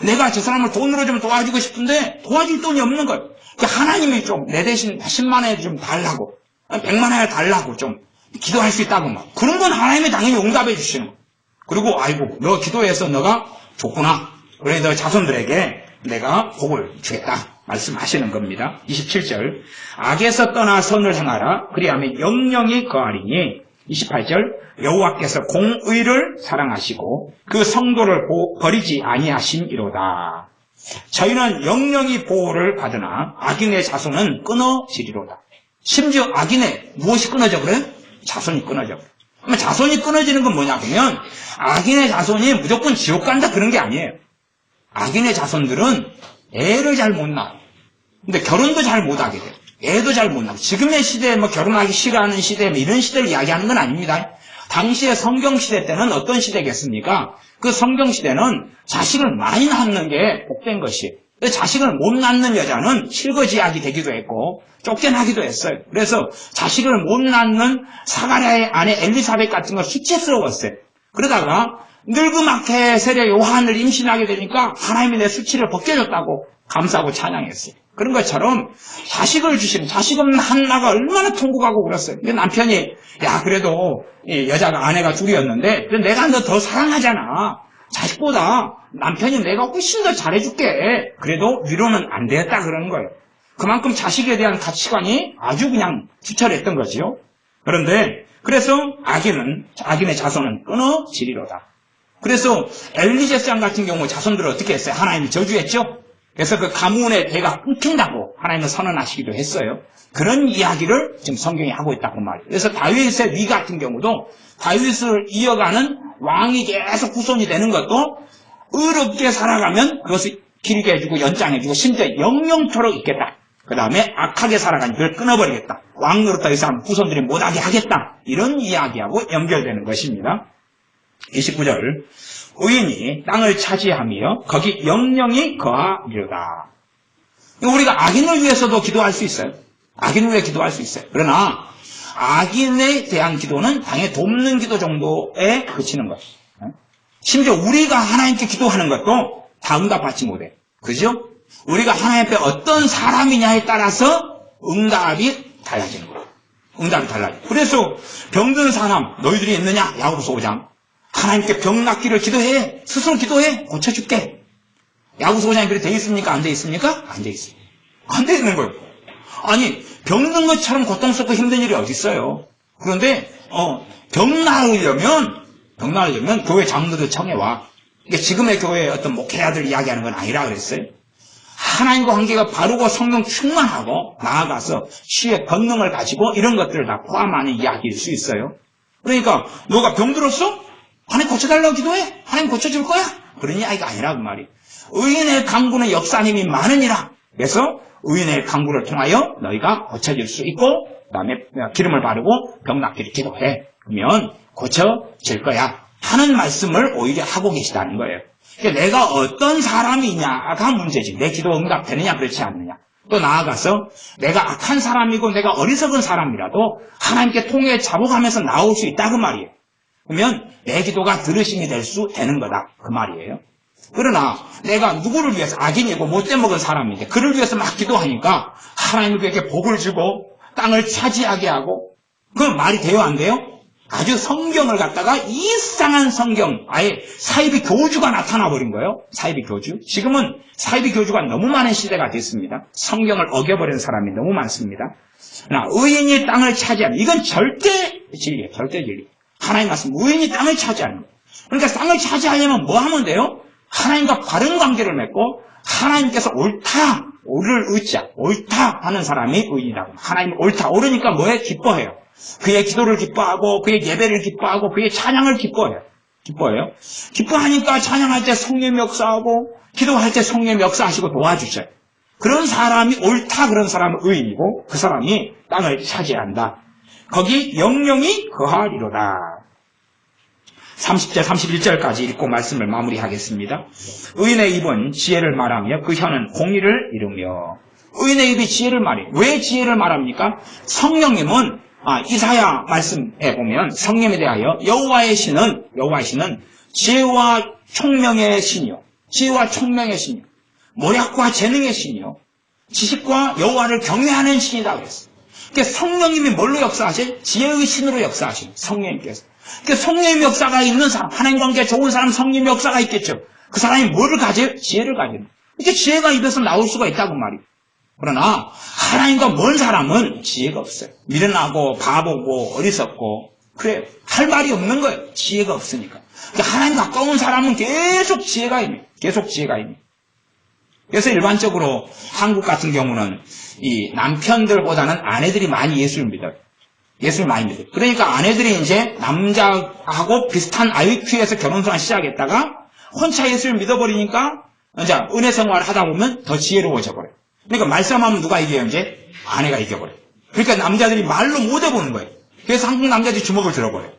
내가 저 사람을 돈으로 좀 도와주고 싶은데 도와줄 돈이 없는 거예요. 그러니까 하나님이 좀 내 대신 10만 원에 좀 달라고, 100만 원에 달라고 좀 기도할 수 있다고 말. 그런 건 하나님이 당연히 응답해 주시는 거예요. 그리고 아이고 너 기도해서 너가 줬구나. 그래 너 자손들에게 내가 복을 주겠다 말씀하시는 겁니다. 27절 악에서 떠나 선을 행하라. 그리하면 영영이 거하리니 28절 여호와께서 공의를 사랑하시고 그 성도를 버리지 아니하심이로다. 저희는 영영이 보호를 받으나 악인의 자손은 끊어지리로다. 심지어 악인의 무엇이 끊어져 그래요? 자손이 끊어져. 그러면 자손이 끊어지는 건 뭐냐 그러면 악인의 자손이 무조건 지옥 간다 그런 게 아니에요. 악인의 자손들은 애를 잘 못 낳아요. 근데 결혼도 잘 못하게 돼요. 애도 잘 못 낳아요. 지금의 시대에 결혼하기 싫어하는 시대 이런 시대를 이야기하는 건 아닙니다. 당시의 성경시대 때는 어떤 시대겠습니까? 그 성경시대는 자식을 많이 낳는 게 복된 것이에요. 자식을 못 낳는 여자는 실거지약이 되기도 했고 쫓겨나기도 했어요. 그래서 자식을 못 낳는 사가랴의 아내 엘리사벳 같은 거 수치스러웠어요. 그러다가 늙음악해 세례 요한을 임신하게 되니까 하나님이 내 수치를 벗겨줬다고 감사하고 찬양했어요. 그런 것처럼 자식을 주시는 자식 없는 한나가 얼마나 통곡하고 그랬어요. 근데 남편이 그래도 여자가 아내가 둘이었는데 내가 너 더 사랑하잖아. 자식보다 남편이 내가 훨씬 더 잘해줄게. 그래도 위로는 안 되었다 그러는 거예요. 그만큼 자식에 대한 가치관이 아주 그냥 투철했던 거지요. 그래서 악인의 자손은 끊어지리로다. 그래서 엘리제상 같은 경우 자손들을 어떻게 했어요? 하나님이 저주했죠. 그래서 그 가문의 대가 끊긴다고 하나님은 선언하시기도 했어요. 그런 이야기를 지금 성경이 하고 있다고 말이에요. 그래서 다윗의 위 같은 경우도 다윗을 이어가는 왕이 계속 후손이 되는 것도 의롭게 살아가면 그것을 길게 해주고 연장해주고 심지어 영영토록 있겠다. 그 다음에 악하게 살아가니 그걸 끊어버리겠다. 왕노릇 더 이상 후손들이 못하게 하겠다. 이런 이야기하고 연결되는 것입니다. 29절 의인이 땅을 차지하며 거기 영영이 거하리로다. 우리가 악인을 위해서도 기도할 수 있어요. 악인을 위해 기도할 수 있어요. 그러나 악인에 대한 기도는 당연히 돕는 기도 정도에 그치는 것. 심지어 우리가 하나님께 기도하는 것도 다 응답받지 못해. 그죠? 우리가 하나님 앞에 어떤 사람이냐에 따라서 응답이 달라지는 거예요. 응답이 달라져. 그래서 병든 사람 너희들이 있느냐? 야고보서 5장. 하나님께 병 낫기를 기도해. 스스로 기도해. 고쳐줄게. 야고보서 5장에 그렇게 돼 있습니까? 안 돼 있습니까? 안 돼 있습니다. 안 돼 있는 거예요. 아니 병든 것처럼 고통스럽고 힘든 일이 어디 있어요? 그런데 병 나으려면 교회 장로들 청해와. 이게 지금의 교회의 어떤 목회자들 이야기하는 건 아니라 그랬어요. 하나님과 관계가 바르고 성령 충만하고 나아가서 치유의 권능을 가지고 이런 것들을 다 포함하는 이야기일 수 있어요. 그러니까 너가 병들었어? 하나님 고쳐달라고 기도해? 하나님 고쳐줄 거야? 그런 이야기가 아니라 그 말이에요. 의인의 강구는 역사님이 많으니라. 그래서 의인의 강구를 통하여 너희가 고쳐질 수 있고 그 다음에 기름을 바르고 병 낫기를 기도해. 그러면 고쳐질 거야 하는 말씀을 오히려 하고 계시다는 거예요. 그러니까 내가 어떤 사람이냐가 문제지. 내 기도 응답되느냐 그렇지 않느냐. 또 나아가서 내가 악한 사람이고 내가 어리석은 사람이라도 하나님께 통해 자복하면서 나올 수 있다 그 말이에요. 그러면 내 기도가 들으심이 되는 거다 그 말이에요. 그러나 내가 누구를 위해서 악인이고 못돼 먹은 사람인데 그를 위해서 막 기도하니까 하나님이 그에게 복을 주고 땅을 차지하게 하고 그건 말이 돼요 안 돼요? 아주 성경을 갖다가 이상한 성경 아예 사이비 교주가 나타나 버린 거예요. 사이비 교주. 지금은 사이비 교주가 너무 많은 시대가 됐습니다. 성경을 어겨버린 사람이 너무 많습니다. 그러나 의인이 땅을 차지하는 이건 절대 진리예요. 절대 진리. 하나님 말씀 의인이 땅을 차지하는 거예요. 그러니까 땅을 차지하려면 뭐 하면 돼요? 하나님과 바른 관계를 맺고 하나님께서 옳다, 옳을 의자, 옳다 하는 사람이 의인이라고. 하나님이 옳다, 옳으니까 뭐해? 기뻐해요. 그의 기도를 기뻐하고 그의 예배를 기뻐하고 그의 찬양을 기뻐해요. 기뻐하니까 찬양할 때 성령이 역사하고 기도할 때 성령이 역사하시고 도와주셔요. 그런 사람이 옳다 그런 사람은 의인이고 그 사람이 땅을 차지한다. 거기 영령이 거하리로다. 30절 31절까지 읽고 말씀을 마무리하겠습니다. 의인의 입은 지혜를 말하며 그 혀는 공의를 이루며. 의인의 입이 지혜를 말해요. 왜 지혜를 말합니까? 성령님은 이사야 말씀에 보면 성령에 대하여 여호와의 신은 지혜와 총명의 신이요. 지혜와 총명의 신이요. 모략과 재능의 신이요. 지식과 여호와를 경외하는 신이다 그랬어요. 그러니까 성령님이 뭘로 역사하세요? 지혜의 신으로 역사하세요. 성령님께서. 그러니까 성령의 역사가 있는 사람, 하나님 관계 좋은 사람 성령의 역사가 있겠죠. 그 사람이 뭐를 가져요? 지혜를 가져요. 이렇게 지혜가 입에서 나올 수가 있다고 말이에요. 그러나 하나님과 먼 사람은 지혜가 없어요. 미련하고 바보고 어리석고 그래요. 할 말이 없는 거예요. 지혜가 없으니까. 그러니까 하나님 가까운 사람은 계속 지혜가 있네. 그래서 일반적으로 한국 같은 경우는 이 남편들보다는 아내들이 많이 예수를 믿어요. 그러니까 아내들이 이제 남자하고 비슷한 IQ에서 결혼생활 시작했다가 혼자 예수를 믿어버리니까 이제 은혜 생활을 하다 보면 더 지혜로워져 버려요. 그러니까 말싸움하면 누가 이겨요? 이제 아내가 이겨버려요. 그러니까 남자들이 말로 못 해보는 거예요. 그래서 한국 남자들이 주먹을 들어버려요.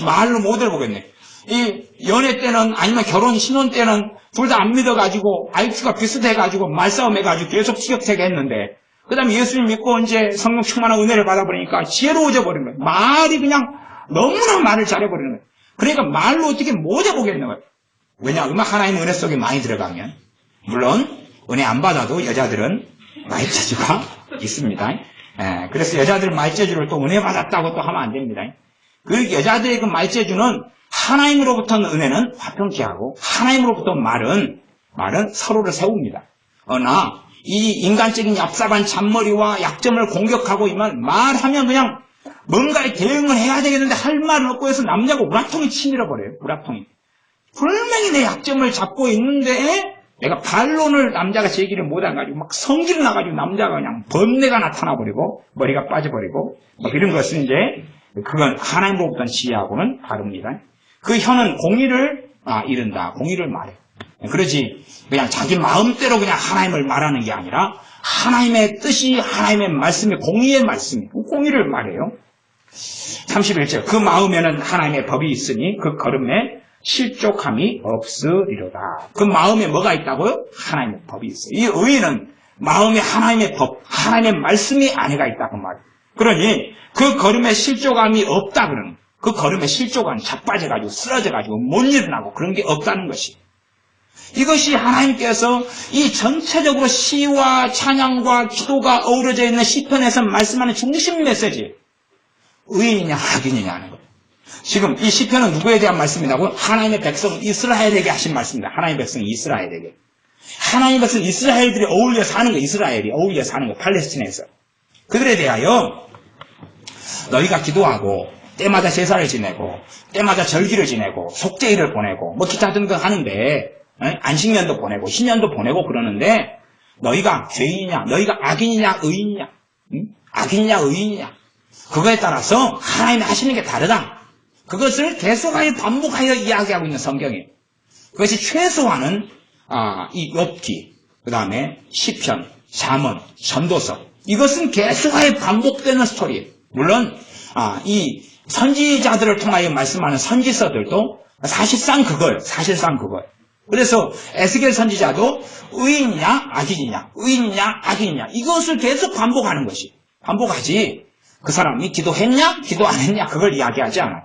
말로 못 해보겠네. 이 연애 때는 아니면 결혼 신혼 때는 둘 다 안 믿어가지고 IQ가 비슷해가지고 말싸움해가지고 계속 티격태격 했는데 그 다음에 예수님 믿고 이제 성령 충만한 은혜를 받아버리니까 지혜로워져 버리는 거예요. 말이 그냥 너무나 말을 잘해버리는 거예요. 그러니까 말로 어떻게 못 해보겠는 거예요. 왜냐하면 하나님의 은혜 속에 많이 들어가면 물론 은혜 안 받아도 여자들은 말재주가 있습니다. 그래서 여자들 말재주를 또 은혜 받았다고 또 하면 안 됩니다. 그 여자들의 그 말재주는 하나님으로부터는 은혜는 화평케 하고 하나님으로부터 말은 서로를 세웁니다. 그러나 이 인간적인 얍삽한 잔머리와 약점을 공격하고 이만 말하면 그냥 뭔가에 대응을 해야 되겠는데 할 말은 없고 해서 남자가 우라통이 치밀어 버려요. 우라통이. 분명히 내 약점을 잡고 있는데 내가 반론을 남자가 제기를 못해가지고 막 성질 나가지고 남자가 그냥 번뇌가 나타나버리고 머리가 빠져버리고 뭐 이런 것은 이제 그건 하나님으로부터 지혜하고는 다릅니다. 그 혀는 공의를 이룬다. 공의를 말해. 그러지 그냥 자기 마음대로 그냥 하나님을 말하는 게 아니라 하나님의 뜻이 하나님의 말씀이 공의의 말씀이 공의를 말해요. 31절 그 마음에는 하나님의 법이 있으니 그 걸음에 실족함이 없으리로다. 그 마음에 뭐가 있다고요? 하나님의 법이 있어요. 이 의인은 마음에 하나님의 법, 하나님의 말씀이 안에가 있다고 말이에요. 그러니 그 걸음에 실족함이 없다 그러는 그 걸음에 실족함이 자빠져가지고 쓰러져가지고 못 일어나고 그런 게 없다는 것이. 이것이 하나님께서 이 전체적으로 시와 찬양과 기도가 어우러져 있는 시편에서 말씀하는 중심 메시지. 의인이냐 악인이냐 하는 거예요. 지금 이 시편은 누구에 대한 말씀이라고? 하나님의 백성 이스라엘에게 하신 말씀입니다. 하나님의 백성 이스라엘에게. 하나님의 백성 이스라엘들이 어울려 사는 거, 이스라엘이 어울려 사는 거, 팔레스틴에서. 그들에 대하여 너희가 기도하고 때마다 제사를 지내고 때마다 절기를 지내고 속죄일을 보내고 뭐 기타 등등 하는데 안식년도 보내고 신년도 보내고 그러는데 너희가 죄인이냐 너희가 악인이냐 의인이냐 악인이냐 의인이냐 그거에 따라서 하나님이 하시는 게 다르다. 그것을 계속하여 반복하여 이야기하고 있는 성경이에요. 그것이 최소한은 이 욥기 그 다음에 시편, 잠언, 전도서 이것은 계속하여 반복되는 스토리예요. 물론 이 선지자들을 통하여 말씀하는 선지서들도 사실상 그거예요. 그래서 에스겔 선지자도 의인이냐 악인이냐 의인이냐 악인이냐 이것을 계속 반복하는 것이 반복하지 그 사람이 기도했냐 기도 안 했냐 그걸 이야기하지 않아요.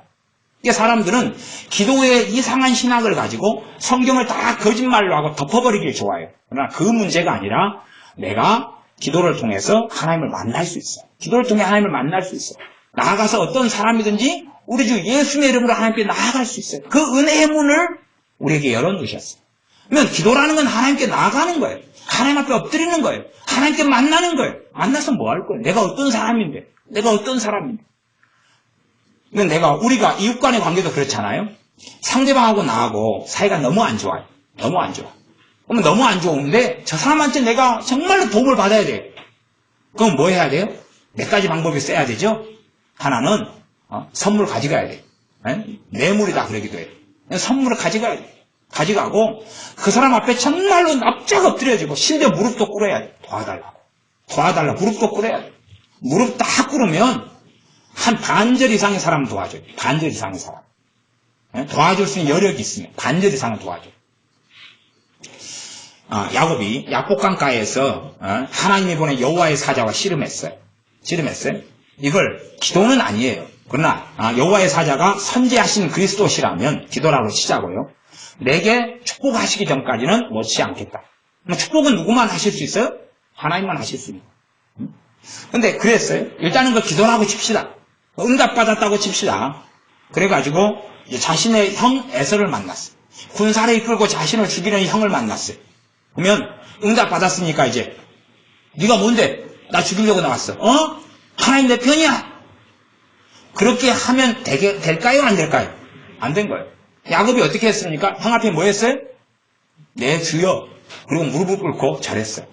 이게 사람들은 기도의 이상한 신학을 가지고 성경을 다 거짓말로 하고 덮어버리길 좋아해요. 그러나 그 문제가 아니라 내가 기도를 통해서 하나님을 만날 수 있어요. 기도를 통해 하나님을 만날 수 있어요. 나아가서 어떤 사람이든지 우리 주 예수님의 이름으로 하나님께 나아갈 수 있어요. 그 은혜의 문을 우리에게 열어놓으셨어요. 그러면 기도라는 건 하나님께 나아가는 거예요. 하나님 앞에 엎드리는 거예요. 하나님께 만나는 거예요. 만나서 뭐 할 거예요? 내가 어떤 사람인데. 우리가 이웃 간의 관계도 그렇잖아요. 상대방하고 나하고 사이가 너무 안 좋아요. 그러면 너무 안 좋은데 저 사람한테 내가 정말로 도움을 받아야 돼요. 그럼 뭐 해야 돼요? 몇 가지 방법이 써야 되죠. 하나는 선물 가져가야 돼요. 뇌물이다 그러기도 해요. 선물을 가져가고 그 사람 앞에 정말로 납작 엎드려지고 심지어 무릎도 꿇어야 돼. 도와달라 무릎도 꿇어야 돼. 무릎 딱 꿇으면 한 반절 이상의 사람을 도와줘요. 반절 이상의 사람. 도와줄 수 있는 여력이 있으면 반절 이상을 도와줘요. 야곱이 약복강가에서 하나님이 보낸 여호와의 사자와 씨름했어요. 이걸 기도는 아니에요. 그러나 여호와의 사자가 선지하신 그리스도시라면 기도라고 치자고요. 내게 축복하시기 전까지는 못치 않겠다. 축복은 누구만 하실 수 있어요? 하나님만 하실 수 있는. 근데 그랬어요. 일단은 그 기도라고 칩시다. 응답받았다고 칩시다. 그래가지고 자신의 형 에서를 만났어요. 군사를 이끌고 자신을 죽이려는 형을 만났어요. 그러면 응답받았으니까 이제 네가 뭔데? 나 죽이려고 나왔어. 하나님 내 편이야. 그렇게 하면 될까요? 안 될까요? 안 된 거예요. 야곱이 어떻게 했습니까? 형 앞에 뭐 했어요? 내 주여. 그리고 무릎을 꿇고 잘했어요.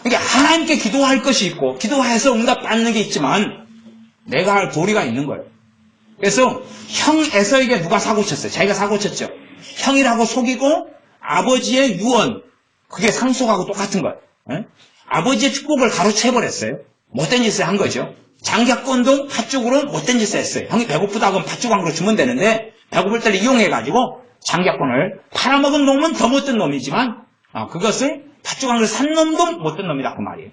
그러니까 하나님께 기도할 것이 있고 기도해서 응답받는 게 있지만 내가 할 도리가 있는 거예요. 그래서 형 에서에게 누가 사고쳤어요? 자기가 사고쳤죠. 형이라고 속이고 아버지의 유언 그게 상속하고 똑같은 거예요. 아버지의 축복을 가로채버렸어요. 못된 짓을 한 거죠. 장자권도 팥죽으로 못된 짓을 했어요. 형이 배고프다고 하면 팥죽 한 그릇 주면 되는데 배고플 때를 이용해가지고 장자권을 팔아먹은 놈은 더 못된 놈이지만 그것을 팥죽 한 그릇 산 놈도 못된 놈이다 그 말이에요.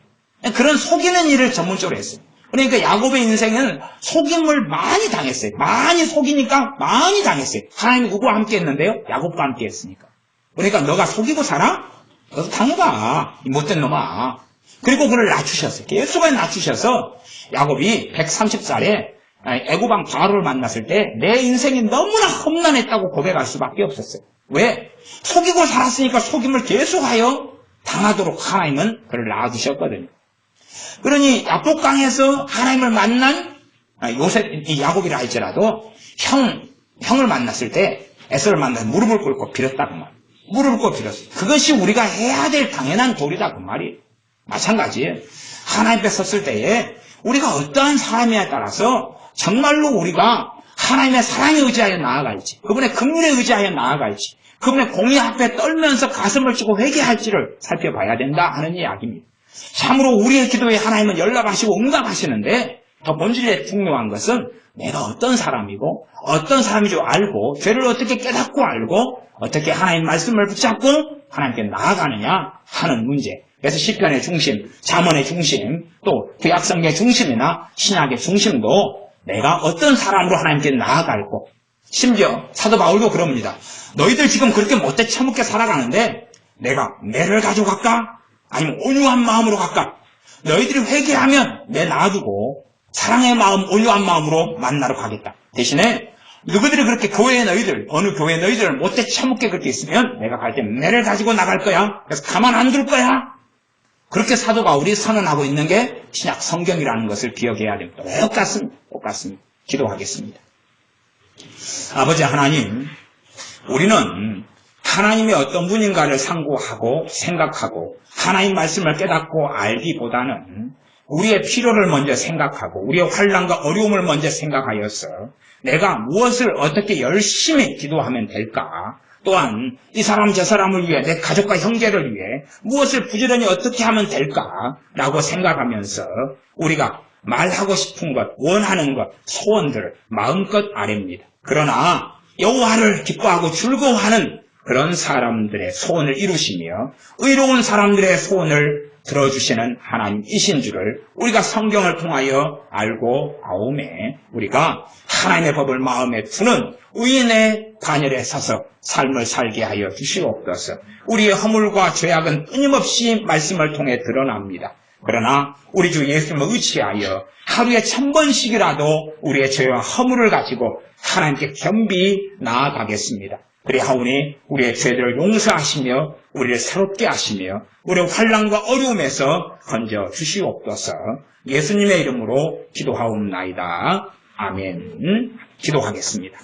그런 속이는 일을 전문적으로 했어요. 그러니까 야곱의 인생은 속임을 많이 당했어요. 많이 속이니까 많이 당했어요. 하나님이 누구와 함께 했는데요? 야곱과 함께 했으니까. 그러니까 너가 속이고 살아? 너도 당해봐. 이 못된 놈아. 그리고 그를 낮추셨어요. 계속에 낮추셔서 야곱이 130살에 애고방 바로를 만났을 때 내 인생이 너무나 험난했다고 고백할 수밖에 없었어요. 왜? 속이고 살았으니까 속임을 계속하여 당하도록 하나님은 그를 낳아주셨거든요. 그러니 야복강에서 하나님을 만난 야곱이라 할지라도 형을 만났을 때 에서를 만나서 무릎을 꿇고 빌었다 그 말. 무릎을 꿇고 빌었어요. 그것이 우리가 해야 될 당연한 도리다 그 말이에요. 마찬가지예요. 하나님 앞에 섰을 때에 우리가 어떠한 사람이냐에 따라서 정말로 우리가 하나님의 사랑에 의지하여 나아갈지 그분의 긍휼에 의지하여 나아갈지 그분의 공의 앞에 떨면서 가슴을 치고 회개할지를 살펴봐야 된다 하는 이야기입니다. 참으로 우리의 기도에 하나님은 연락하시고 응답하시는데 더 본질에 중요한 것은 내가 어떤 사람이고 어떤 사람인 줄 알고 죄를 어떻게 깨닫고 알고 어떻게 하나님 말씀을 붙잡고 하나님께 나아가느냐 하는 문제. 그래서 시편의 중심, 잠언의 중심, 또 구약성경의 중심이나 신약의 중심도 내가 어떤 사람으로 하나님께 나아갈고 심지어 사도 바울도 그럽니다. 너희들 지금 그렇게 못돼 처먹게 살아가는데 내가 매를 가져갈까? 아니면 온유한 마음으로 갈까? 너희들이 회개하면 내 놔두고 사랑의 마음, 온유한 마음으로 만나러 가겠다. 대신에 누구들이 그렇게 교회의 너희들, 어느 교회 너희들을 못돼 처먹게 그렇게 있으면 내가 갈 때 매를 가지고 나갈 거야. 그래서 가만 안 둘 거야. 그렇게 사도 바울이 선언하고 있는 게 신약 성경이라는 것을 기억해야 됩니다. 똑같습니다. 기도하겠습니다. 아버지 하나님, 우리는 하나님이 어떤 분인가를 상고하고 생각하고 하나님 말씀을 깨닫고 알기보다는 우리의 필요를 먼저 생각하고 우리의 환난과 어려움을 먼저 생각하여서 내가 무엇을 어떻게 열심히 기도하면 될까? 또한 이 사람 저 사람을 위해 내 가족과 형제를 위해 무엇을 부지런히 어떻게 하면 될까라고 생각하면서 우리가 말하고 싶은 것, 원하는 것, 소원들을 마음껏 아뢰입니다. 그러나 여호와를 기뻐하고 즐거워하는 그런 사람들의 소원을 이루시며 의로운 사람들의 소원을 들어주시는 하나님이신 줄을 우리가 성경을 통하여 알고 아오매 우리가 하나님의 법을 마음에 두는 의인의 반열에 서서 삶을 살게 하여 주시옵소서. 우리의 허물과 죄악은 끊임없이 말씀을 통해 드러납니다. 그러나 우리 주 예수님을 의지하여 하루에 1000번씩이라도 우리의 죄와 허물을 가지고 하나님께 겸비 나아가겠습니다. 그리하오니 우리의 죄들을 용서하시며 우리를 새롭게 하시며 우리의 환난과 어려움에서 건져 주시옵소서. 예수님의 이름으로 기도하옵나이다. 아멘. 기도하겠습니다.